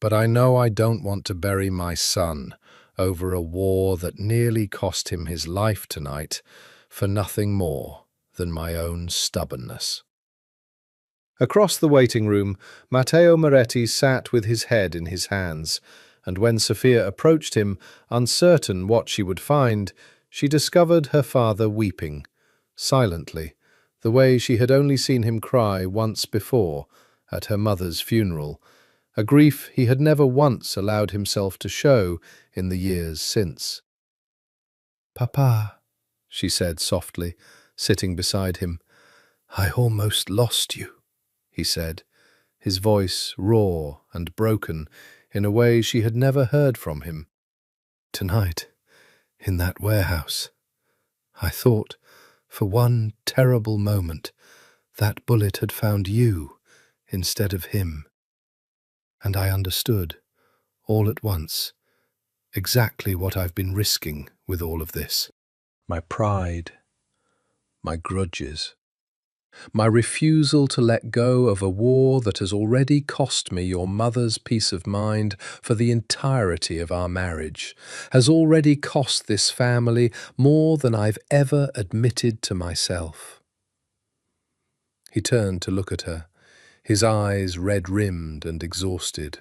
but I know I don't want to bury my son over a war that nearly cost him his life tonight for nothing more than my own stubbornness." Across the waiting room, Matteo Moretti sat with his head in his hands, and when Sophia approached him, uncertain what she would find, she discovered her father weeping, silently, the way she had only seen him cry once before at her mother's funeral, a grief he had never once allowed himself to show in the years since. "Papa," she said softly, sitting beside him. "I almost lost you," he said, his voice raw and broken in a way she had never heard from him. "Tonight, in that warehouse, I thought, for one terrible moment, that bullet had found you instead of him. And I understood, all at once, exactly what I've been risking with all of this. My pride, my grudges, my refusal to let go of a war that has already cost me your mother's peace of mind for the entirety of our marriage, has already cost this family more than I've ever admitted to myself." He turned to look at her, his eyes red-rimmed and exhausted.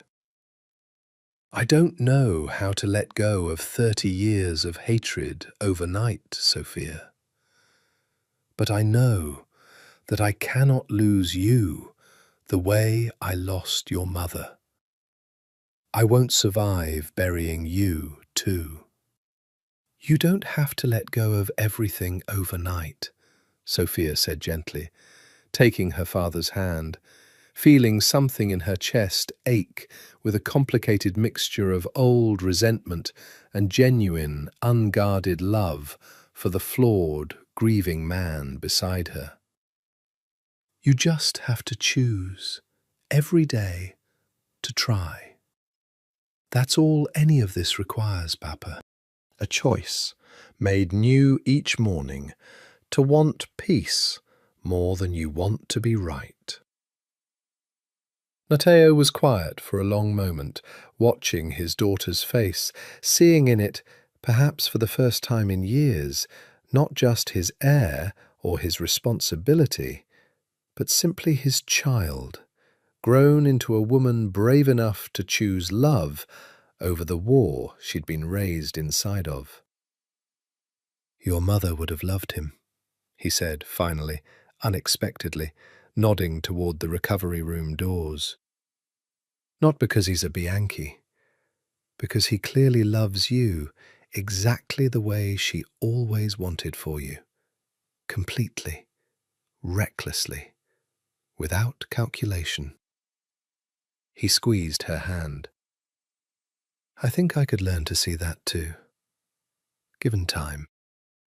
"I don't know how to let go of 30 years of hatred overnight, Sophia. But I know that I cannot lose you the way I lost your mother. I won't survive burying you, too." "You don't have to let go of everything overnight," Sophia said gently, taking her father's hand, feeling something in her chest ache with a complicated mixture of old resentment and genuine, unguarded love for the flawed, grieving man beside her. "You just have to choose, every day, to try. That's all any of this requires, Papa. A choice, made new each morning, to want peace more than you want to be right." Matteo was quiet for a long moment, watching his daughter's face, seeing in it, perhaps for the first time in years, not just his heir or his responsibility, but simply his child, grown into a woman brave enough to choose love over the war she'd been raised inside of. "Your mother would have loved him," he said finally, unexpectedly, nodding toward the recovery room doors. "Not because he's a Bianchi, because he clearly loves you exactly the way she always wanted for you, completely, recklessly, without calculation." He squeezed her hand. "I think I could learn to see that too, given time."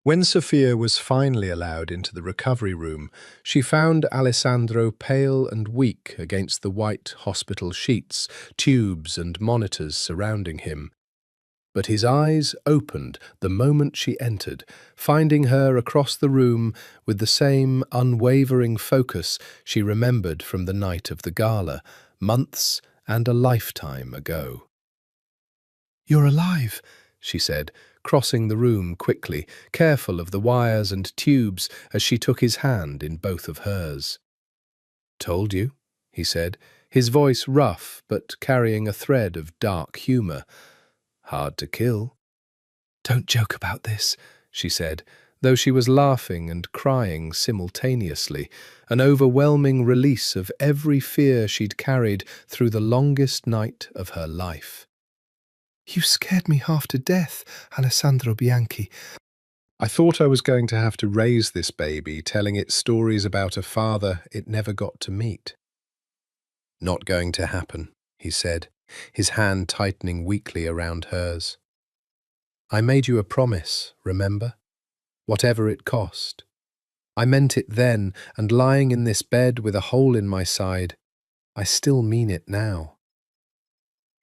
When Sophia was finally allowed into the recovery room, she found Alessandro pale and weak against the white hospital sheets, tubes and monitors surrounding him. But his eyes opened the moment she entered, finding her across the room with the same unwavering focus she remembered from the night of the gala, months and a lifetime ago. "You're alive," she said, crossing the room quickly, careful of the wires and tubes as she took his hand in both of hers. "Told you," he said, his voice rough but carrying a thread of dark humour. "Hard to kill." "Don't joke about this," she said, though she was laughing and crying simultaneously, an overwhelming release of every fear she'd carried through the longest night of her life. "You scared me half to death, Alessandro Bianchi. I thought I was going to have to raise this baby, telling it stories about a father it never got to meet." "Not going to happen," he said, his hand tightening weakly around hers. "I made you a promise, remember? Whatever it cost. I meant it then, and lying in this bed with a hole in my side, I still mean it now."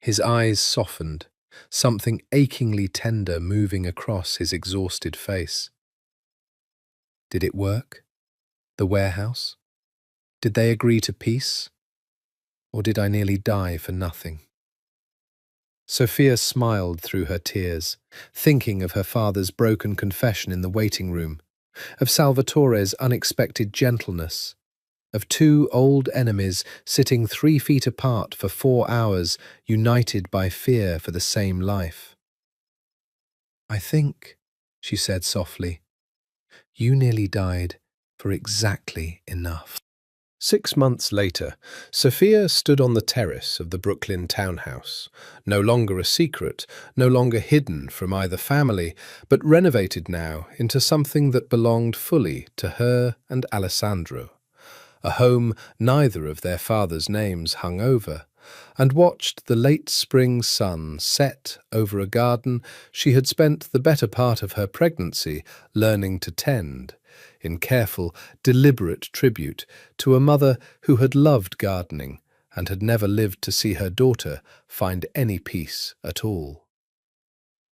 His eyes softened, something achingly tender moving across his exhausted face. "Did it work? The warehouse? Did they agree to peace? Or did I nearly die for nothing?" Sophia smiled through her tears, thinking of her father's broken confession in the waiting room, of Salvatore's unexpected gentleness, of two old enemies sitting 3 feet apart for 4 hours, united by fear for the same life. "I think," she said softly, "you nearly died for exactly enough. 6 months later, Sophia stood on the terrace of the Brooklyn townhouse, no longer a secret, no longer hidden from either family, but renovated now into something that belonged fully to her and Alessandro, a home neither of their fathers' names hung over, and watched the late spring sun set over a garden she had spent the better part of her pregnancy learning to tend, in careful, deliberate tribute to a mother who had loved gardening and had never lived to see her daughter find any peace at all.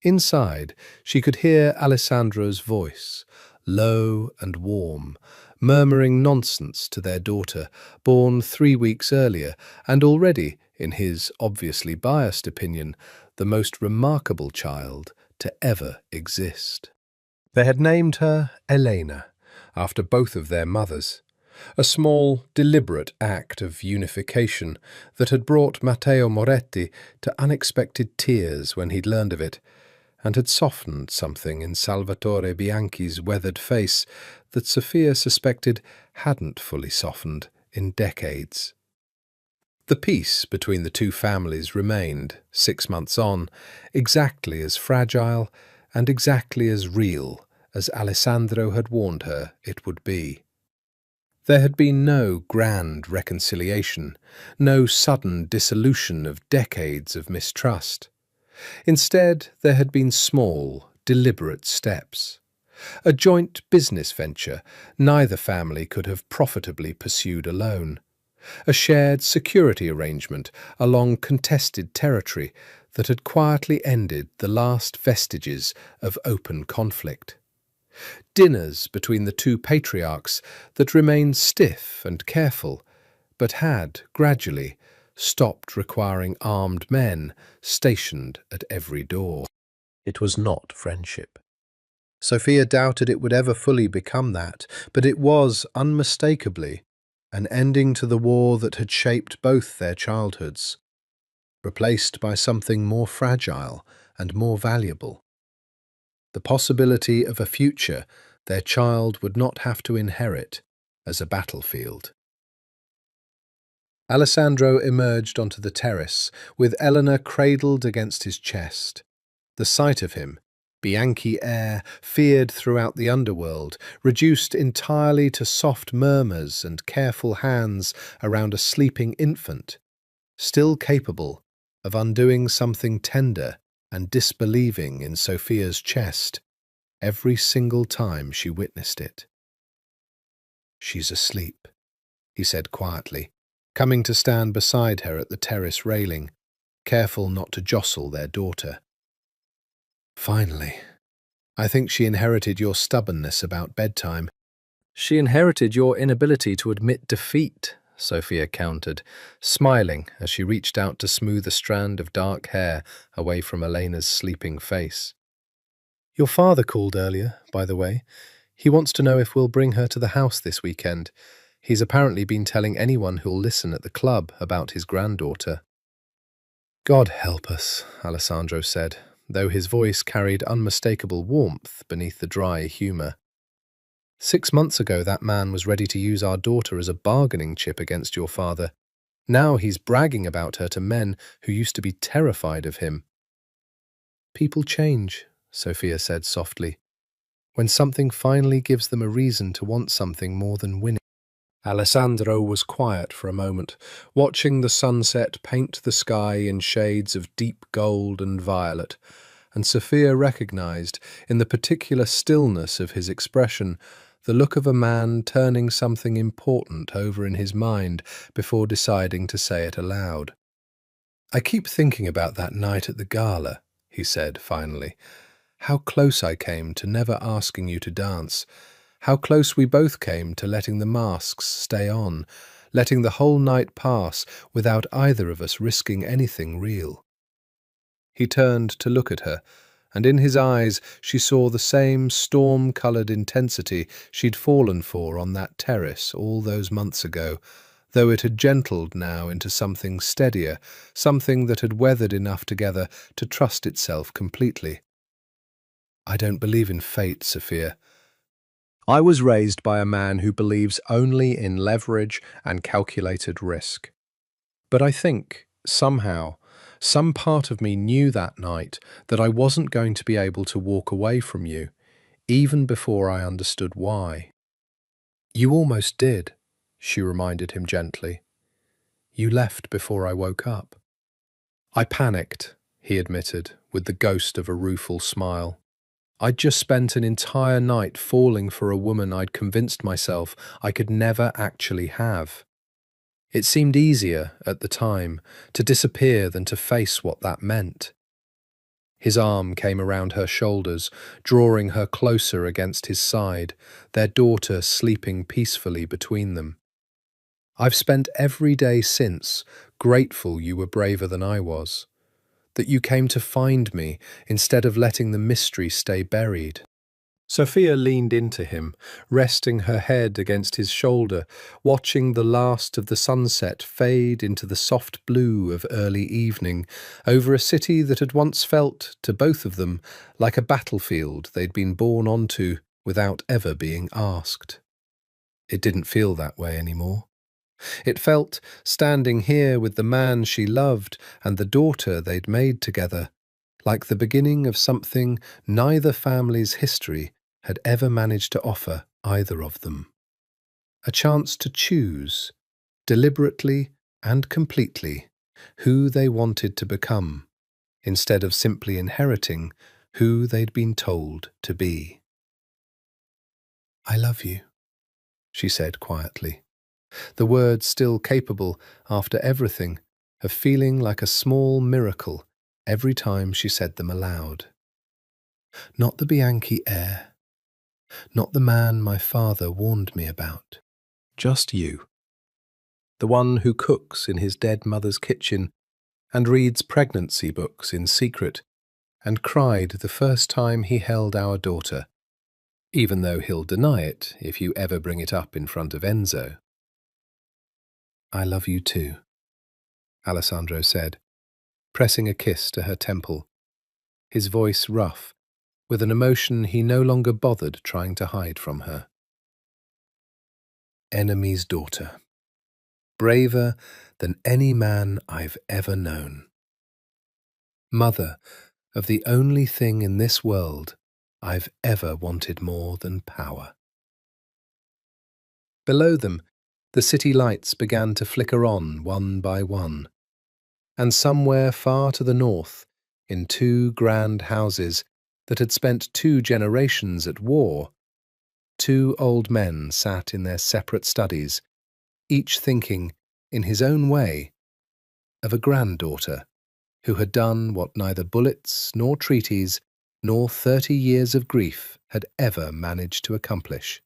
Inside, she could hear Alessandro's voice, low and warm, murmuring nonsense to their daughter, born 3 weeks earlier, and already, in his obviously biased opinion, the most remarkable child to ever exist. They had named her Elena, after both of their mothers, a small, deliberate act of unification that had brought Matteo Moretti to unexpected tears when he'd learned of it, and had softened something in Salvatore Bianchi's weathered face that Sophia suspected hadn't fully softened in decades. The peace between the two families remained, 6 months on, exactly as fragile and exactly as real as Alessandro had warned her it would be. There had been no grand reconciliation, no sudden dissolution of decades of mistrust. Instead, there had been small, deliberate steps. A joint business venture neither family could have profitably pursued alone. A shared security arrangement along contested territory that had quietly ended the last vestiges of open conflict. Dinners between the two patriarchs that remained stiff and careful, but had, gradually, stopped requiring armed men stationed at every door. It was not friendship. Sophia doubted it would ever fully become that, but it was, unmistakably, an ending to the war that had shaped both their childhoods, replaced by something more fragile and more valuable. The possibility of a future their child would not have to inherit as a battlefield. Alessandro emerged onto the terrace, with Eleanor cradled against his chest. The sight of him, Bianchi Heir, feared throughout the underworld, reduced entirely to soft murmurs and careful hands around a sleeping infant, still capable of undoing something tender and disbelieving in Sophia's chest every single time she witnessed it. "She's asleep," he said quietly, coming to stand beside her at the terrace railing, careful not to jostle their daughter. "Finally. I think she inherited your stubbornness about bedtime." "She inherited your inability to admit defeat," Sophia countered, smiling as she reached out to smooth a strand of dark hair away from Elena's sleeping face. "Your father called earlier, by the way. He wants to know if we'll bring her to the house this weekend. He's apparently been telling anyone who'll listen at the club about his granddaughter." "God help us," Alessandro said, though his voice carried unmistakable warmth beneath the dry humour. 6 months ago that man was ready to use our daughter as a bargaining chip against your father. Now he's bragging about her to men who used to be terrified of him. "People change," Sophia said softly, "when something finally gives them a reason to want something more than winning." Alessandro was quiet for a moment, watching the sunset paint the sky in shades of deep gold and violet, and Sophia recognized, in the particular stillness of his expression, the look of a man turning something important over in his mind before deciding to say it aloud. "I keep thinking about that night at the gala," he said finally. "How close I came to never asking you to dance. How close we both came to letting the masks stay on, letting the whole night pass without either of us risking anything real." He turned to look at her, and in his eyes she saw the same storm-coloured intensity she'd fallen for on that terrace all those months ago, though it had gentled now into something steadier, something that had weathered enough together to trust itself completely. "I don't believe in fate, Sophia. I was raised by a man who believes only in leverage and calculated risk. But I think, somehow, some part of me knew that night that I wasn't going to be able to walk away from you, even before I understood why. You almost did, she reminded him gently. You left before I woke up. I panicked, he admitted, with the ghost of a rueful smile. I'd just spent an entire night falling for a woman I'd convinced myself I could never actually have. It seemed easier, at the time, to disappear than to face what that meant. His arm came around her shoulders, drawing her closer against his side, their daughter sleeping peacefully between them. I've spent every day since grateful you were braver than I was, that you came to find me instead of letting the mystery stay buried. Sophia leaned into him, resting her head against his shoulder, watching the last of the sunset fade into the soft blue of early evening over a city that had once felt, to both of them, like a battlefield they'd been born onto without ever being asked. It didn't feel that way anymore. It felt, standing here with the man she loved and the daughter they'd made together, like the beginning of something neither family's history had ever managed to offer either of them. A chance to choose, deliberately and completely, who they wanted to become, instead of simply inheriting who they'd been told to be. I love you, she said quietly, the words still capable, after everything, of feeling like a small miracle every time she said them aloud. Not the Bianchi heir, not the man my father warned me about. Just you. The one who cooks in his dead mother's kitchen and reads pregnancy books in secret and cried the first time he held our daughter, even though he'll deny it if you ever bring it up in front of Enzo. I love you too, Alessandro said, pressing a kiss to her temple, his voice rough, with an emotion he no longer bothered trying to hide from her. Enemy's daughter. Braver than any man I've ever known. Mother of the only thing in this world I've ever wanted more than power. Below them, the city lights began to flicker on one by one, and somewhere far to the north, in two grand houses that had spent 2 generations at war, 2 old men sat in their separate studies, each thinking, in his own way, of a granddaughter who had done what neither bullets nor treaties nor 30 years of grief had ever managed to accomplish.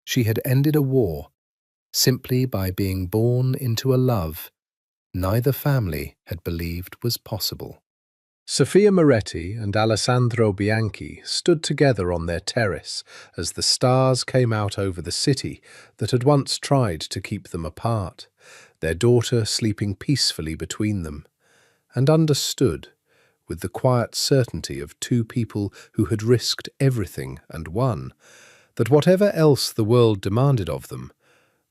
She had ended a war simply by being born into a love neither family had believed was possible. Sophia Moretti and Alessandro Bianchi stood together on their terrace as the stars came out over the city that had once tried to keep them apart, their daughter sleeping peacefully between them, and understood, with the quiet certainty of 2 people who had risked everything and won, that whatever else the world demanded of them,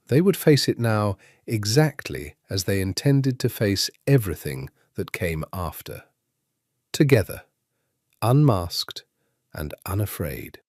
they would face it now exactly as they intended to face everything that came after. Together, unmasked and unafraid.